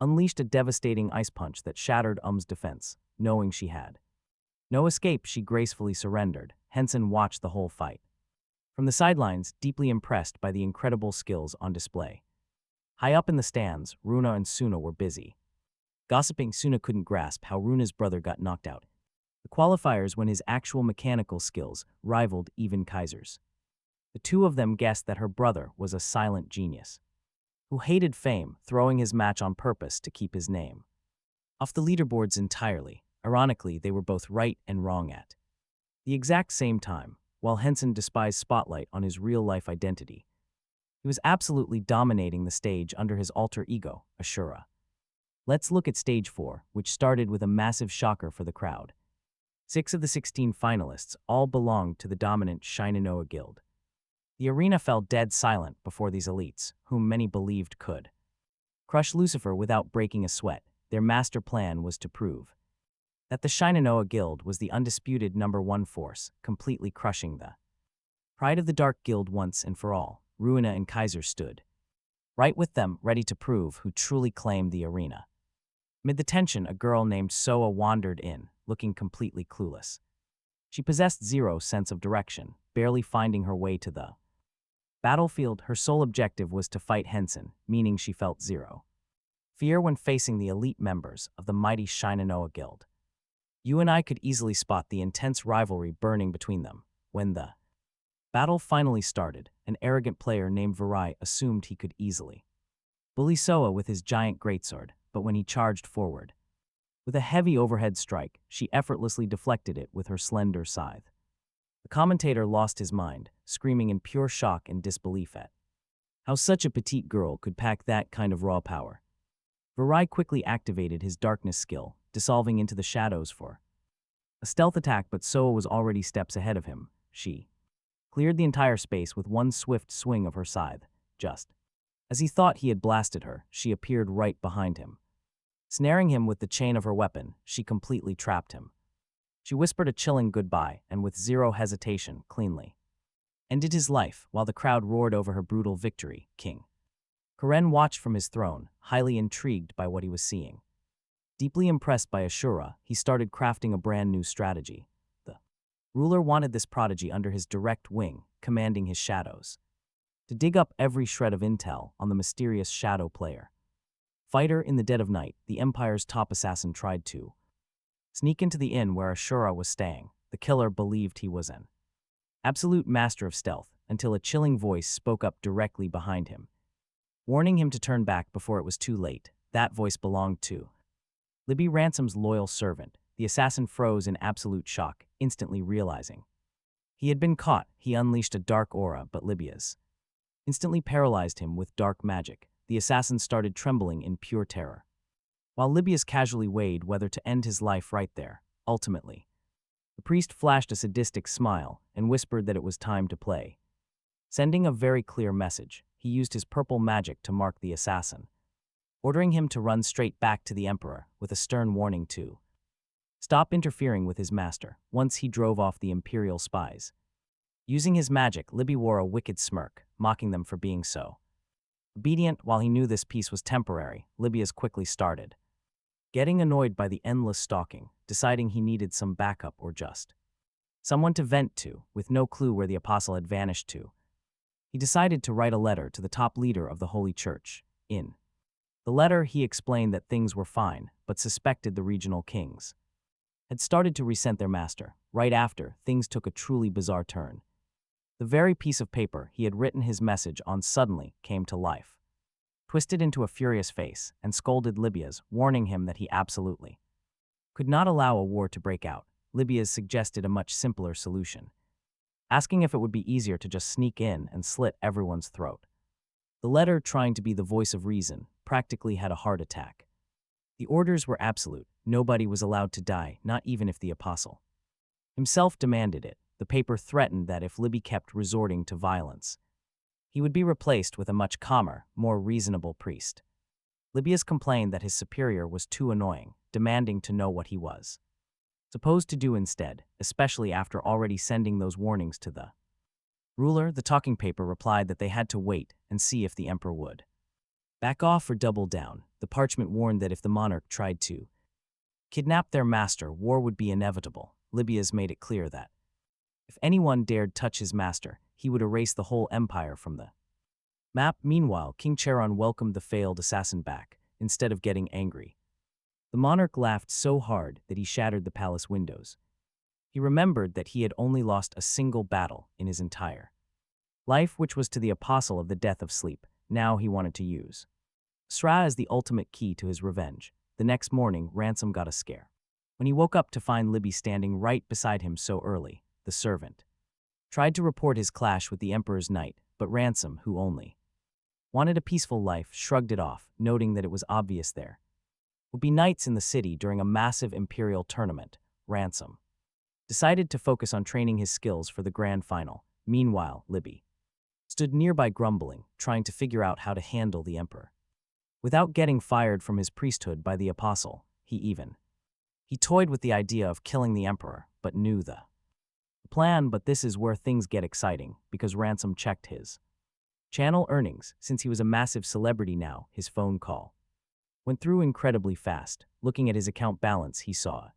unleashed a devastating ice punch that shattered defense. Knowing she had no escape, she gracefully surrendered. Henson watched the whole fight from the sidelines, deeply impressed by the incredible skills on display. High up in the stands, Runa and Suna were busy gossiping. Suna couldn't grasp how Runa's brother got knocked out the qualifiers when his actual mechanical skills rivaled even Kaiser's. The two of them guessed that her brother was a silent genius, who hated fame, throwing his match on purpose to keep his name off the leaderboards entirely. Ironically, they were both right and wrong at the exact same time. While Henson despised spotlight on his real-life identity, he was absolutely dominating the stage under his alter ego, Ashura. Let's look at Stage 4, which started with a massive shocker for the crowd. 6 of the 16 finalists all belonged to the dominant Shinanoa Guild. The arena fell dead silent before these elites, whom many believed could crush Lucifer without breaking a sweat. Their master plan was to prove that the Shinanoa Guild was the undisputed #1 force, completely crushing the pride of the Dark Guild once and for all. Ruina and Kaiser stood right with them, ready to prove who truly claimed the arena. Amid the tension, a girl named Soa wandered in, looking completely clueless. She possessed zero sense of direction, barely finding her way to the battlefield. Her sole objective was to fight Henson, meaning she felt zero fear when facing the elite members of the mighty Shinanoa Guild. You and I could easily spot the intense rivalry burning between them. When the battle finally started, an arrogant player named Virai assumed he could easily bully Soa with his giant greatsword, but when he charged forward with a heavy overhead strike, she effortlessly deflected it with her slender scythe. The commentator lost his mind, screaming in pure shock and disbelief at how such a petite girl could pack that kind of raw power. Virai quickly activated his darkness skill, dissolving into the shadows for a stealth attack, but Soa was already steps ahead of him. She cleared the entire space with one swift swing of her scythe. Just as he thought he had blasted her, she appeared right behind him. Snaring him with the chain of her weapon, she completely trapped him. She whispered a chilling goodbye and with zero hesitation cleanly ended his life. While the crowd roared over her brutal victory, King Karen watched from his throne, highly intrigued by what he was seeing. Deeply impressed by Ashura, he started crafting a brand new strategy. The ruler wanted this prodigy under his direct wing, commanding his shadows to dig up every shred of intel on the mysterious shadow player. Fighter in the dead of night, the Empire's top assassin tried to sneak into the inn where Ashura was staying. The killer believed he was an absolute master of stealth, until a chilling voice spoke up directly behind him, warning him to turn back before it was too late. That voice belonged to Libby Ransom's loyal servant. The assassin froze in absolute shock, instantly realizing he had been caught. He unleashed a dark aura, but Libya's instantly paralyzed him with dark magic. The assassin started trembling in pure terror, while Libya's casually weighed whether to end his life right there. Ultimately, the priest flashed a sadistic smile and whispered that it was time to play. Sending a very clear message, he used his purple magic to mark the assassin, ordering him to run straight back to the Emperor with a stern warning to stop interfering with his master. Once he drove off the Imperial spies. Using his magic, Libby wore a wicked smirk, mocking them for being so obedient. While he knew this peace was temporary, Libya's quickly started getting annoyed by the endless stalking, deciding he needed some backup or just someone to vent to. With no clue where the apostle had vanished to, he decided to write a letter to the top leader of the Holy Church. In the letter, he explained that things were fine, but suspected the regional kings had started to resent their master. Right after, things took a truly bizarre turn. The very piece of paper he had written his message on suddenly came to life, twisted into a furious face, and scolded Libya's, warning him that he absolutely could not allow a war to break out. Libya's suggested a much simpler solution, asking if it would be easier to just sneak in and slit everyone's throat. The letter, trying to be the voice of reason, practically had a heart attack. The orders were absolute. Nobody was allowed to die, not even if the apostle himself demanded it. The paper threatened that if Libby kept resorting to violence, he would be replaced with a much calmer, more reasonable priest. Libya's complained that his superior was too annoying, demanding to know what he was supposed to do instead, especially after already sending those warnings to the ruler. The talking paper replied that they had to wait and see if the emperor would back off or double down. The parchment warned that if the monarch tried to kidnap their master, war would be inevitable. Libya's made it clear that if anyone dared touch his master, he would erase the whole empire from the map. Meanwhile, King Charon welcomed the failed assassin back, instead of getting angry. The monarch laughed so hard that he shattered the palace windows. He remembered that he had only lost a single battle in his entire Life which was to the apostle of the death of sleep, now he wanted to use. Sra is the ultimate key to his revenge. The next morning, Ransom got a scare. When he woke up to find Libby standing right beside him so early, the servant tried to report his clash with the Emperor's knight, but Ransom, who only wanted a peaceful life, shrugged it off, noting that it was obvious there would be knights in the city during a massive imperial tournament. Ransom decided to focus on training his skills for the grand final. Meanwhile, Libby stood nearby grumbling, trying to figure out how to handle the Emperor without getting fired from his priesthood by the apostle. He toyed with the idea of killing the Emperor, but knew the plan. But this is where things get exciting, because Ransom checked his channel earnings. Since he was a massive celebrity now, his phone call went through incredibly fast. Looking at his account balance, he saw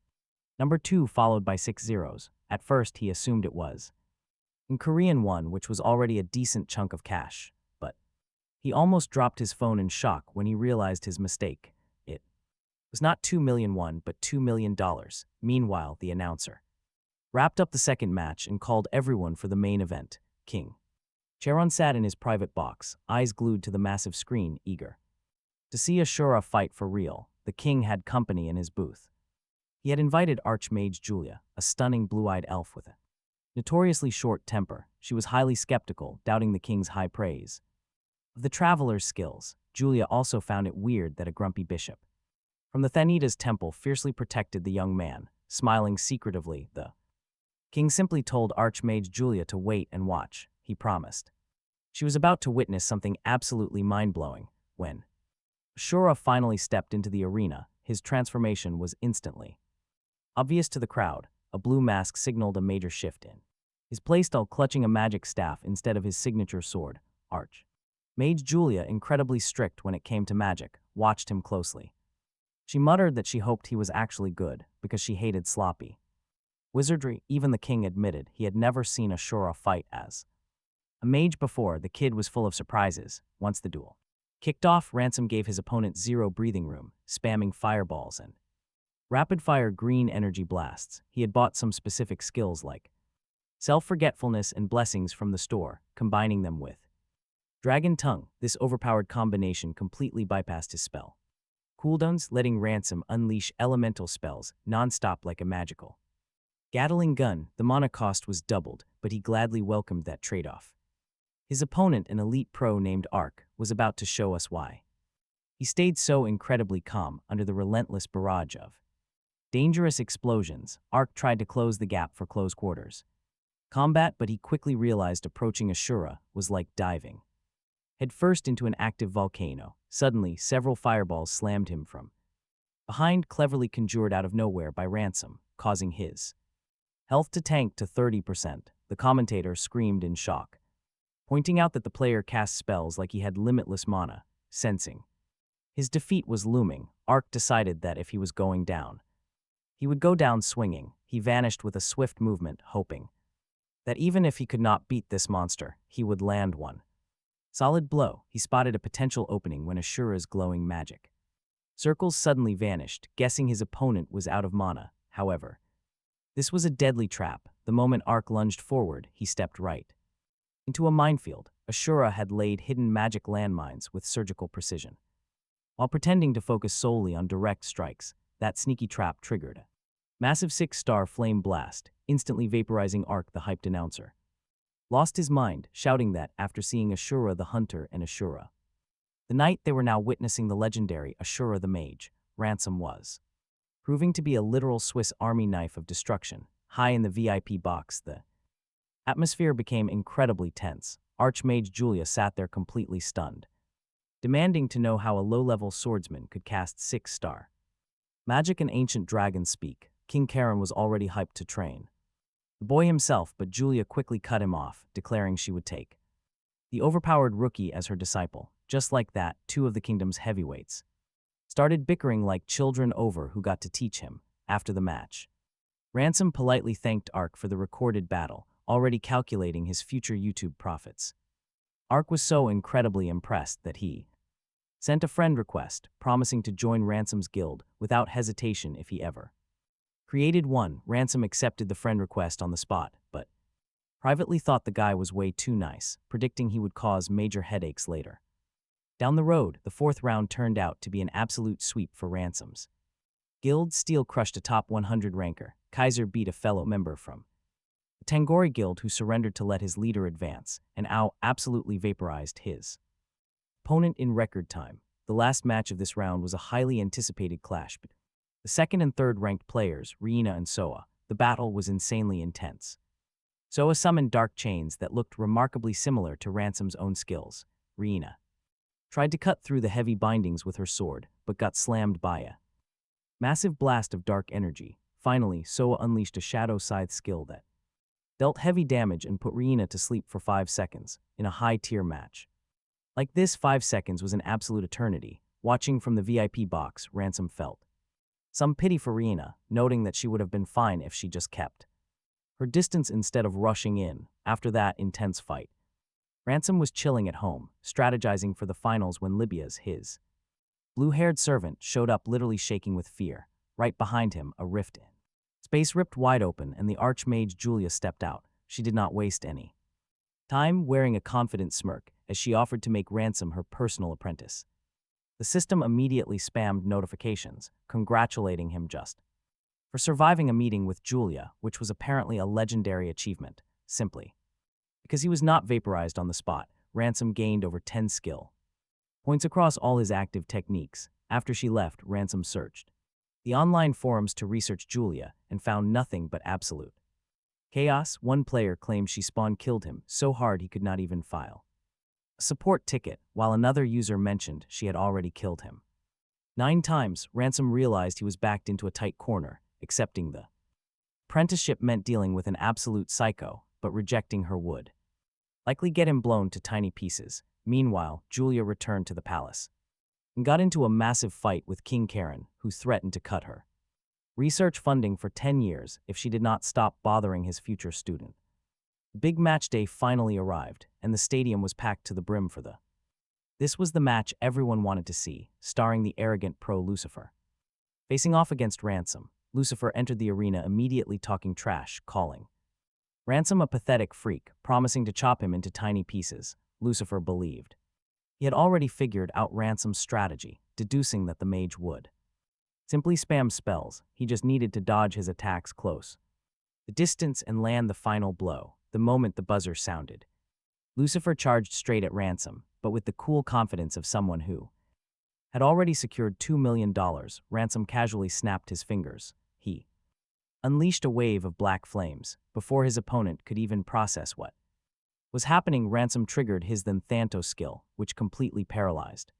number 2 followed by 6 zeros. At first, he assumed it was in Korean won, which was already a decent chunk of cash, but he almost dropped his phone in shock when he realized his mistake. It was not 2 million won, but $2 million. Meanwhile, the announcer wrapped up the second match and called everyone for the main event. King Charon sat in his private box, eyes glued to the massive screen, eager to see Ashura fight for real. The king had company in his booth. He had invited Archmage Julia, a stunning blue-eyed elf with a notoriously short temper. She was highly skeptical, doubting the king's high praise of the traveler's skills. Julia also found it weird that a grumpy bishop from the Thanatos temple fiercely protected the young man. Smiling secretively, the king simply told Archmage Julia to wait and watch. He promised. She was about to witness something absolutely mind-blowing. When Ashura finally stepped into the arena, his transformation was instantly obvious to the crowd. A blue mask signaled a major shift in his playstyle, clutching a magic staff instead of his signature sword. Archmage Julia, incredibly strict when it came to magic, watched him closely. She muttered that she hoped he was actually good, because she hated sloppy wizardry. Even the king admitted he had never seen Ashura fight as a mage before. The kid was full of surprises. Once the duel kicked off, Ransom gave his opponent zero breathing room, spamming fireballs and rapid-fire green energy blasts. He had bought some specific skills like self-forgetfulness and blessings from the store, combining them with Dragon Tongue. This overpowered combination completely bypassed his spell cooldowns, letting Ransom unleash elemental spells non-stop like a magical Gatling gun. The mana cost was doubled, but he gladly welcomed that trade-off. His opponent, an elite pro named Ark, was about to show us why. He stayed so incredibly calm under the relentless barrage of dangerous explosions. Ark tried to close the gap for close quarters combat, but he quickly realized approaching Ashura was like diving headfirst into an active volcano. Suddenly, several fireballs slammed him from behind, cleverly conjured out of nowhere by Ransom, causing his health to tank to 30%. The commentator screamed in shock, pointing out that the player cast spells like he had limitless mana. Sensing his defeat was looming, Ark decided that if he was going down, he would go down swinging. He vanished with a swift movement, hoping that even if he could not beat this monster, he would land one solid blow. He spotted a potential opening when Ashura's glowing magic circles suddenly vanished, guessing his opponent was out of mana. However, this was a deadly trap. The moment Ark lunged forward, he stepped right into a minefield. Ashura had laid hidden magic landmines with surgical precision. While pretending to focus solely on direct strikes, that sneaky trap triggered a massive 6-star flame blast, instantly vaporizing Ark. The hyped announcer lost his mind, shouting that, after seeing Ashura the Hunter and Ashura the Knight, they were now witnessing the legendary Ashura the Mage. Ransom was proving to be a literal Swiss Army knife of destruction. High in the VIP box, the atmosphere became incredibly tense. Archmage Julia sat there completely stunned, demanding to know how a low-level swordsman could cast 6-star magic and ancient dragons speak. King Charon was already hyped to train the boy himself, but Julia quickly cut him off, declaring she would take the overpowered rookie as her disciple. Just like that, two of the kingdom's heavyweights started bickering like children over who got to teach him. After the match, Ransom politely thanked Ark for the recorded battle, already calculating his future YouTube profits. Ark was so incredibly impressed that he sent a friend request, promising to join Ransom's guild without hesitation if he ever created one. Ransom accepted the friend request on the spot, but Privately thought the guy was way too nice, predicting he would cause major headaches later. Down the road, the fourth round turned out to be an absolute sweep for ransoms. Guild Steel crushed a top 100 ranker. Kaiser beat a fellow member from the Tangori Guild who surrendered to let his leader advance, and Ao absolutely vaporized his opponent in record time. The last match of this round was a highly anticipated clash between the second and third ranked players, Riina and Soa. The battle was insanely intense. Soa summoned dark chains that looked remarkably similar to Ransom's own skills. Riina tried to cut through the heavy bindings with her sword, but got slammed by a massive blast of dark energy. Finally, Soa unleashed a Shadow Scythe skill that dealt heavy damage and put Riina to sleep for 5 seconds, in a high-tier match. Like this, 5 seconds was an absolute eternity. Watching from the VIP box, Ransom felt some pity for Riina, noting that she would have been fine if she just kept her distance instead of rushing in. After that intense fight, Ransom was chilling at home, strategizing for the finals when his blue-haired servant, showed up literally shaking with fear. Right behind him, a rift in space ripped wide open and the archmage Julia stepped out. She did not waste any time, wearing a confident smirk, as she offered to make Ransom her personal apprentice. The system immediately spammed notifications, congratulating him just for surviving a meeting with Julia, which was apparently a legendary achievement. Simply because he was not vaporized on the spot, Ransom gained over 10 skill points across all his active techniques. After she left, Ransom searched the online forums to research Julia and found nothing but absolute chaos. One player claimed she spawn-killed him so hard he could not even file a support ticket, while another user mentioned she had already killed him 9 times. Ransom realized he was backed into a tight corner. Accepting the apprenticeship meant dealing with an absolute psycho, but rejecting her would likely get him blown to tiny pieces. Meanwhile, Julia returned to the palace and got into a massive fight with King Karen, who threatened to cut her research funding for 10 years if she did not stop bothering his future student. The big match day finally arrived, and the stadium was packed to the brim for this was the match everyone wanted to see, starring the arrogant pro Lucifer. Facing off against Ransom, Lucifer entered the arena immediately talking trash, calling Ransom a pathetic freak, promising to chop him into tiny pieces. Lucifer believed he had already figured out Ransom's strategy, deducing that the mage would simply spam spells. He just needed to dodge his attacks close the distance and land the final blow. The moment the buzzer sounded, Lucifer charged straight at Ransom, but with the cool confidence of someone who had already secured $2 million. Ransom casually snapped his fingers. He unleashed a wave of black flames. Before his opponent could even process what was happening, Ransom triggered his Thanatos skill, which completely paralyzed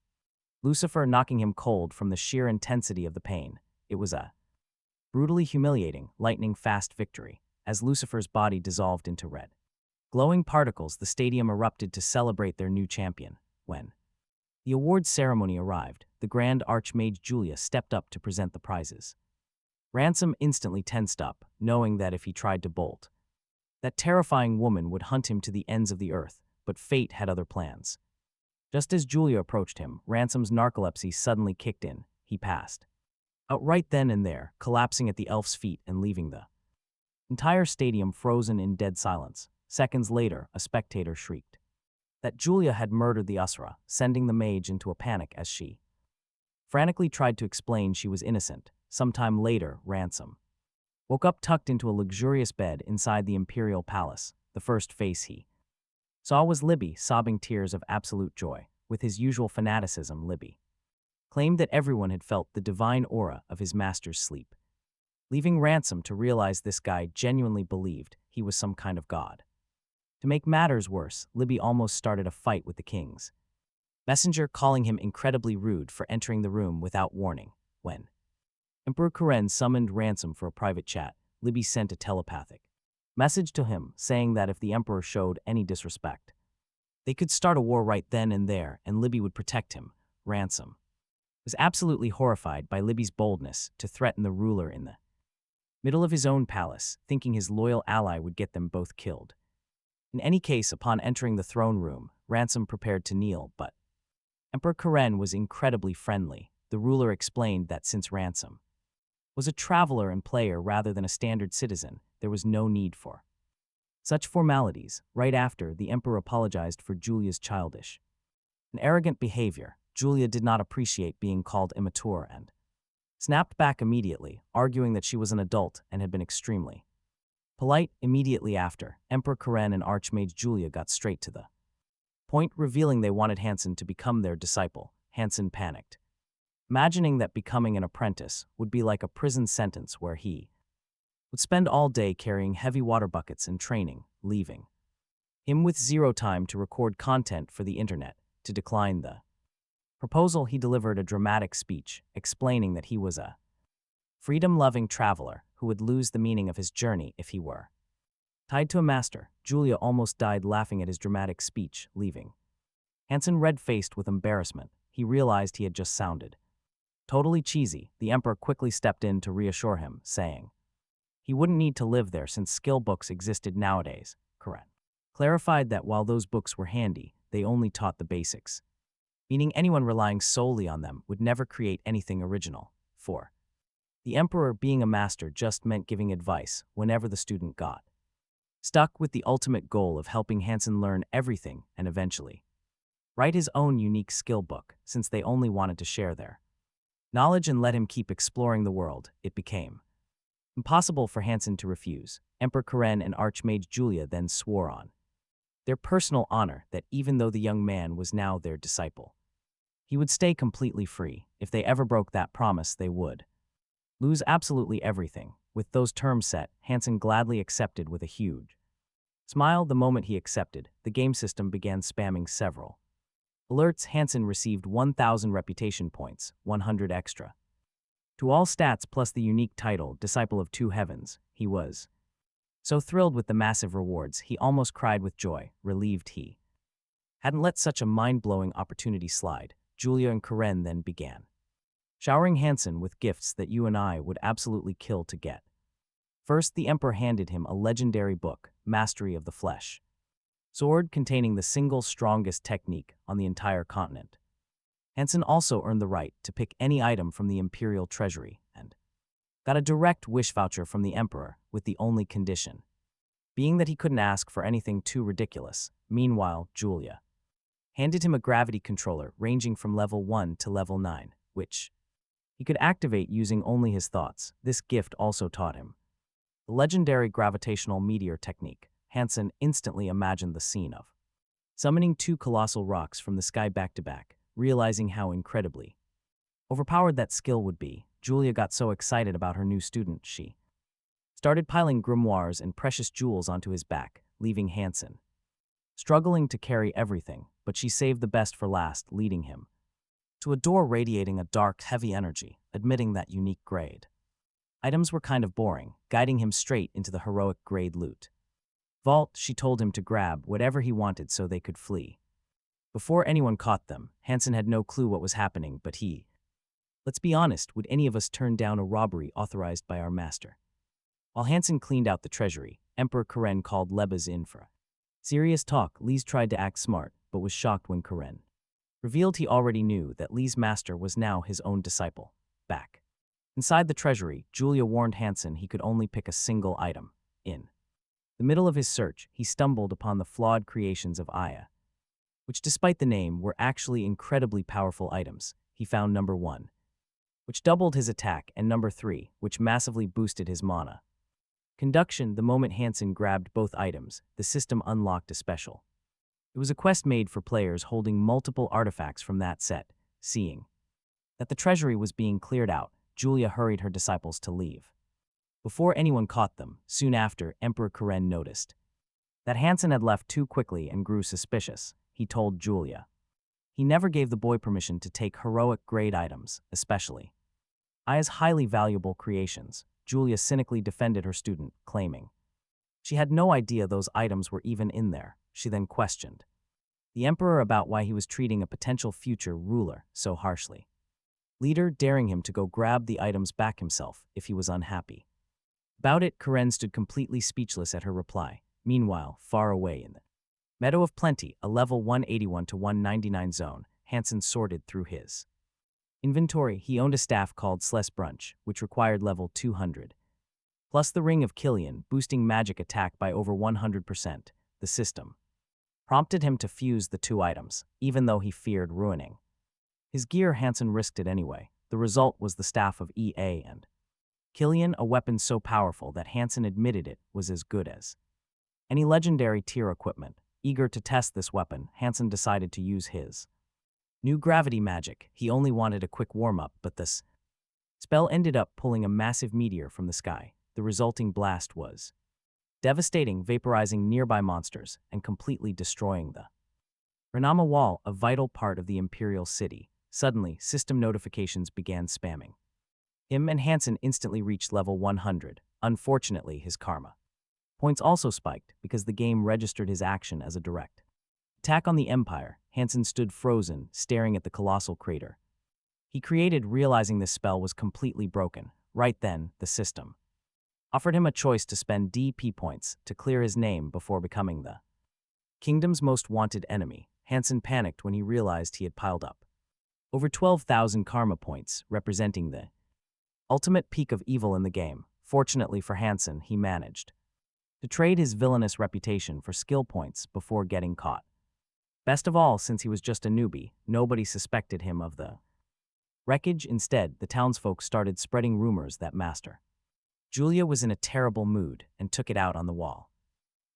Lucifer, knocking him cold from the sheer intensity of the pain. It was a brutally humiliating, lightning-fast victory. As Lucifer's body dissolved into red glowing particles, the stadium erupted to celebrate their new champion. When the awards ceremony arrived, the Grand Archmage Julia stepped up to present the prizes. Ransom instantly tensed up, knowing that if he tried to bolt, that terrifying woman would hunt him to the ends of the earth, but fate had other plans. Just as Julia approached him, Ransom's narcolepsy suddenly kicked in. He passed out right then and there, collapsing at the elf's feet and leaving the entire stadium frozen in dead silence. Seconds later, a spectator shrieked that Julia had murdered the Usra, sending the mage into a panic as she frantically tried to explain she was innocent. Sometime later, Ransom woke up tucked into a luxurious bed inside the Imperial Palace. The first face he saw was Libby, sobbing tears of absolute joy. With his usual fanaticism, Libby claimed that everyone had felt the divine aura of his master's sleep, leaving Ransom to realize this guy genuinely believed he was some kind of god. To make matters worse, Libby almost started a fight with the king's messenger, calling him incredibly rude for entering the room without warning. When Emperor Karen summoned Ransom for a private chat, Libby sent a telepathic message to him saying that if the emperor showed any disrespect, they could start a war right then and there, and Libby would protect him. Ransom was absolutely horrified by Libby's boldness to threaten the ruler in the middle of his own palace, thinking his loyal ally would get them both killed. In any case, upon entering the throne room, Ransom prepared to kneel, but Emperor Karen was incredibly friendly. The ruler explained that since Ransom was a traveler and player rather than a standard citizen, there was no need for Such formalities, right after the emperor apologized for Julia's childish and arrogant behavior. Julia did not appreciate being called immature and snapped back immediately, arguing that she was an adult and had been extremely polite. Immediately after, Emperor Karen and Archmage Julia got straight to the point, revealing they wanted Hansen to become their disciple. Hansen panicked, imagining that becoming an apprentice would be like a prison sentence where he would spend all day carrying heavy water buckets and training, leaving him with zero time to record content for the internet. To decline the proposal, he delivered a dramatic speech, explaining that he was a freedom-loving traveler who would lose the meaning of his journey if he were tied to a master. Julia almost died laughing at his dramatic speech, leaving Hansen red-faced with embarrassment. He realized he had just sounded totally cheesy. The emperor quickly stepped in to reassure him, saying he wouldn't need to live there since skill books existed nowadays. Karen clarified that while those books were handy, they only taught the basics, meaning anyone relying solely on them would never create anything original. For the emperor, being a master just meant giving advice whenever the student got stuck, with the ultimate goal of helping Hansen learn everything and eventually write his own unique skill book. Since they only wanted to share their knowledge and let him keep exploring the world, it became impossible for Hansen to refuse. Emperor Karen and Archmage Julia then swore on their personal honor that even though the young man was now their disciple, he would stay completely free. If they ever broke that promise, they would lose absolutely everything. With those terms set, Hansen gladly accepted with a huge smile. The moment he accepted, the game system began spamming several alerts. Hansen received 1,000 reputation points, 100 extra to all stats, plus the unique title, Disciple of Two Heavens. He was so thrilled with the massive rewards, he almost cried with joy, relieved he hadn't let such a mind-blowing opportunity slide. Julia and Karen then began showering Hansen with gifts that you and I would absolutely kill to get. First, the emperor handed him a legendary book, Mastery of the Flesh sword, containing the single strongest technique on the entire continent. Hansen also earned the right to pick any item from the imperial treasury and got a direct wish voucher from the emperor, with the only condition being that he couldn't ask for anything too ridiculous. Meanwhile, Julia handed him a gravity controller ranging from level 1 to level 9, which he could activate using only his thoughts. This gift also taught him the legendary gravitational meteor technique. Hansen instantly imagined the scene of summoning two colossal rocks from the sky back to back, realizing how incredibly overpowered that skill would be. Julia got so excited about her new student, she started piling grimoires and precious jewels onto his back, leaving Hansen struggling to carry everything. But she saved the best for last, leading him to a door radiating a dark, heavy energy. Admitting that unique grade items were kind of boring, guiding him straight into the heroic grade loot vault. She told him to grab whatever he wanted so they could flee before anyone caught them. Hansen had no clue what was happening, but let's be honest, would any of us turn down a robbery authorized by our master? While Hansen cleaned out the treasury, Emperor Karen called Lebas in for serious talk. Lees tried to act smart, but was shocked when Karen revealed he already knew that Lee's master was now his own disciple. Back inside the treasury, Julia warned Hansen he could only pick a single item. In the middle of his search, he stumbled upon the flawed creations of Aya, which, despite the name, were actually incredibly powerful items. He found number 1, which doubled his attack, and number 3, which massively boosted his mana conduction. The moment Hansen grabbed both items, the system unlocked a special. It was a quest made for players holding multiple artifacts from that set. Seeing that the treasury was being cleared out, Julia hurried her disciples to leave before anyone caught them. Soon after, Emperor Karen noticed that Hansen had left too quickly and grew suspicious. He told Julia he never gave the boy permission to take heroic grade items, especially Aya's highly valuable creations. Julia cynically defended her student, claiming she had no idea those items were even in there. She then questioned the emperor about why he was treating a potential future ruler so harshly, daring him to go grab the items back himself if he was unhappy about it. Karen stood completely speechless at her reply. Meanwhile, far away in the Meadow of Plenty, a level 181 to 199 zone, Hansen sorted through his inventory. He owned a staff called Sles Brunch, which required level 200 plus the Ring of Killian, boosting magic attack by over 100%. The system prompted him to fuse the two items, even though he feared ruining his gear. Hansen risked it anyway. The result was the Staff of EA and Killian, a weapon so powerful that Hansen admitted it was as good as any legendary tier equipment. Eager to test this weapon, Hansen decided to use his new gravity magic. He only wanted a quick warm-up, but this spell ended up pulling a massive meteor from the sky. The resulting blast was devastating, vaporizing nearby monsters and completely destroying the Renama Wall, a vital part of the Imperial City. Suddenly, system notifications began spamming him, and Hansen instantly reached level 100. Unfortunately, his karma points also spiked because the game registered his action as a direct attack on the Empire. Hansen stood frozen, staring at the colossal crater he created, realizing this spell was completely broken. Right then, the system offered him a choice to spend DP points to clear his name before becoming the kingdom's most wanted enemy. Hansen panicked when he realized he had piled up over 12,000 karma points, representing the ultimate peak of evil in the game. Fortunately for Hansen, he managed to trade his villainous reputation for skill points before getting caught. Best of all, since he was just a newbie, nobody suspected him of the wreckage. Instead, the townsfolk started spreading rumors that Master Julia was in a terrible mood and took it out on the wall.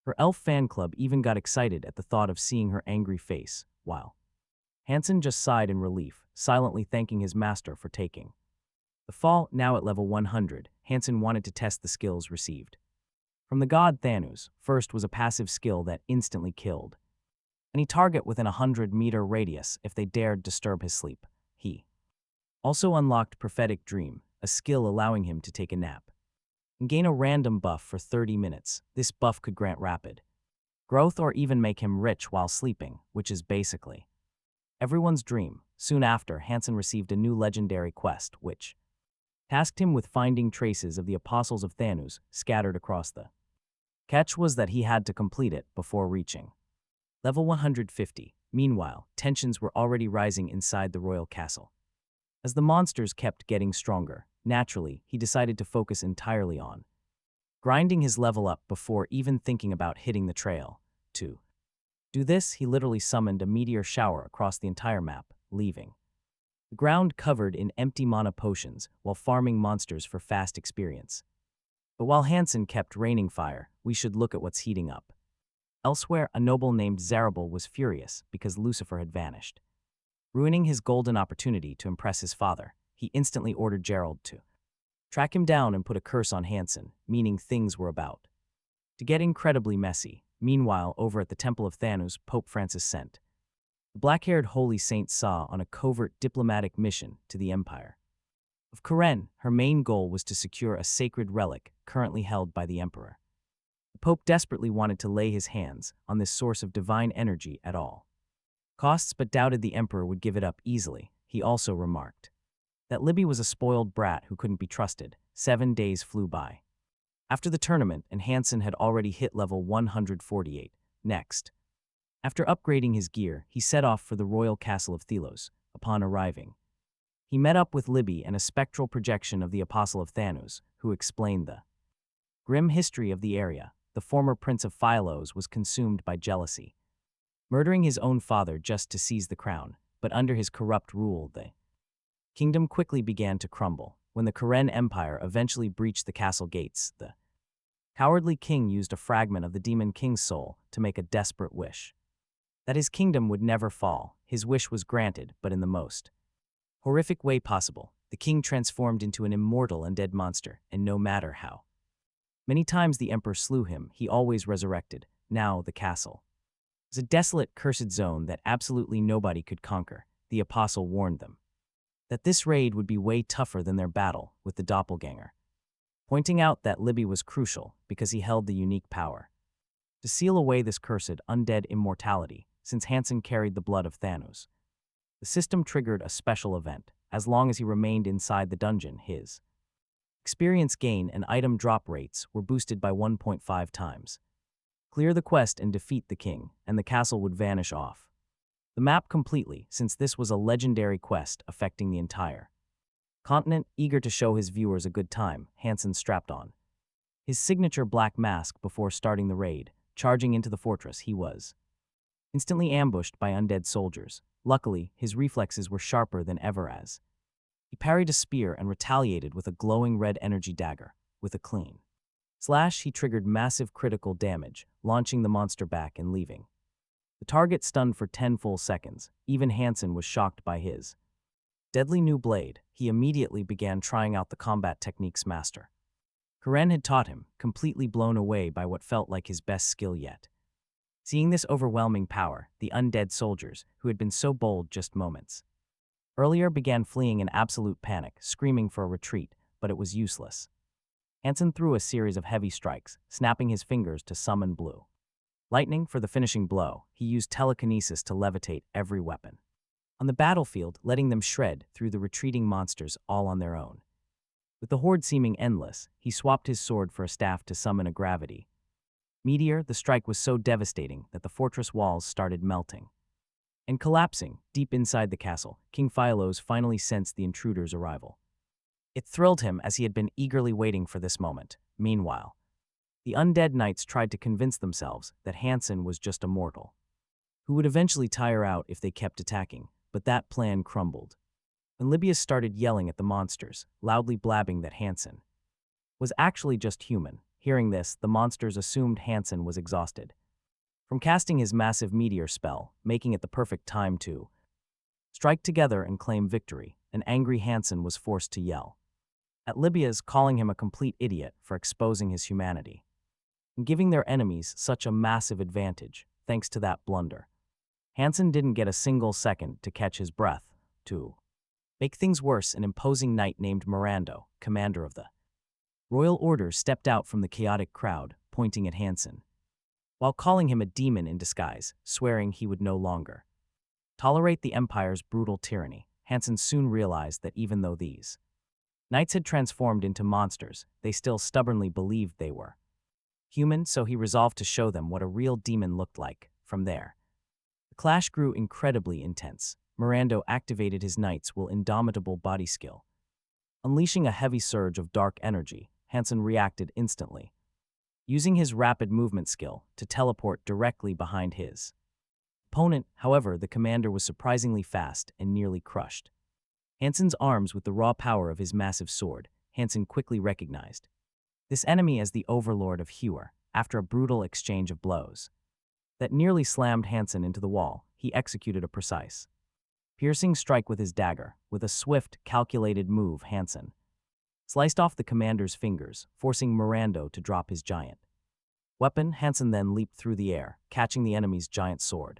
Her elf fan club even got excited at the thought of seeing her angry face, while Hansen just sighed in relief, silently thanking his master for taking the fall. Now at level 100, Hansen wanted to test the skills received from the god Thanatos. First was a passive skill that instantly killed any target within a 100-meter radius if they dared disturb his sleep. He also unlocked Prophetic Dream, a skill allowing him to take a nap and gain a random buff for 30 minutes. This buff could grant rapid growth or even make him rich while sleeping, which is basically everyone's dream. Soon after, Hansen received a new legendary quest, which tasked him with finding traces of the Apostles of Thanatos scattered across the catch was that he had to complete it before reaching level 150. Meanwhile, tensions were already rising inside the royal castle. As the monsters kept getting stronger, naturally, he decided to focus entirely on grinding his level up before even thinking about hitting the trail. To do this, he literally summoned a meteor shower across the entire map, leaving the ground covered in empty mana potions while farming monsters for fast experience. But while Hansen kept raining fire, we should look at what's heating up. Elsewhere, a noble named Zarabal was furious because Lucifer had vanished, ruining his golden opportunity to impress his father. He instantly ordered Gerald to track him down and put a curse on Hansen, meaning things were about to get incredibly messy. Meanwhile, over at the Temple of Thanatos, Pope Francis sent the black-haired holy saint Sa on a covert diplomatic mission to the Empire of Karen. Her main goal was to secure a sacred relic currently held by the Emperor. The Pope desperately wanted to lay his hands on this source of divine energy at all costs, but doubted the Emperor would give it up easily. He also remarked that Libby was a spoiled brat who couldn't be trusted. 7 days flew by after the tournament, and Hansen had already hit level 148. Next, after upgrading his gear, he set off for the royal castle of Thelos. Upon arriving, he met up with Libby and a spectral projection of the Apostle of Thanatos, who explained the grim history of the area. The former Prince of Philos was consumed by jealousy, murdering his own father just to seize the crown, but under his corrupt rule, the kingdom quickly began to crumble. When the Karen Empire eventually breached the castle gates, the cowardly king used a fragment of the demon king's soul to make a desperate wish that his kingdom would never fall. His wish was granted, but in the most horrific way possible. The king transformed into an immortal undead monster, and no matter how many times the emperor slew him, he always resurrected. Now the castle was a desolate, cursed zone that absolutely nobody could conquer. The apostle warned them that this raid would be way tougher than their battle with the doppelganger, pointing out that Libby was crucial because he held the unique power to seal away this cursed undead immortality. Since Hansen carried the blood of Thanatos, the system triggered a special event. As long as he remained inside the dungeon, his experience gain and item drop rates were boosted by 1.5 times. Clear the quest and defeat the king, and the castle would vanish off the map completely, since this was a legendary quest affecting the entire continent. Eager to show his viewers a good time, Hansen strapped on his signature black mask before starting the raid. Charging into the fortress, he was instantly ambushed by undead soldiers. Luckily, his reflexes were sharper than ever as he parried a spear and retaliated with a glowing red energy dagger. With a clean slash, he triggered massive critical damage, launching the monster back and leaving the target stunned for 10 full seconds. Even Hansen was shocked by his deadly new blade. He immediately began trying out the combat techniques master Karen had taught him, completely blown away by what felt like his best skill yet. Seeing this overwhelming power, the undead soldiers, who had been so bold just moments earlier, began fleeing in absolute panic, screaming for a retreat, but it was useless. Hansen threw a series of heavy strikes, snapping his fingers to summon blue lightning for the finishing blow. He used telekinesis to levitate every weapon on the battlefield, letting them shred through the retreating monsters all on their own. With the horde seeming endless, he swapped his sword for a staff to summon a gravity meteor. The strike was so devastating that the fortress walls started melting and collapsing. Deep inside the castle, King Phylos finally sensed the intruder's arrival. It thrilled him, as he had been eagerly waiting for this moment. Meanwhile, the undead knights tried to convince themselves that Hansen was just a mortal who would eventually tire out if they kept attacking, but that plan crumbled when Libius started yelling at the monsters, loudly blabbing that Hansen was actually just human. Hearing this, the monsters assumed Hansen was exhausted from casting his massive meteor spell, making it the perfect time to strike together and claim victory. An angry Hansen was forced to yell at Libius, calling him a complete idiot for exposing his humanity and giving their enemies such a massive advantage. Thanks to that blunder, Hansen didn't get a single second to catch his breath. To make things worse, an imposing knight named Mirando, commander of the Royal Order, stepped out from the chaotic crowd, pointing at Hansen, while calling him a demon in disguise, swearing he would no longer tolerate the Empire's brutal tyranny. Hansen soon realized that even though these knights had transformed into monsters, they still stubbornly believed they were human, so he resolved to show them what a real demon looked like. From there, the clash grew incredibly intense. Mirando activated his knights' will indomitable body skill, unleashing a heavy surge of dark energy. Hansen reacted instantly, using his rapid movement skill to teleport directly behind his opponent. However, the commander was surprisingly fast and nearly crushed Hansen's arms with the raw power of his massive sword. Hansen quickly recognized this enemy as the overlord of Hewer. After a brutal exchange of blows that nearly slammed Hansen into the wall, he executed a precise, piercing strike with his dagger. With a swift, calculated move, Hansen sliced off the commander's fingers, forcing Mirando to drop his giant weapon. Hansen then leaped through the air, catching the enemy's giant sword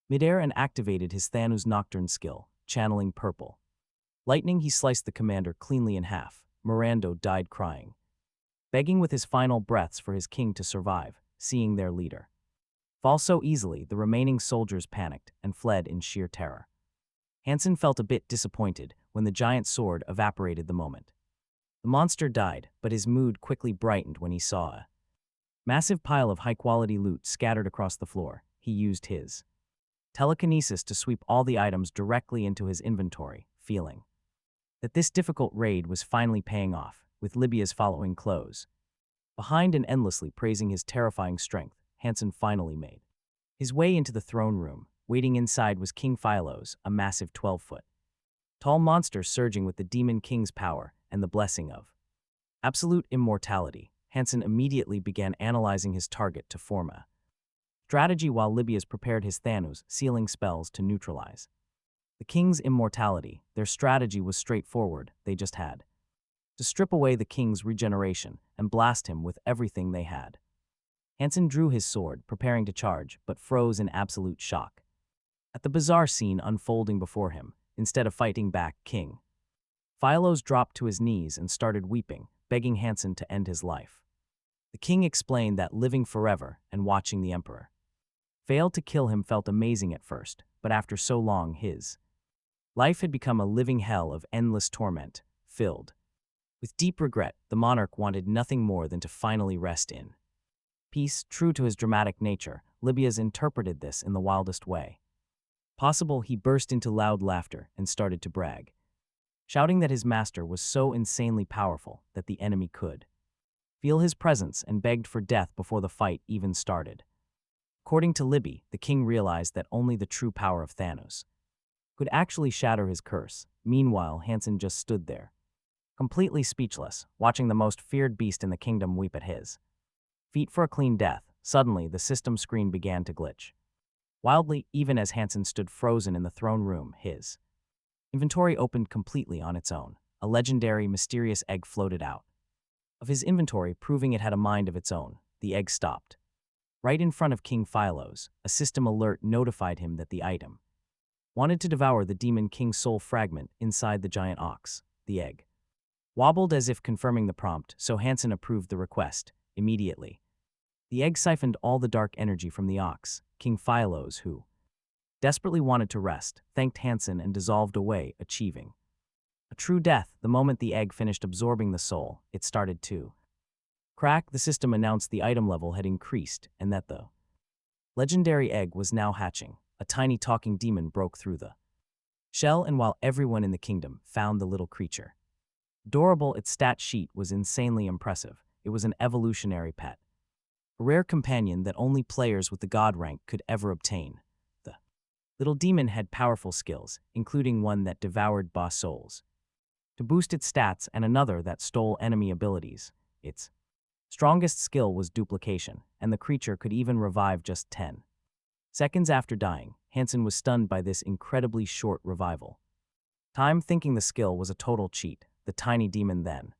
midair, and activated his Thanos Nocturne skill, channeling purple lightning. He sliced the commander cleanly in half. Mirando died crying, begging with his final breaths for his king to survive. Seeing their leader fall so easily, the remaining soldiers panicked and fled in sheer terror. Hansen felt a bit disappointed when the giant sword evaporated the moment the monster died, but his mood quickly brightened when he saw a massive pile of high-quality loot scattered across the floor. He used his telekinesis to sweep all the items directly into his inventory, feeling that this difficult raid was finally paying off, with Libia's following close behind and endlessly praising his terrifying strength. Hansen finally made his way into the throne room. Waiting inside was King Phylos, a massive 12-foot tall monster surging with the Demon King's power and the blessing of absolute immortality. Hansen immediately began analyzing his target to form a strategy while Libius prepared his Thanos sealing spells to neutralize the king's immortality. Their strategy was straightforward. They just had to strip away the king's regeneration and blast him with everything they had. Hansen drew his sword, preparing to charge, but froze in absolute shock at the bizarre scene unfolding before him. Instead of fighting back, King Phylos dropped to his knees and started weeping, begging Hansen to end his life. The king explained that living forever and watching the emperor fail to kill him felt amazing at first, but after so long, his life had become a living hell of endless torment. Filled with deep regret, the monarch wanted nothing more than to finally rest in peace. True to his dramatic nature, Libius interpreted this in the wildest way possible. He burst into loud laughter and started to brag, shouting that his master was so insanely powerful that the enemy could feel his presence and begged for death before the fight even started. According to Libby, the king realized that only the true power of Thanos could actually shatter his curse. Meanwhile, Hansen just stood there, completely speechless, watching the most feared beast in the kingdom weep at his feet for a clean death. Suddenly, the system screen began to glitch wildly, even as Hansen stood frozen in the throne room. His inventory opened completely on its own. A legendary, mysterious egg floated out of his inventory, proving it had a mind of its own. The egg stopped right in front of King Philos. A system alert notified him that the item wanted to devour the Demon King's soul fragment inside the giant ox. The egg wobbled as if confirming the prompt, so Hansen approved the request immediately. The egg siphoned all the dark energy from the ox. King Philos, who desperately wanted to rest, thanked Hansen and dissolved away, achieving a true death. The moment the egg finished absorbing the soul, it started to crack. The system announced the item level had increased and that the legendary egg was now hatching. A tiny talking demon broke through the shell, and while everyone in the kingdom found the little creature adorable, its stat sheet was insanely impressive. It was an evolutionary pet, a rare companion that only players with the god rank could ever obtain. The little demon had powerful skills, including one that devoured boss souls to boost its stats and another that stole enemy abilities. Its strongest skill was duplication, and the creature could even revive just 10 seconds after dying. Hansen was stunned by this incredibly short revival time, thinking the skill was a total cheat. The tiny demon then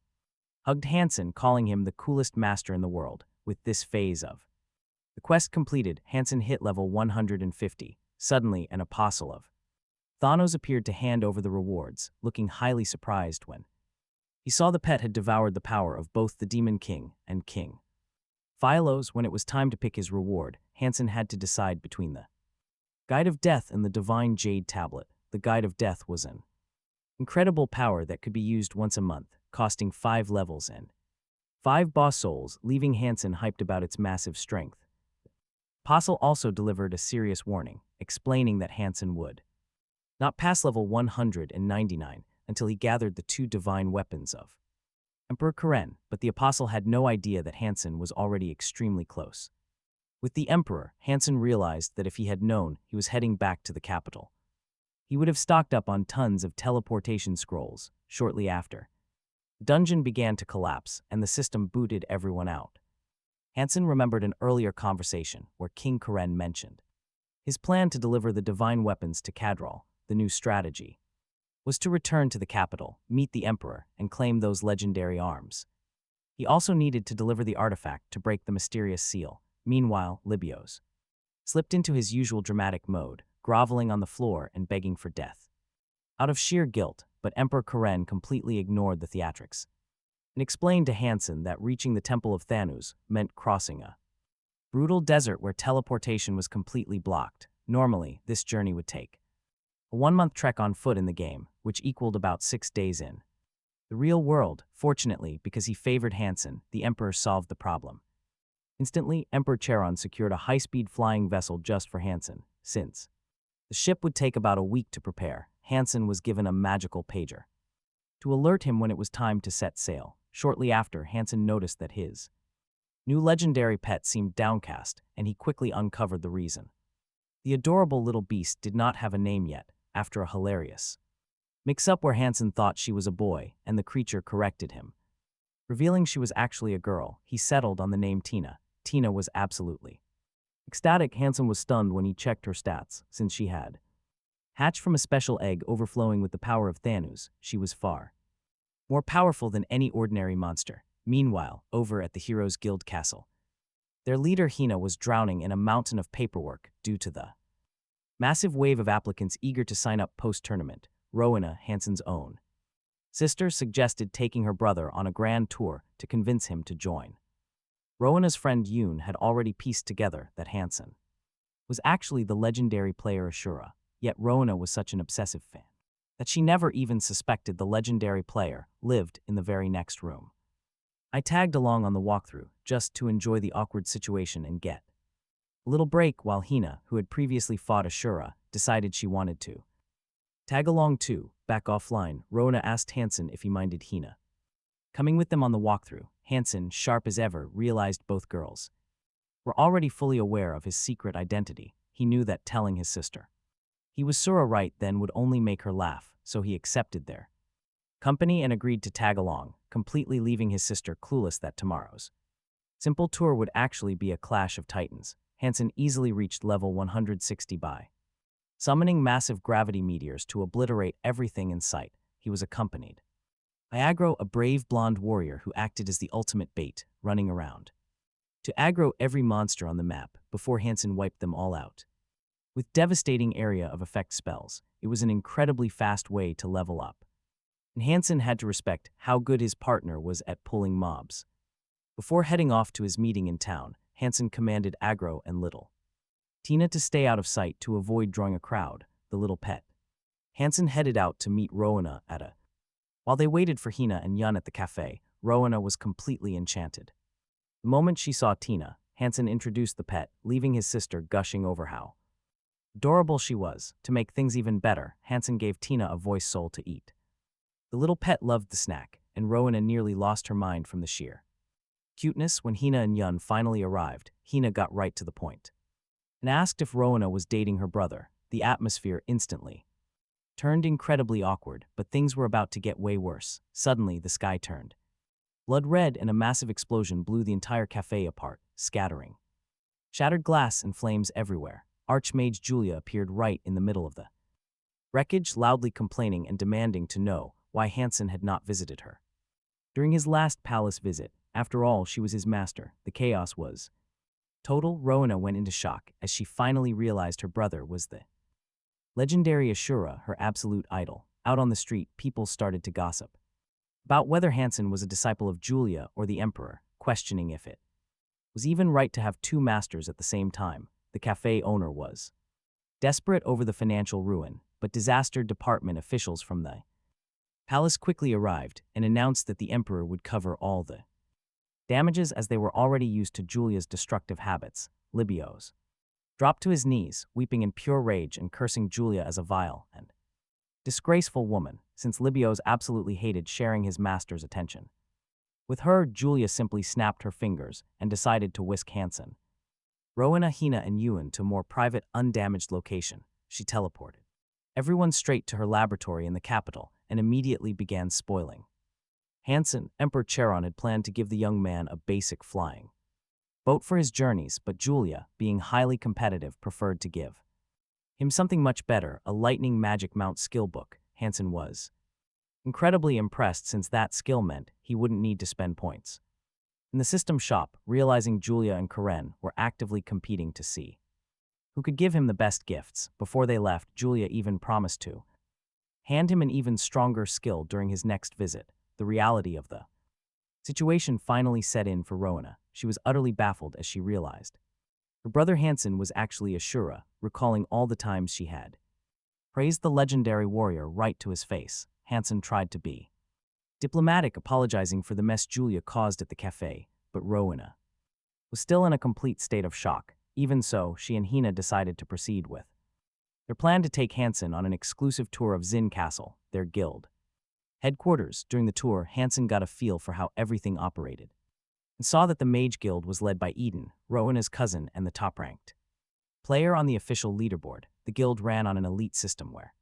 hugged Hansen, calling him the coolest master in the world. With this phase of the quest completed, Hansen hit level 150. Suddenly, an apostle of Thanatos appeared to hand over the rewards, looking highly surprised when he saw the pet had devoured the power of both the Demon King and King Philos. When it was time to pick his reward, Hansen had to decide between the Guide of Death and the Divine Jade Tablet. The Guide of Death was an incredible power that could be used once a month, costing 5 levels and 5 boss souls, leaving Hansen hyped about its massive strength. Apostle also delivered a serious warning, explaining that Hansen would not pass level 199 until he gathered the 2 divine weapons of Emperor Karen, but the Apostle had no idea that Hansen was already extremely close. With the Emperor, Hansen realized that if he had known he was heading back to the capital, he would have stocked up on tons of teleportation scrolls. Shortly after, the dungeon began to collapse and the system booted everyone out. Hansen remembered an earlier conversation where King Karen mentioned his plan to deliver the divine weapons to Kadral. The new strategy was to return to the capital, meet the Emperor, and claim those legendary arms. He also needed to deliver the artifact to break the mysterious seal. Meanwhile, Libios slipped into his usual dramatic mode, groveling on the floor and begging for death out of sheer guilt, but Emperor Karen completely ignored the theatrics and explained to Hansen that reaching the Temple of Thanatos meant crossing a brutal desert where teleportation was completely blocked. Normally, this journey would take a 1-month trek on foot in the game, which equaled about 6 days in the real world. Fortunately, because he favored Hansen, the Emperor solved the problem. Instantly, Emperor Charon secured a high-speed flying vessel just for Hansen. Since the ship would take about a week to prepare, Hansen was given a magical pager to alert him when it was time to set sail. Shortly after, Hansen noticed that his new legendary pet seemed downcast, and he quickly uncovered the reason. The adorable little beast did not have a name yet, after a hilarious mix-up where Hansen thought she was a boy, and the creature corrected him, revealing she was actually a girl. He settled on the name Tina. Tina was absolutely ecstatic. Hansen was stunned when he checked her stats. Since she had hatched from a special egg overflowing with the power of Thanatos, she was far more powerful than any ordinary monster. Meanwhile, over at the Heroes Guild Castle, their leader Hina was drowning in a mountain of paperwork due to the massive wave of applicants eager to sign up post-tournament. Rowena, Hansen's own sister, suggested taking her brother on a grand tour to convince him to join. Rowena's friend Yoon had already pieced together that Hansen was actually the legendary player Ashura, yet Rowena was such an obsessive fan that she never even suspected the legendary player lived in the very next room. I tagged along on the walkthrough just to enjoy the awkward situation and get a little break while Hina, who had previously fought Ashura, decided she wanted to tag along too. Back offline, Rowena asked Hansen if he minded Hina Coming with them on the walkthrough, Hansen, sharp as ever, realized both girls were already fully aware of his secret identity. He knew that telling his sister he was Sura right then would only make her laugh, so he accepted their company and agreed to tag along, completely leaving his sister clueless that tomorrow's simple tour would actually be a clash of titans. Hansen easily reached level 160 by summoning massive gravity meteors to obliterate everything in sight. He was accompanied by Aggro, a brave blonde warrior who acted as the ultimate bait, running around to aggro every monster on the map before Hansen wiped them all out. With devastating area of effect spells, it was an incredibly fast way to level up. And Hansen had to respect how good his partner was at pulling mobs. Before heading off to his meeting in town, Hansen commanded Aggro and Little Tina to stay out of sight to avoid drawing a crowd, the little pet. Hansen headed out to meet Rowana at a. While they waited for Hina and Yun at the cafe, Rowana was completely enchanted. The moment she saw Tina, Hansen introduced the pet, leaving his sister gushing over how adorable she was. To make things even better, Hansen gave Tina a voice soul to eat. The little pet loved the snack, and Rowana nearly lost her mind from the sheer cuteness. When Hina and Yun finally arrived, Hina got right to the point and asked if Rowana was dating her brother. The atmosphere instantly turned incredibly awkward, but things were about to get way worse. Suddenly, the sky turned blood red and a massive explosion blew the entire cafe apart, scattering shattered glass and flames everywhere. Archmage Julia appeared right in the middle of the wreckage, loudly complaining and demanding to know why Hansen had not visited her during his last palace visit. After all, she was his master. The chaos was total. Rowana went into shock as she finally realized her brother was the legendary Ashura, her absolute idol. Out on the street, people started to gossip about whether Hansen was a disciple of Julia or the Emperor, questioning if it was even right to have two masters at the same time. The cafe owner was desperate over the financial ruin, but disaster department officials from the palace quickly arrived and announced that the Emperor would cover all the damages as they were already used to Julia's destructive habits. Libios dropped to his knees, weeping in pure rage and cursing Julia as a vile and disgraceful woman, since Libios absolutely hated sharing his master's attention with her. Julia simply snapped her fingers and decided to whisk Hansen, Rowana, Hina, and Yun to a more private, undamaged location. She teleported everyone straight to her laboratory in the capital and immediately began spoiling. Hansen, Emperor Charon, had planned to give the young man a basic flying boat for his journeys, but Julia, being highly competitive, preferred to give him something much better, a lightning magic mount skill book. Hansen was incredibly impressed, since that skill meant he wouldn't need to spend points in the system shop. Realizing Julia and Karen were actively competing to see who could give him the best gifts, before they left, Julia even promised to hand him an even stronger skill during his next visit. The reality of the situation finally set in for Rowana. She was utterly baffled as she realized her brother Hansen was actually Ashura, recalling all the times she had praised the legendary warrior right to his face. Hansen tried to be diplomatic, apologizing for the mess Julia caused at the cafe, but Rowana was still in a complete state of shock. Even so, she and Hina decided to proceed with their plan to take Hansen on an exclusive tour of Zin Castle, their guild headquarters. During the tour, Hansen got a feel for how everything operated and saw that the Mage Guild was led by Eden, Rowana's cousin and the top-ranked player on the official leaderboard. The guild ran on an elite system where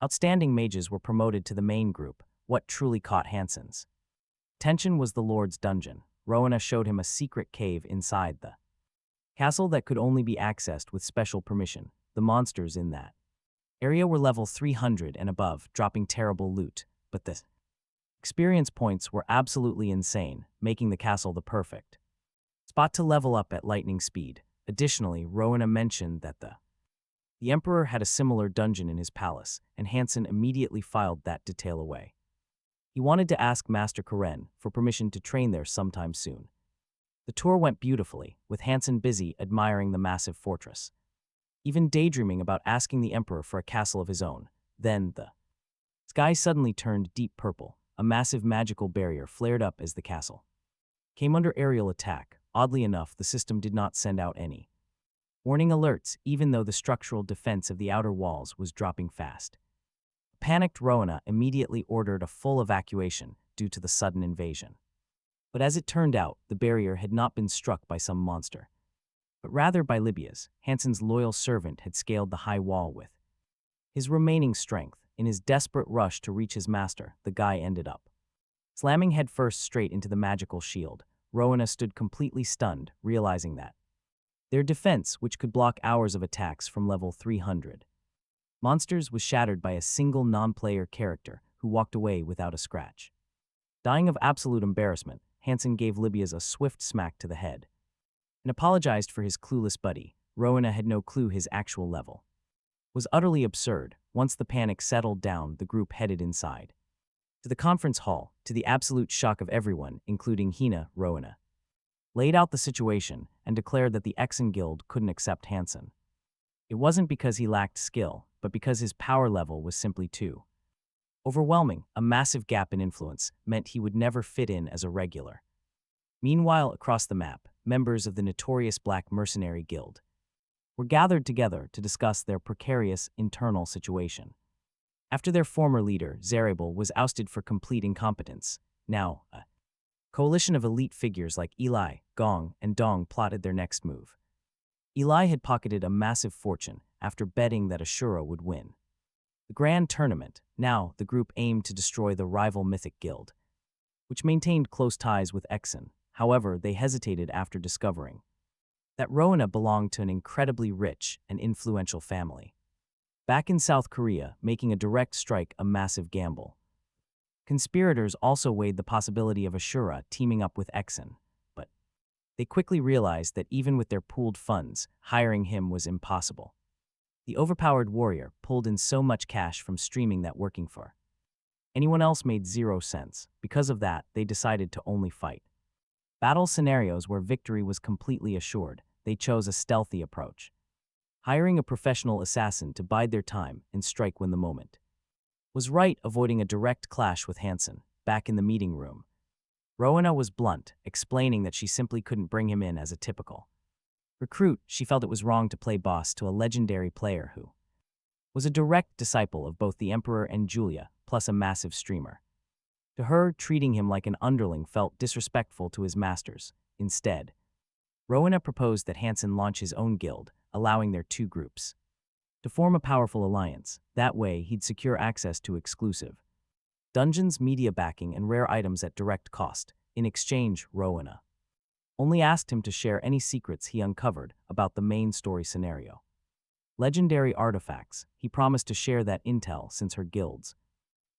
outstanding mages were promoted to the main group. What truly caught Hansen's attention was the Lord's Dungeon. Rowana showed him a secret cave inside the castle that could only be accessed with special permission. The monsters in that area were level 300 and above, dropping terrible loot, but the experience points were absolutely insane, making the castle the perfect spot to level up at lightning speed. Additionally, Rowana mentioned that the Emperor had a similar dungeon in his palace, and Hansen immediately filed that detail away. He wanted to ask Master Karen for permission to train there sometime soon. The tour went beautifully, with Hansen busy admiring the massive fortress, even daydreaming about asking the Emperor for a castle of his own. Then the sky suddenly turned deep purple. A massive magical barrier flared up as the castle came under aerial attack. Oddly enough, the system did not send out any warning alerts, even though the structural defense of the outer walls was dropping fast. Panicked Rowana immediately ordered a full evacuation, due to the sudden invasion. But as it turned out, the barrier had not been struck by some monster, but rather by Libya's. Hansen's loyal servant had scaled the high wall with his remaining strength. In his desperate rush to reach his master, the guy ended up slamming headfirst straight into the magical shield. Rowena stood completely stunned, realizing that their defense, which could block hours of attacks from level 300 monsters, was shattered by a single non-player character who walked away without a scratch. Dying of absolute embarrassment, Hansen gave Libya's a swift smack to the head and apologized for his clueless buddy. Rowena had no clue his actual level was utterly absurd. Once the panic settled down, the group headed inside to the conference hall. To the absolute shock of everyone, including Hina, Rowena laid out the situation and declared that the Exen Guild couldn't accept Hansen. It wasn't because he lacked skill, but because his power level was simply too overwhelming. A massive gap in influence meant he would never fit in as a regular. Meanwhile, across the map, members of the notorious Black Mercenary Guild were gathered together to discuss their precarious internal situation. After their former leader, Zerebel, was ousted for complete incompetence, now a coalition of elite figures like Eli, Gong, and Dong plotted their next move. Eli had pocketed a massive fortune after betting that Ashura would win the grand tournament. Now, the group aimed to destroy the rival Mythic Guild, which maintained close ties with Exen. However, they hesitated after discovering that Rowena belonged to an incredibly rich and influential family back in South Korea, making a direct strike a massive gamble. Conspirators also weighed the possibility of Ashura teaming up with Exen, but they quickly realized that even with their pooled funds, hiring him was impossible. The overpowered warrior pulled in so much cash from streaming that working for anyone else made zero sense. Because of that, they decided to only fight battle scenarios where victory was completely assured. They chose a stealthy approach, hiring a professional assassin to bide their time and strike when the moment was right, avoiding a direct clash with Hansen. Back in the meeting room, Rowena was blunt, explaining that she simply couldn't bring him in as a typical recruit. She felt it was wrong to play boss to a legendary player who was a direct disciple of both the Emperor and Julia, plus a massive streamer. To her, treating him like an underling felt disrespectful to his masters. Instead, Rowena proposed that Hansen launch his own guild, allowing their two groups to form a powerful alliance. That way, he'd secure access to exclusive dungeons, media backing, and rare items at direct cost. In exchange, Rowena only asked him to share any secrets he uncovered about the main story scenario. Legendary artifacts, he promised to share that intel since her guild's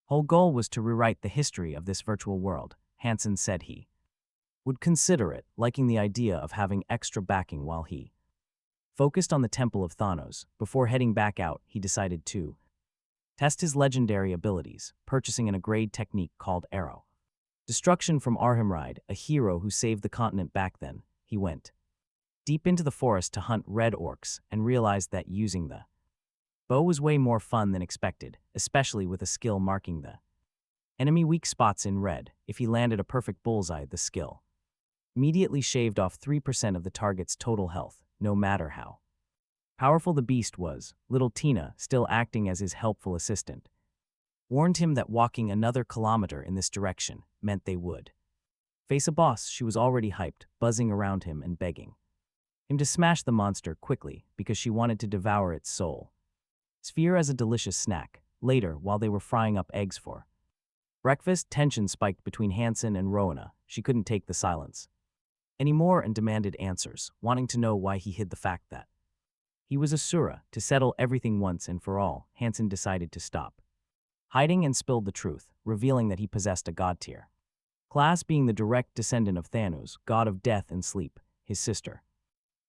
whole goal was to rewrite the history of this virtual world. Hansen said he would consider it, liking the idea of having extra backing while he focused on the Temple of Thanatos. Before heading back out, he decided to test his legendary abilities, purchasing an upgrade technique called Arrow Destruction from Arhimride, a hero who saved the continent back then. He went deep into the forest to hunt red orcs and realized that using the bow was way more fun than expected, especially with a skill marking the enemy weak spots in red. If he landed a perfect bullseye, the skill immediately shaved off 3% of the target's total health, no matter how powerful the beast was. Little Tina, still acting as his helpful assistant, warned him that walking another kilometer in this direction meant they would face a boss. She was already hyped, buzzing around him and begging him to smash the monster quickly because she wanted to devour its soul sphere as a delicious snack. Later, while they were frying up eggs for breakfast, tension spiked between Hansen and Rowena. She couldn't take the silence anymore and demanded answers, wanting to know why he hid the fact that he was Asura. To settle everything once and for all, Hansen decided to stop hiding and spilled the truth, revealing that he possessed a god tier class, being the direct descendant of Thanatos, god of death and sleep. His sister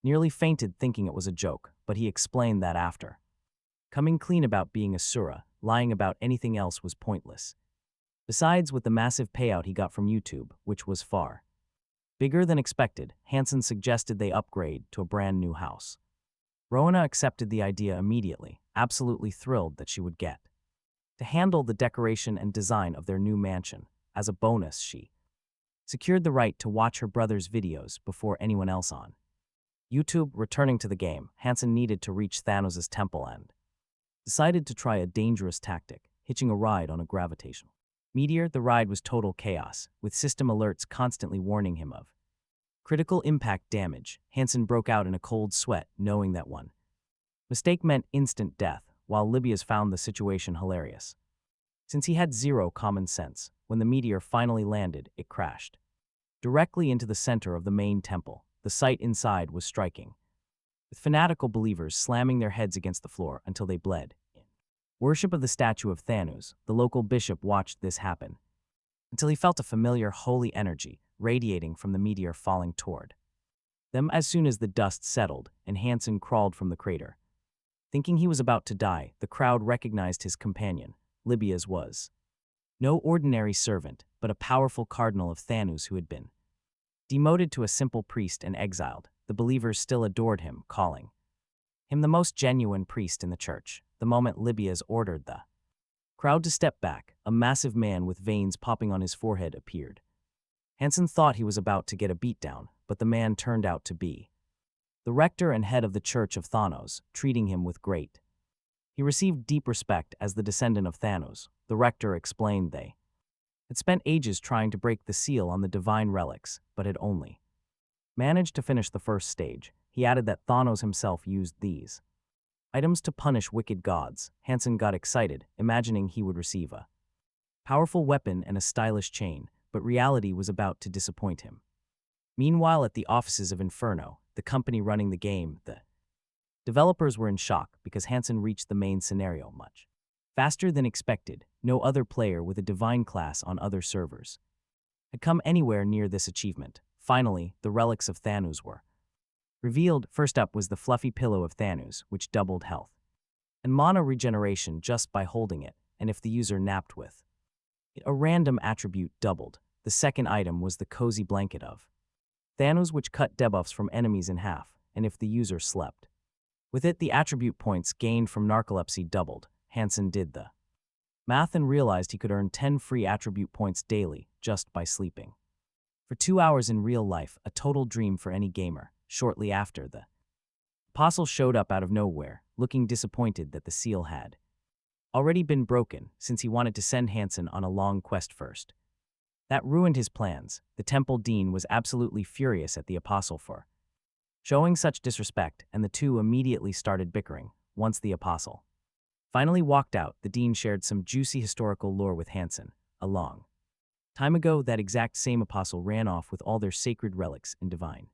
nearly fainted thinking it was a joke, but he explained that after coming clean about being Asura, lying about anything else was pointless. Besides, with the massive payout he got from YouTube, which was far bigger than expected, Hansen suggested they upgrade to a brand new house. Rowena accepted the idea immediately, absolutely thrilled that she would get to handle the decoration and design of their new mansion. As a bonus, she secured the right to watch her brother's videos before anyone else on YouTube. Returning to the game, Hansen needed to reach Thanos' temple and decided to try a dangerous tactic, hitching a ride on a gravitational Meteor, the ride was total chaos, with system alerts constantly warning him of critical impact damage. Hansen broke out in a cold sweat, knowing that one mistake meant instant death, while Libya's found the situation hilarious. Since he had zero common sense, when the meteor finally landed, it crashed directly into the center of the main temple. The sight inside was striking, with fanatical believers slamming their heads against the floor until they bled. Worship of the statue of Thanatos, the local bishop watched this happen, until he felt a familiar holy energy radiating from the meteor falling toward them. As soon as the dust settled and Hansen crawled from the crater, thinking he was about to die, the crowd recognized his companion. Libya's was no ordinary servant, but a powerful cardinal of Thanatos who had been demoted to a simple priest and exiled. The believers still adored him, calling him the most genuine priest in the church. The moment Libya's ordered the crowd to step back, a massive man with veins popping on his forehead appeared. Hansen thought he was about to get a beatdown, but the man turned out to be the rector and head of the Church of Thanatos, treating him with great. He received deep respect as the descendant of Thanatos. The rector explained they had spent ages trying to break the seal on the divine relics, but had only managed to finish the first stage. He added that Thanatos himself used these items to punish wicked gods. Hansen got excited, imagining he would receive a powerful weapon and a stylish chain, but reality was about to disappoint him. Meanwhile, at the offices of Inferno, the company running the game, the developers were in shock because Hansen reached the main scenario much faster than expected. No other player with a divine class on other servers had come anywhere near this achievement. Finally, the relics of Thanatos were revealed. First up was the fluffy pillow of Thanatos, which doubled health and mana regeneration just by holding it, and if the user napped with it, a random attribute doubled. The second item was the cozy blanket of Thanatos, which cut debuffs from enemies in half, and if the user slept with it, the attribute points gained from narcolepsy doubled. Hansen did the math and realized he could earn 10 free attribute points daily just by sleeping for 2 hours in real life, a total dream for any gamer. Shortly after, the apostle showed up out of nowhere, looking disappointed that the seal had already been broken, since he wanted to send Hansen on a long quest first. That ruined his plans. The temple dean was absolutely furious at the apostle for showing such disrespect, and the two immediately started bickering. Once the apostle finally walked out, the dean shared some juicy historical lore with Hansen. A long time ago, that exact same apostle ran off with all their sacred relics and divine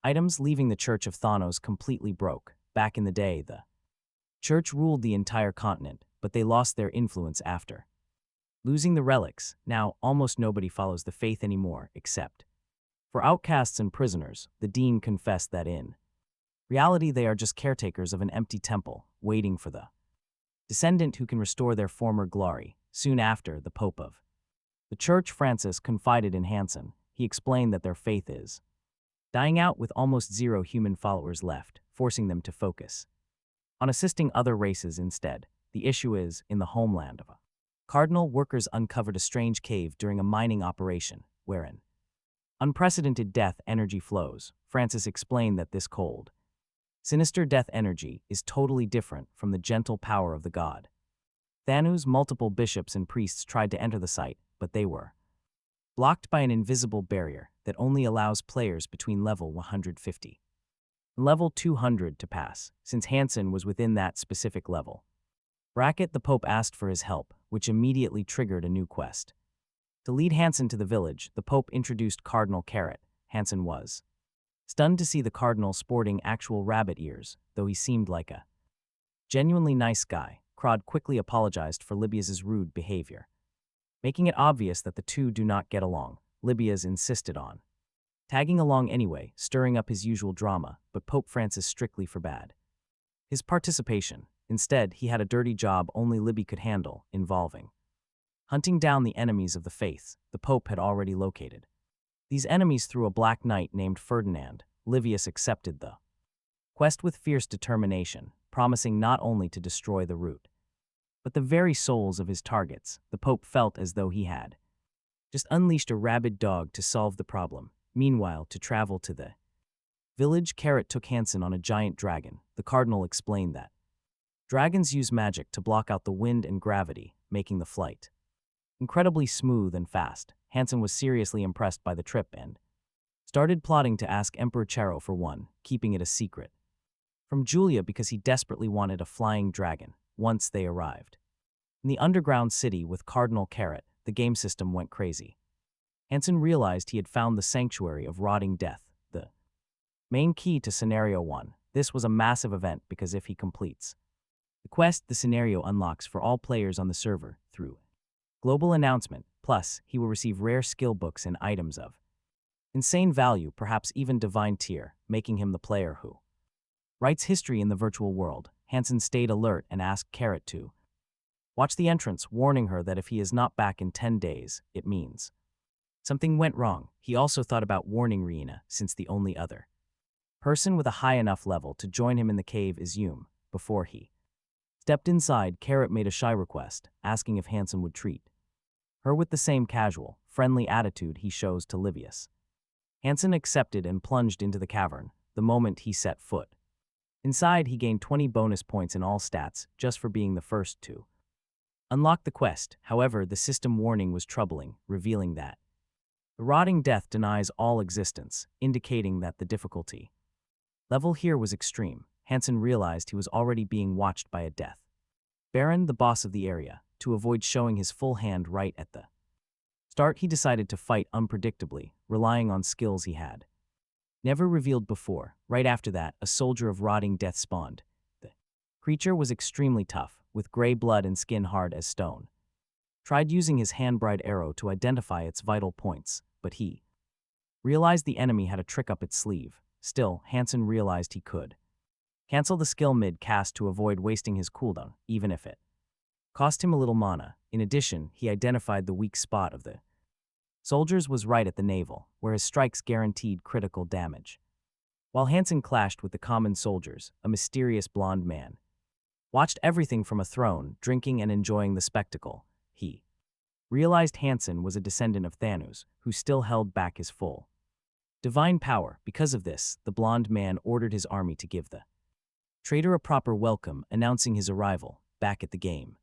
items, leaving the Church of Thanatos completely broke. Back in the day, the church ruled the entire continent, but they lost their influence after losing the relics. Now, almost nobody follows the faith anymore, except for outcasts and prisoners. The dean confessed that in reality they are just caretakers of an empty temple, waiting for the descendant who can restore their former glory. Soon after, the Pope of the Church, Francis, confided in Hansen. He explained that their faith is dying out with almost zero human followers left, forcing them to focus on assisting other races instead. The issue is, in the homeland of a cardinal, workers uncovered a strange cave during a mining operation, wherein unprecedented death energy flows. Francis explained that this cold, sinister death energy is totally different from the gentle power of the god Thanatos. Multiple bishops and priests tried to enter the site, but they were blocked by an invisible barrier that only allows players between level 150 and level 200 to pass. Since Hansen was within that specific level bracket, the Pope asked for his help, which immediately triggered a new quest. To lead Hansen to the village, the Pope introduced Cardinal Carrot. Hansen was stunned to see the cardinal sporting actual rabbit ears, though he seemed like a genuinely nice guy. Crod quickly apologized for Libya's rude behavior, making it obvious that the two do not get along. Libya's insisted on tagging along anyway, stirring up his usual drama, but Pope Francis strictly forbade his participation. Instead, he had a dirty job only Libby could handle, involving hunting down the enemies of the faith the Pope had already located these enemies through a black knight named Ferdinand. Livius accepted the quest with fierce determination, promising not only to destroy the root, but the very souls of his targets. The Pope felt as though he had just unleashed a rabid dog to solve the problem. Meanwhile, to travel to the village, Carrot took Hansen on a giant dragon. The cardinal explained that dragons use magic to block out the wind and gravity, making the flight incredibly smooth and fast. Hansen was seriously impressed by the trip and started plotting to ask Emperor Charo for one, keeping it a secret from Julia because he desperately wanted a flying dragon. Once they arrived in the underground city with Cardinal Carrot, the game system went crazy. Hansen realized he had found the sanctuary of rotting death, the main key to Scenario 1. This was a massive event because if he completes the quest, the scenario unlocks for all players on the server through global announcement. Plus, he will receive rare skill books and items of insane value, perhaps even divine tier, making him the player who writes history in the virtual world. Hansen stayed alert and asked Carrot to watch the entrance, warning her that if he is not back in 10 days, it means something went wrong. He also thought about warning Riina, since the only other person with a high enough level to join him in the cave is Yum. Before he stepped inside, Carrot made a shy request, asking if Hansen would treat her with the same casual, friendly attitude he shows to Livius. Hansen accepted and plunged into the cavern the moment he set foot. Inside, he gained 20 bonus points in all stats just for being the first to unlock the quest. However, the system warning was troubling, revealing that the rotting death denies all existence, indicating that the difficulty level here was extreme. Hansen realized he was already being watched by a death baron, the boss of the area. To avoid showing his full hand right at the start, he decided to fight unpredictably, relying on skills he had never revealed before. Right after that, a soldier of rotting death spawned. The creature was extremely tough, with gray blood and skin hard as stone. Tried using his hand-bright arrow to identify its vital points, but he realized the enemy had a trick up its sleeve. Still, Hansen realized he could cancel the skill mid-cast to avoid wasting his cooldown, even if it cost him a little mana. In addition, he identified the weak spot of the soldiers was right at the navel, where his strikes guaranteed critical damage. While Hansen clashed with the common soldiers, a mysterious blonde man watched everything from a throne, drinking and enjoying the spectacle. He realized Hansen was a descendant of Thanatos, who still held back his full divine power. Because of this, the blonde man ordered his army to give the traitor a proper welcome, announcing his arrival. Back at the game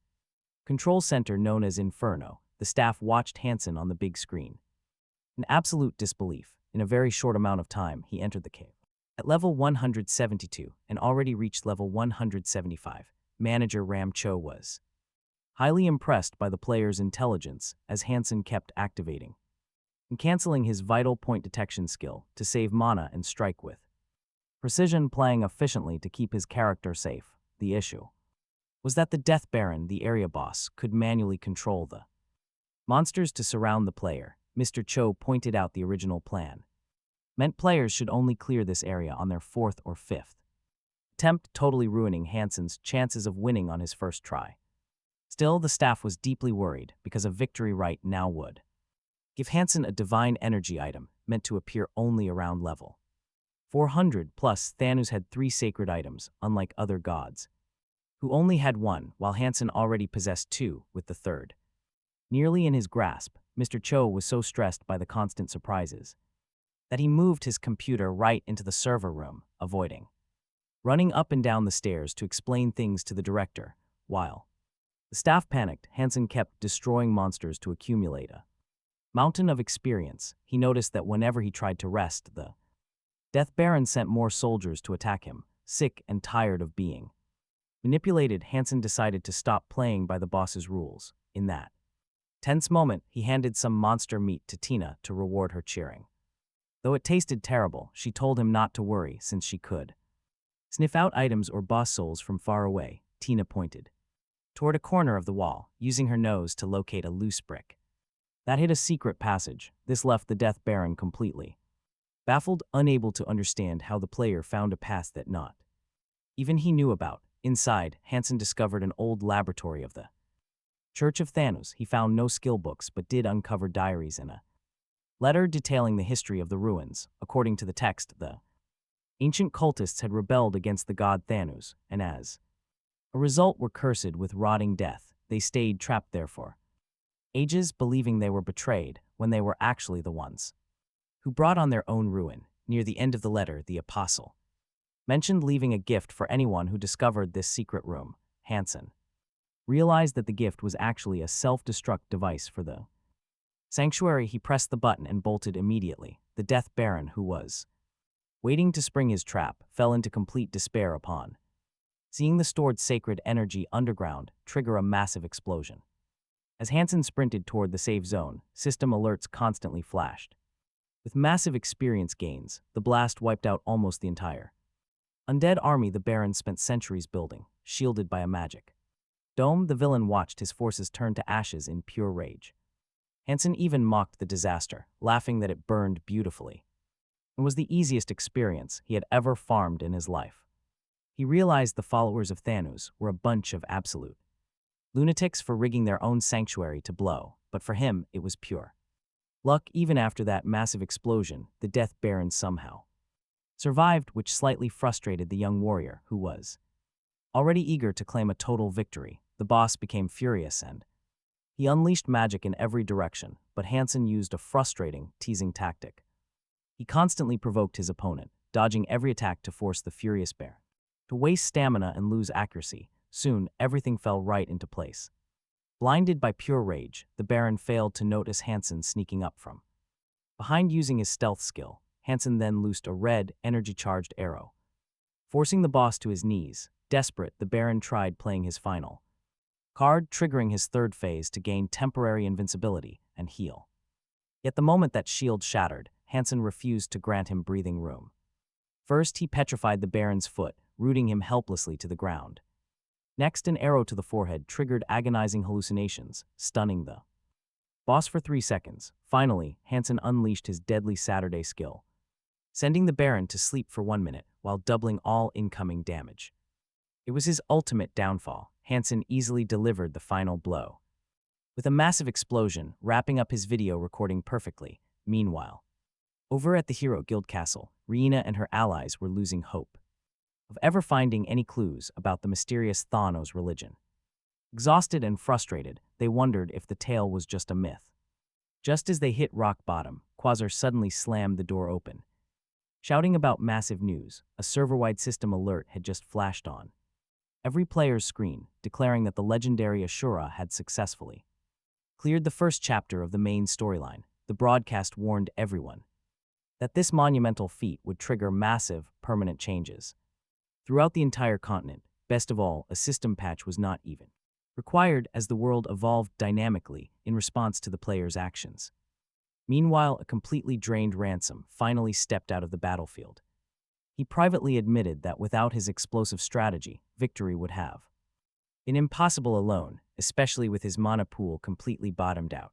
control center known as Inferno, the staff watched Hansen on the big screen in absolute disbelief. In a very short amount of time, he entered the cave at level 172 and already reached level 175. Manager Ram Cho was highly impressed by the player's intelligence as Hansen kept activating and canceling his vital point detection skill to save mana and strike with precision, playing efficiently to keep his character safe. The issue was that the Death Baron, the area boss, could manually control the monsters to surround the player. Mr. Cho pointed out the original plan meant players should only clear this area on their 4th or 5th attempt, totally ruining Hansen's chances of winning on his first try. Still, the staff was deeply worried because a victory right now would give Hansen a divine energy item meant to appear only around level 400. Plus, Thanatos had 3 sacred items, unlike other gods, who only had 1, while Hansen already possessed 2, with the 3rd nearly in his grasp. Mr. Cho was so stressed by the constant surprises that he moved his computer right into the server room, avoiding running up and down the stairs to explain things to the director. While the staff panicked, Hansen kept destroying monsters to accumulate a mountain of experience. He noticed that whenever he tried to rest, the Death Baron sent more soldiers to attack him. Sick and tired of being manipulated, Hansen decided to stop playing by the boss's rules. In that tense moment, he handed some monster meat to Tina to reward her cheering. Though it tasted terrible, she told him not to worry since she could sniff out items or boss souls from far away. Tina pointed toward a corner of the wall, using her nose to locate a loose brick that hid a secret passage. This left the Death Baron completely baffled, unable to understand how the player found a path that not even he knew about. Inside, Hansen discovered an old laboratory of the Church of Thanatos. He found no skill books but did uncover diaries and a letter detailing the history of the ruins. According to the text, the ancient cultists had rebelled against the god Thanatos, and as a result were cursed with rotting death. They stayed trapped there for ages, believing they were betrayed when they were actually the ones who brought on their own ruin. Near the end of the letter, the apostle mentioned leaving a gift for anyone who discovered this secret room. Hansen realized that the gift was actually a self-destruct device for the sanctuary. He pressed the button and bolted immediately. The Death Baron, who was waiting to spring his trap, fell into complete despair upon seeing the stored sacred energy underground trigger a massive explosion. As Hansen sprinted toward the safe zone, system alerts constantly flashed. With massive experience gains, the blast wiped out almost the entire undead army the Baron spent centuries building, shielded by a magic dome. The villain watched his forces turn to ashes in pure rage. Hansen even mocked the disaster, laughing that it burned beautifully. It was the easiest experience he had ever farmed in his life. He realized the followers of Thanatos were a bunch of absolute lunatics for rigging their own sanctuary to blow, but for him it was pure luck. Even after that massive explosion, the Death Baron somehow survived, which slightly frustrated the young warrior, who was already eager to claim a total victory. The boss became furious and he unleashed magic in every direction, but Hansen used a frustrating, teasing tactic. He constantly provoked his opponent, dodging every attack to force the furious bear to waste stamina and lose accuracy. Soon, everything fell right into place. Blinded by pure rage, the Baron failed to notice Hansen sneaking up from behind. Using his stealth skill, Hansen then loosed a red, energy-charged arrow, forcing the boss to his knees. Desperate, the Baron tried playing his final card, triggering his third phase to gain temporary invincibility and heal. Yet the moment that shield shattered, Hansen refused to grant him breathing room. First, he petrified the Baron's foot, rooting him helplessly to the ground. Next, an arrow to the forehead triggered agonizing hallucinations, stunning the boss for 3 seconds. Finally, Hansen unleashed his deadly Saturday skill, sending the Baron to sleep for 1 minute while doubling all incoming damage. It was his ultimate downfall. Hansen easily delivered the final blow, with a massive explosion wrapping up his video recording perfectly. Meanwhile, over at the Hero Guild Castle, Riina and her allies were losing hope of ever finding any clues about the mysterious Thanatos religion. Exhausted and frustrated, they wondered if the tale was just a myth. Just as they hit rock bottom, Quasar suddenly slammed the door open, shouting about massive news. A server-wide system alert had just flashed on every player's screen, declaring that the legendary Ashura had successfully cleared the first chapter of the main storyline. The broadcast warned everyone that this monumental feat would trigger massive, permanent changes throughout the entire continent. Best of all, a system patch was not even required, as the world evolved dynamically in response to the player's actions. Meanwhile, a completely drained Ransom finally stepped out of the battlefield. He privately admitted that without his explosive strategy, victory would have been impossible alone, especially with his mana pool completely bottomed out.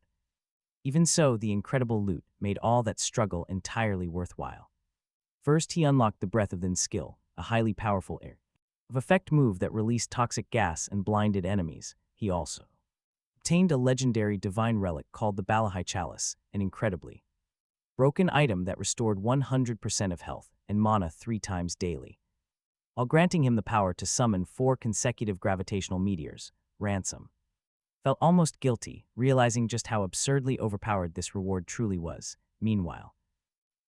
Even so, the incredible loot made all that struggle entirely worthwhile. First, he unlocked the Breath of Thin skill, a highly powerful air of effect move that released toxic gas and blinded enemies. He also obtained a legendary divine relic called the Balahai Chalice, an incredibly broken item that restored 100% of health and mana 3 times daily, while granting him the power to summon 4 consecutive gravitational meteors. Ransom felt almost guilty, realizing just how absurdly overpowered this reward truly was. Meanwhile,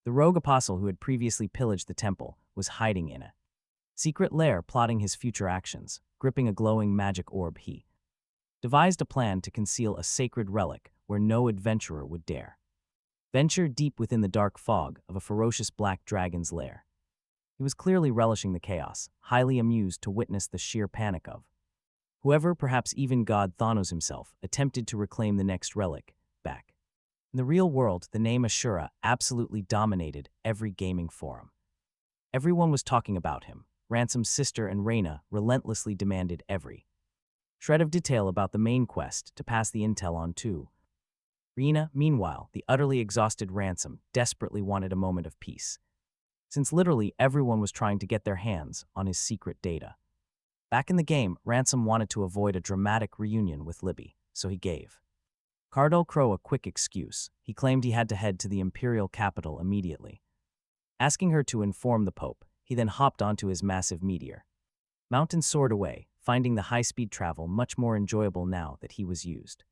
the rogue apostle who had previously pillaged the temple was hiding in a secret lair, plotting his future actions. Gripping a glowing magic orb, he devised a plan to conceal a sacred relic where no adventurer would dare venture deep within the dark fog of a ferocious black dragon's lair. He was clearly relishing the chaos, highly amused to witness the sheer panic of whoever, perhaps even God Thanatos himself, attempted to reclaim the next relic back. In the real world, the name Ashura absolutely dominated every gaming forum. Everyone was talking about him. Ransom's sister and Reyna relentlessly demanded every shred of detail about the main quest to pass the intel on to Reyna. Meanwhile, the utterly exhausted Ransom desperately wanted a moment of peace, since literally everyone was trying to get their hands on his secret data. Back in the game, Ransom wanted to avoid a dramatic reunion with Libby, so he gave Cardinal Crow a quick excuse. He claimed he had to head to the imperial capital immediately, asking her to inform the Pope. He then hopped onto his massive meteor mount and soared away, finding the high-speed travel much more enjoyable now that he was used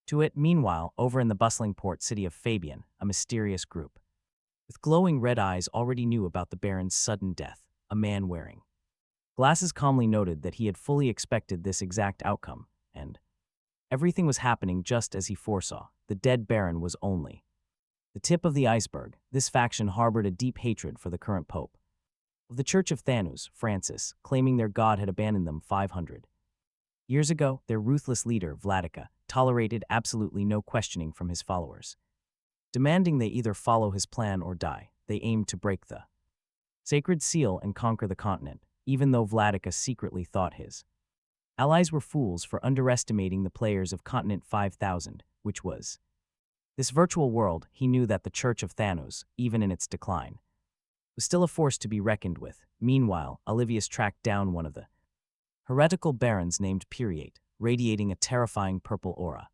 to it. Meanwhile, over in the bustling port city of Fabian, a mysterious group with glowing red eyes already knew about the Baron's sudden death. A man wearing glasses calmly noted that he had fully expected this exact outcome and everything was happening just as he foresaw. The dead Baron was only the tip of the iceberg. This faction harbored a deep hatred for the current pope of the Church of Thanatos, Francis, claiming their god had abandoned them 500 years ago. Their ruthless leader, Vladika, tolerated absolutely no questioning from his followers. Demanding they either follow his plan or die, they aimed to break the sacred seal and conquer the continent, even though Vladika secretly thought his allies were fools for underestimating the players of Continent 5000, which was this virtual world. He knew that the Church of Thanatos, even in its decline, was still a force to be reckoned with. Meanwhile, Olivius tracked down one of the heretical barons named Puriate, radiating a terrifying purple aura.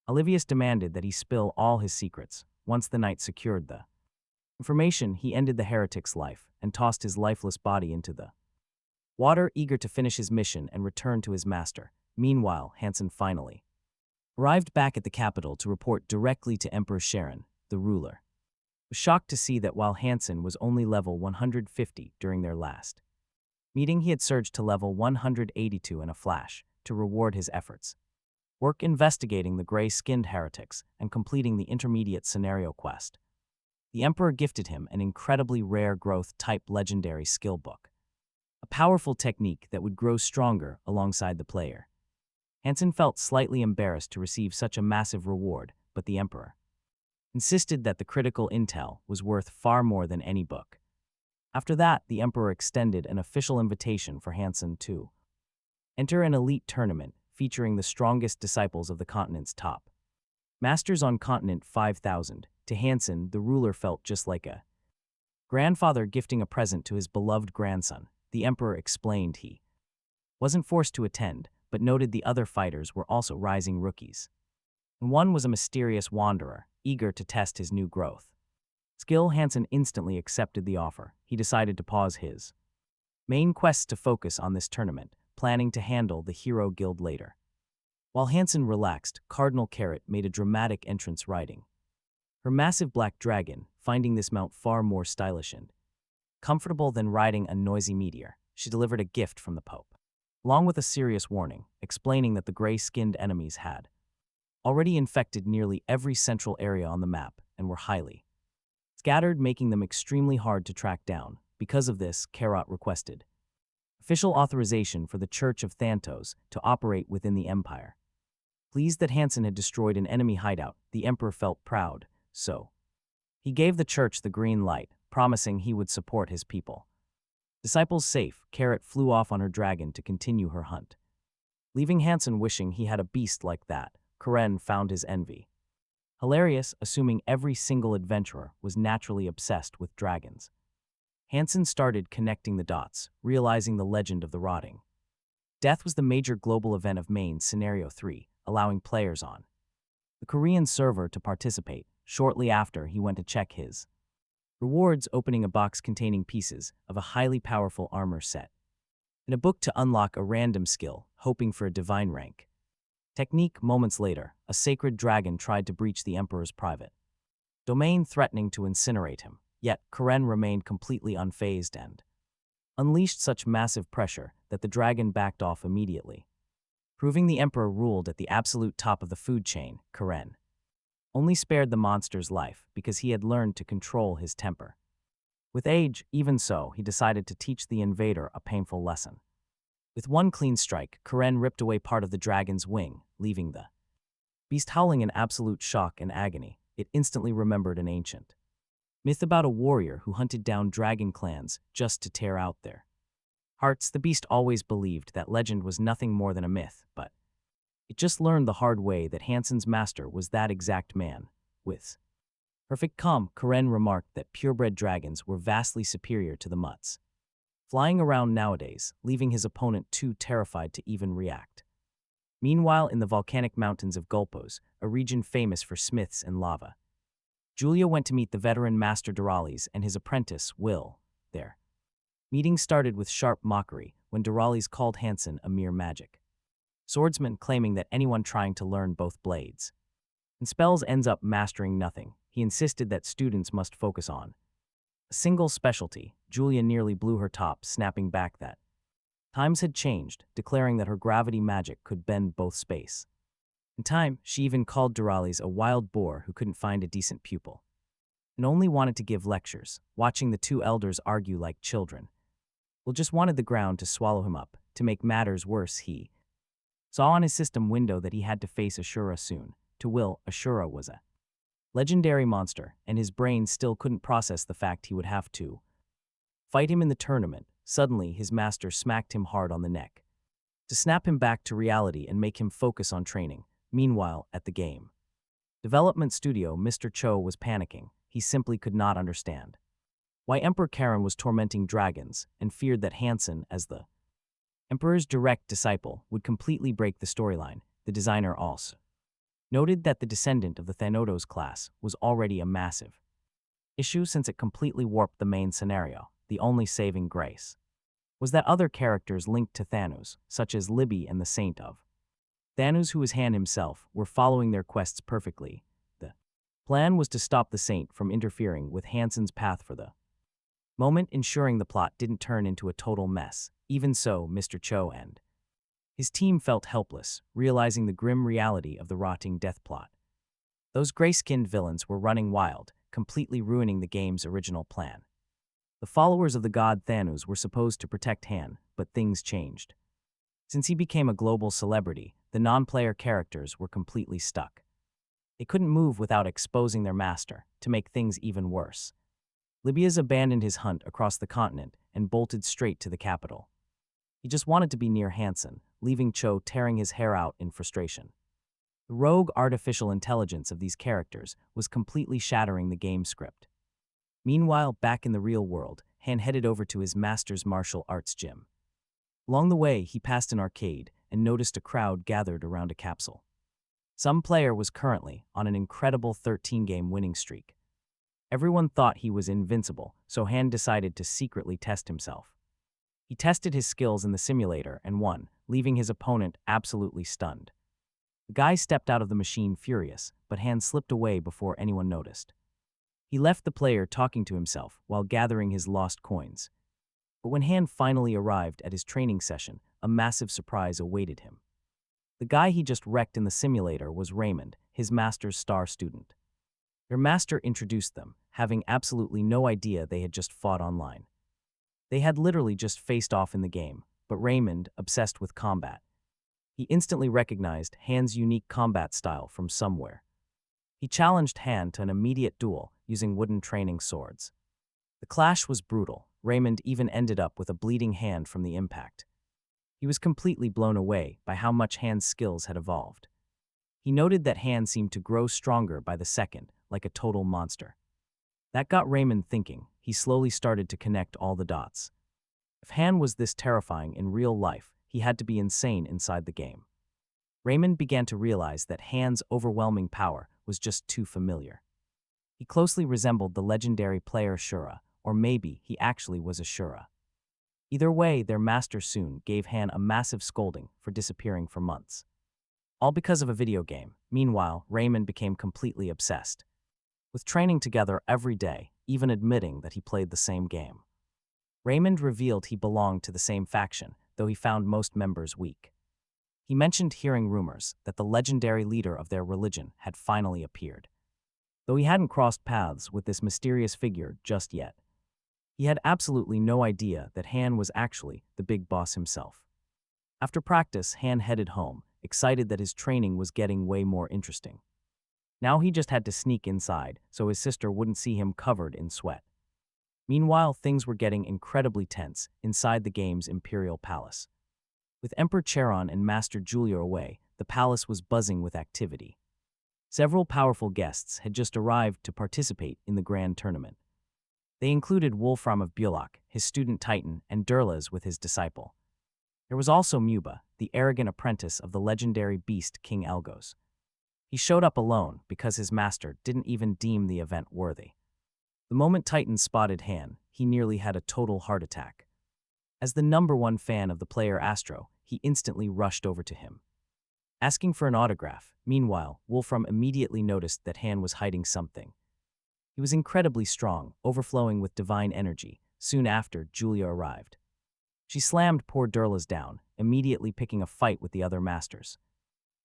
Olivius demanded that he spill all his secrets. Once the knight secured the information, he ended the heretic's life and tossed his lifeless body into the water, eager to finish his mission and return to his master. Meanwhile, Hansen finally arrived back at the capital to report directly to Emperor Sharon, the ruler. He was shocked to see that while Hansen was only level 150 during their last meeting, he had surged to level 182 in a flash to reward his efforts. Work investigating the gray-skinned heretics and completing the intermediate scenario quest. The Emperor gifted him an incredibly rare growth-type legendary skill book, a powerful technique that would grow stronger alongside the player. Hansen felt slightly embarrassed to receive such a massive reward, but the Emperor insisted that the critical intel was worth far more than any book. After that, the Emperor extended an official invitation for Hansen to enter an elite tournament featuring the strongest disciples of the continent's top masters on Continent 5000. To Hansen, the ruler felt just like a grandfather gifting a present to his beloved grandson. The Emperor explained he wasn't forced to attend, but noted the other fighters were also rising rookies. One was a mysterious wanderer, eager to test his new growth skill. Hansen instantly accepted the offer. He decided to pause his main quests to focus on this tournament, planning to handle the Hero Guild later. While Hansen relaxed, Cardinal Carrot made a dramatic entrance riding her massive black dragon, finding this mount far more stylish and comfortable than riding a noisy meteor. She delivered a gift from the Pope, along with a serious warning, explaining that the gray-skinned enemies had already infected nearly every central area on the map and were highly scattered, making them extremely hard to track down. Because of this, Carrot requested official authorization for the Church of Thanatos to operate within the Empire. Pleased that Hansen had destroyed an enemy hideout, the Emperor felt proud, so he gave the church the green light, promising he would support his people. Disciples safe, Carrot flew off on her dragon to continue her hunt. Leaving Hansen wishing he had a beast like that, Karen found his envy hilarious, assuming every single adventurer was naturally obsessed with dragons. Hansen started connecting the dots, realizing the legend of the rotting death was the major global event of main Scenario 3, allowing players on the Korean server to participate. Shortly after, he went to check his rewards, opening a box containing pieces of a highly powerful armor set and a book to unlock a random skill, hoping for a divine rank technique. Moments later, a sacred dragon tried to breach the Emperor's private domain, threatening to incinerate him. Yet, Karen remained completely unfazed and unleashed such massive pressure that the dragon backed off immediately. Proving the Emperor ruled at the absolute top of the food chain, Karen only spared the monster's life because he had learned to control his temper. With age, even so, he decided to teach the invader a painful lesson. With one clean strike, Karen ripped away part of the dragon's wing, leaving the beast howling in absolute shock and agony. It instantly remembered an ancient myth about a warrior who hunted down dragon clans just to tear out their hearts. The beast always believed that legend was nothing more than a myth, but it just learned the hard way that Hansen's master was that exact man. With perfect calm, Karen remarked that purebred dragons were vastly superior to the mutts flying around nowadays, leaving his opponent too terrified to even react. Meanwhile, in the volcanic mountains of Gulpos, a region famous for smiths and lava, Julia went to meet the veteran Master Durales and his apprentice, Will, there. Meeting started with sharp mockery when Durales called Hansen a mere magic swordsman, claiming that anyone trying to learn both blades and spells ends up mastering nothing. He insisted that students must focus on a single specialty. Julia nearly blew her top, snapping back that Times had changed, declaring that her gravity magic could bend both space. In time, she even called Durali's a wild boar who couldn't find a decent pupil, and only wanted to give lectures, watching the two elders argue like children. Will just wanted the ground to swallow him up. To make matters worse, he saw on his system window that he had to face Ashura soon. To Will, Ashura was a legendary monster, and his brain still couldn't process the fact he would have to fight him in the tournament. Suddenly, his master smacked him hard on the neck to snap him back to reality and make him focus on training. Meanwhile, at the game development studio, Mr. Cho was panicking. He simply could not understand why Emperor Karen was tormenting dragons, and feared that Hansen, as the Emperor's direct disciple, would completely break the storyline. The designer also noted that the Descendant of the Thanatos class was already a massive issue since it completely warped the main scenario. The only saving grace was that other characters linked to Thanos, such as Libby and the Saint of Thanos, who was Han himself, were following their quests perfectly. The plan was to stop the Saint from interfering with Hansen's path for the moment, ensuring the plot didn't turn into a total mess. Even so, Mr. Cho and his team felt helpless, realizing the grim reality of the rotting death plot. Those gray-skinned villains were running wild, completely ruining the game's original plan. The followers of the god Thanos were supposed to protect Han, but things changed. Since he became a global celebrity, the non-player characters were completely stuck. They couldn't move without exposing their master. To make things even worse, Libya's abandoned his hunt across the continent and bolted straight to the capital. He just wanted to be near Hansen, leaving Cho tearing his hair out in frustration. The rogue artificial intelligence of these characters was completely shattering the game script. Meanwhile, back in the real world, Han headed over to his master's martial arts gym. Along the way, he passed an arcade and noticed a crowd gathered around a capsule. Some player was currently on an incredible 13-game winning streak. Everyone thought he was invincible, so Han decided to secretly test himself. He tested his skills in the simulator and won, leaving his opponent absolutely stunned. The guy stepped out of the machine furious, but Han slipped away before anyone noticed. He left the player talking to himself while gathering his lost coins. But when Han finally arrived at his training session, a massive surprise awaited him. The guy he just wrecked in the simulator was Raymond, his master's star student. Their master introduced them, having absolutely no idea they had just fought online. They had literally just faced off in the game, but Raymond, obsessed with combat, he instantly recognized Han's unique combat style from somewhere. He challenged Han to an immediate duel using wooden training swords. The clash was brutal. Raymond even ended up with a bleeding hand from the impact. He was completely blown away by how much Han's skills had evolved. He noted that Han seemed to grow stronger by the second, like a total monster. That got Raymond thinking. He slowly started to connect all the dots. If Han was this terrifying in real life, he had to be insane inside the game. Raymond began to realize that Han's overwhelming power was just too familiar. He closely resembled the legendary player Shura, or maybe he actually was a Shura. Either way, their master soon gave Han a massive scolding for disappearing for months. All because of a video game. Meanwhile, Raymond became completely obsessed with training together every day, even admitting that he played the same game. Raymond revealed he belonged to the same faction, though he found most members weak. He mentioned hearing rumors that the legendary leader of their religion had finally appeared, though he hadn't crossed paths with this mysterious figure just yet. He had absolutely no idea that Han was actually the big boss himself. After practice, Han headed home, excited that his training was getting way more interesting. Now he just had to sneak inside so his sister wouldn't see him covered in sweat. Meanwhile, things were getting incredibly tense inside the game's Imperial Palace. With Emperor Charon and Master Julia away, the palace was buzzing with activity. Several powerful guests had just arrived to participate in the grand tournament. They included Wolfram of Bulak, his student Titan, and Durlas with his disciple. There was also Muba, the arrogant apprentice of the legendary beast King Elgos. He showed up alone because his master didn't even deem the event worthy. The moment Titan spotted Han, he nearly had a total heart attack. As the #1 fan of the player Astro, he instantly rushed over to him, asking for an autograph. Meanwhile, Wolfram immediately noticed that Han was hiding something. He was incredibly strong, overflowing with divine energy. Soon after, Julia arrived. She slammed poor Durla's down, immediately picking a fight with the other masters.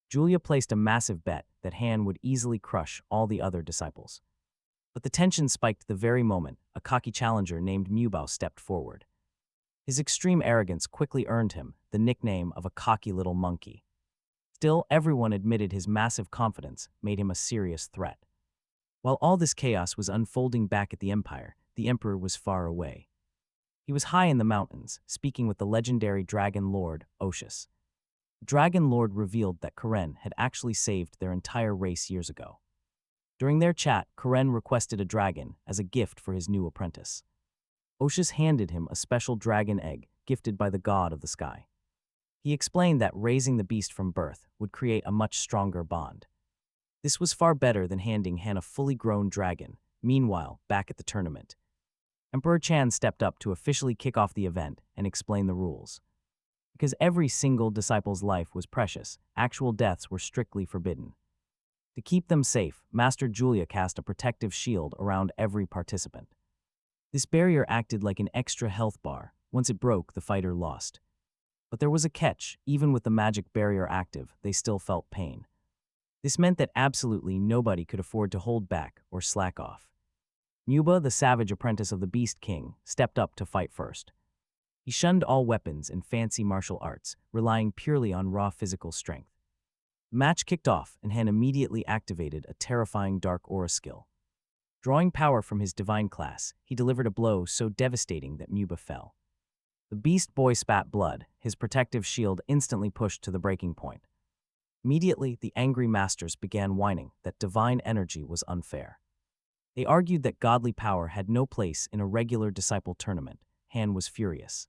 Julia placed a massive bet that Han would easily crush all the other disciples. But the tension spiked the very moment a cocky challenger named Mubao stepped forward. His extreme arrogance quickly earned him the nickname of a cocky little monkey. Still, everyone admitted his massive confidence made him a serious threat. While all this chaos was unfolding back at the Empire, the Emperor was far away. He was high in the mountains, speaking with the legendary Dragon Lord, Oshus. The Dragon Lord revealed that Karen had actually saved their entire race years ago. During their chat, Karen requested a dragon as a gift for his new apprentice. Oshus handed him a special dragon egg gifted by the god of the sky. He explained that raising the beast from birth would create a much stronger bond. This was far better than handing Han a fully grown dragon. Meanwhile, back at the tournament, Emperor Chan stepped up to officially kick off the event and explain the rules. Because every single disciple's life was precious, actual deaths were strictly forbidden. To keep them safe, Master Julia cast a protective shield around every participant. This barrier acted like an extra health bar. Once it broke, the fighter lost. But there was a catch. Even with the magic barrier active, they still felt pain. This meant that absolutely nobody could afford to hold back or slack off. Nuba, the savage apprentice of the Beast King, stepped up to fight first. He shunned all weapons and fancy martial arts, relying purely on raw physical strength. The match kicked off, and Han immediately activated a terrifying dark aura skill. Drawing power from his divine class, he delivered a blow so devastating that Nuba fell. The Beast Boy spat blood, his protective shield instantly pushed to the breaking point. Immediately, the angry masters began whining that divine energy was unfair. They argued that godly power had no place in a regular disciple tournament. Han was furious.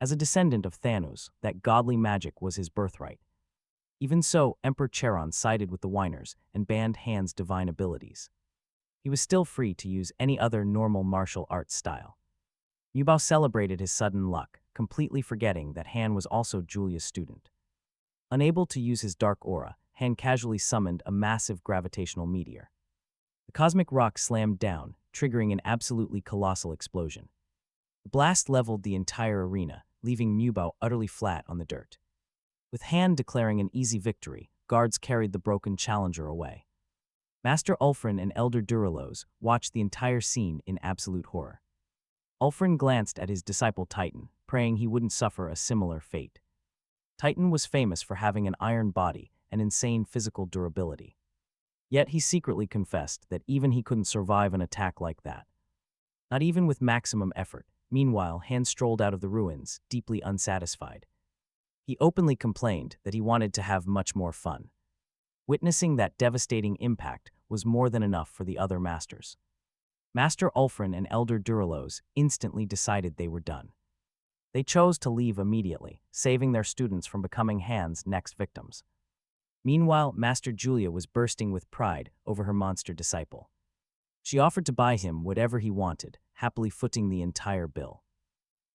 As a descendant of Thanatos, that godly magic was his birthright. Even so, Emperor Charon sided with the whiners and banned Han's divine abilities. He was still free to use any other normal martial arts style. Mubao celebrated his sudden luck, completely forgetting that Han was also Julia's student. Unable to use his dark aura, Han casually summoned a massive gravitational meteor. The cosmic rock slammed down, triggering an absolutely colossal explosion. The blast leveled the entire arena, leaving Mubao utterly flat on the dirt. With Han declaring an easy victory, guards carried the broken challenger away. Master Ulfrin and Elder Duralos watched the entire scene in absolute horror. Ulfrin glanced at his disciple Titan, praying he wouldn't suffer a similar fate. Titan was famous for having an iron body and insane physical durability. Yet he secretly confessed that even he couldn't survive an attack like that. Not even with maximum effort. Meanwhile, Han strolled out of the ruins, deeply unsatisfied. He openly complained that he wanted to have much more fun. Witnessing that devastating impact was more than enough for the other masters. Master Ulfrin and Elder Duralos instantly decided they were done. They chose to leave immediately, saving their students from becoming Han's next victims. Meanwhile, Master Julia was bursting with pride over her monster disciple. She offered to buy him whatever he wanted, happily footing the entire bill.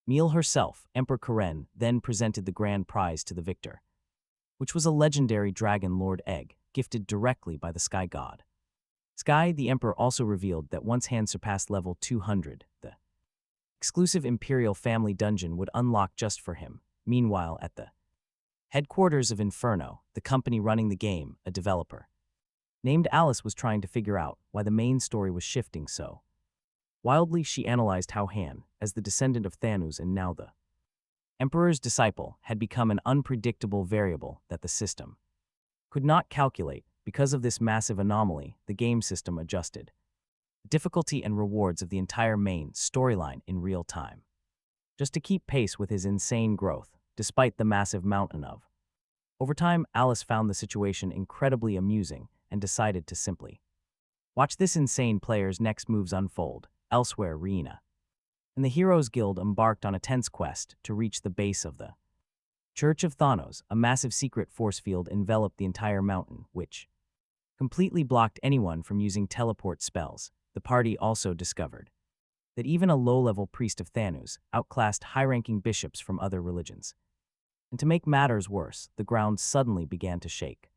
Meal herself, Emperor Karen, then presented the grand prize to the victor, which was a legendary Dragon Lord egg, gifted directly by the Sky God. Sky, the Emperor, also revealed that once Han surpassed level 200, the exclusive Imperial family dungeon would unlock just for him. Meanwhile, at the headquarters of Inferno, the company running the game, a developer named Alice was trying to figure out why the main story was shifting so wildly. She analyzed how Han, as the descendant of Thanatos and now the Emperor's disciple, had become an unpredictable variable that the system could not calculate. Because of this massive anomaly, the game system adjusted the difficulty and rewards of the entire main storyline in real time, just to keep pace with his insane growth, despite the massive mountain of. Over time, Alice found the situation incredibly amusing and decided to simply watch this insane player's next moves unfold. Elsewhere, Riina and the Heroes Guild embarked on a tense quest to reach the base of the Church of Thanatos. A massive secret force field enveloped the entire mountain, which completely blocked anyone from using teleport spells. The party also discovered that even a low-level priest of Thanatos outclassed high-ranking bishops from other religions. And to make matters worse, the ground suddenly began to shake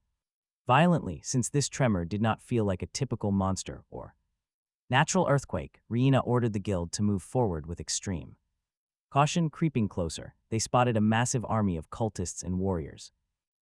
violently. Since this tremor did not feel like a typical monster or natural earthquake, Riina ordered the guild to move forward with extreme Caution creeping closer, they spotted a massive army of cultists and warriors.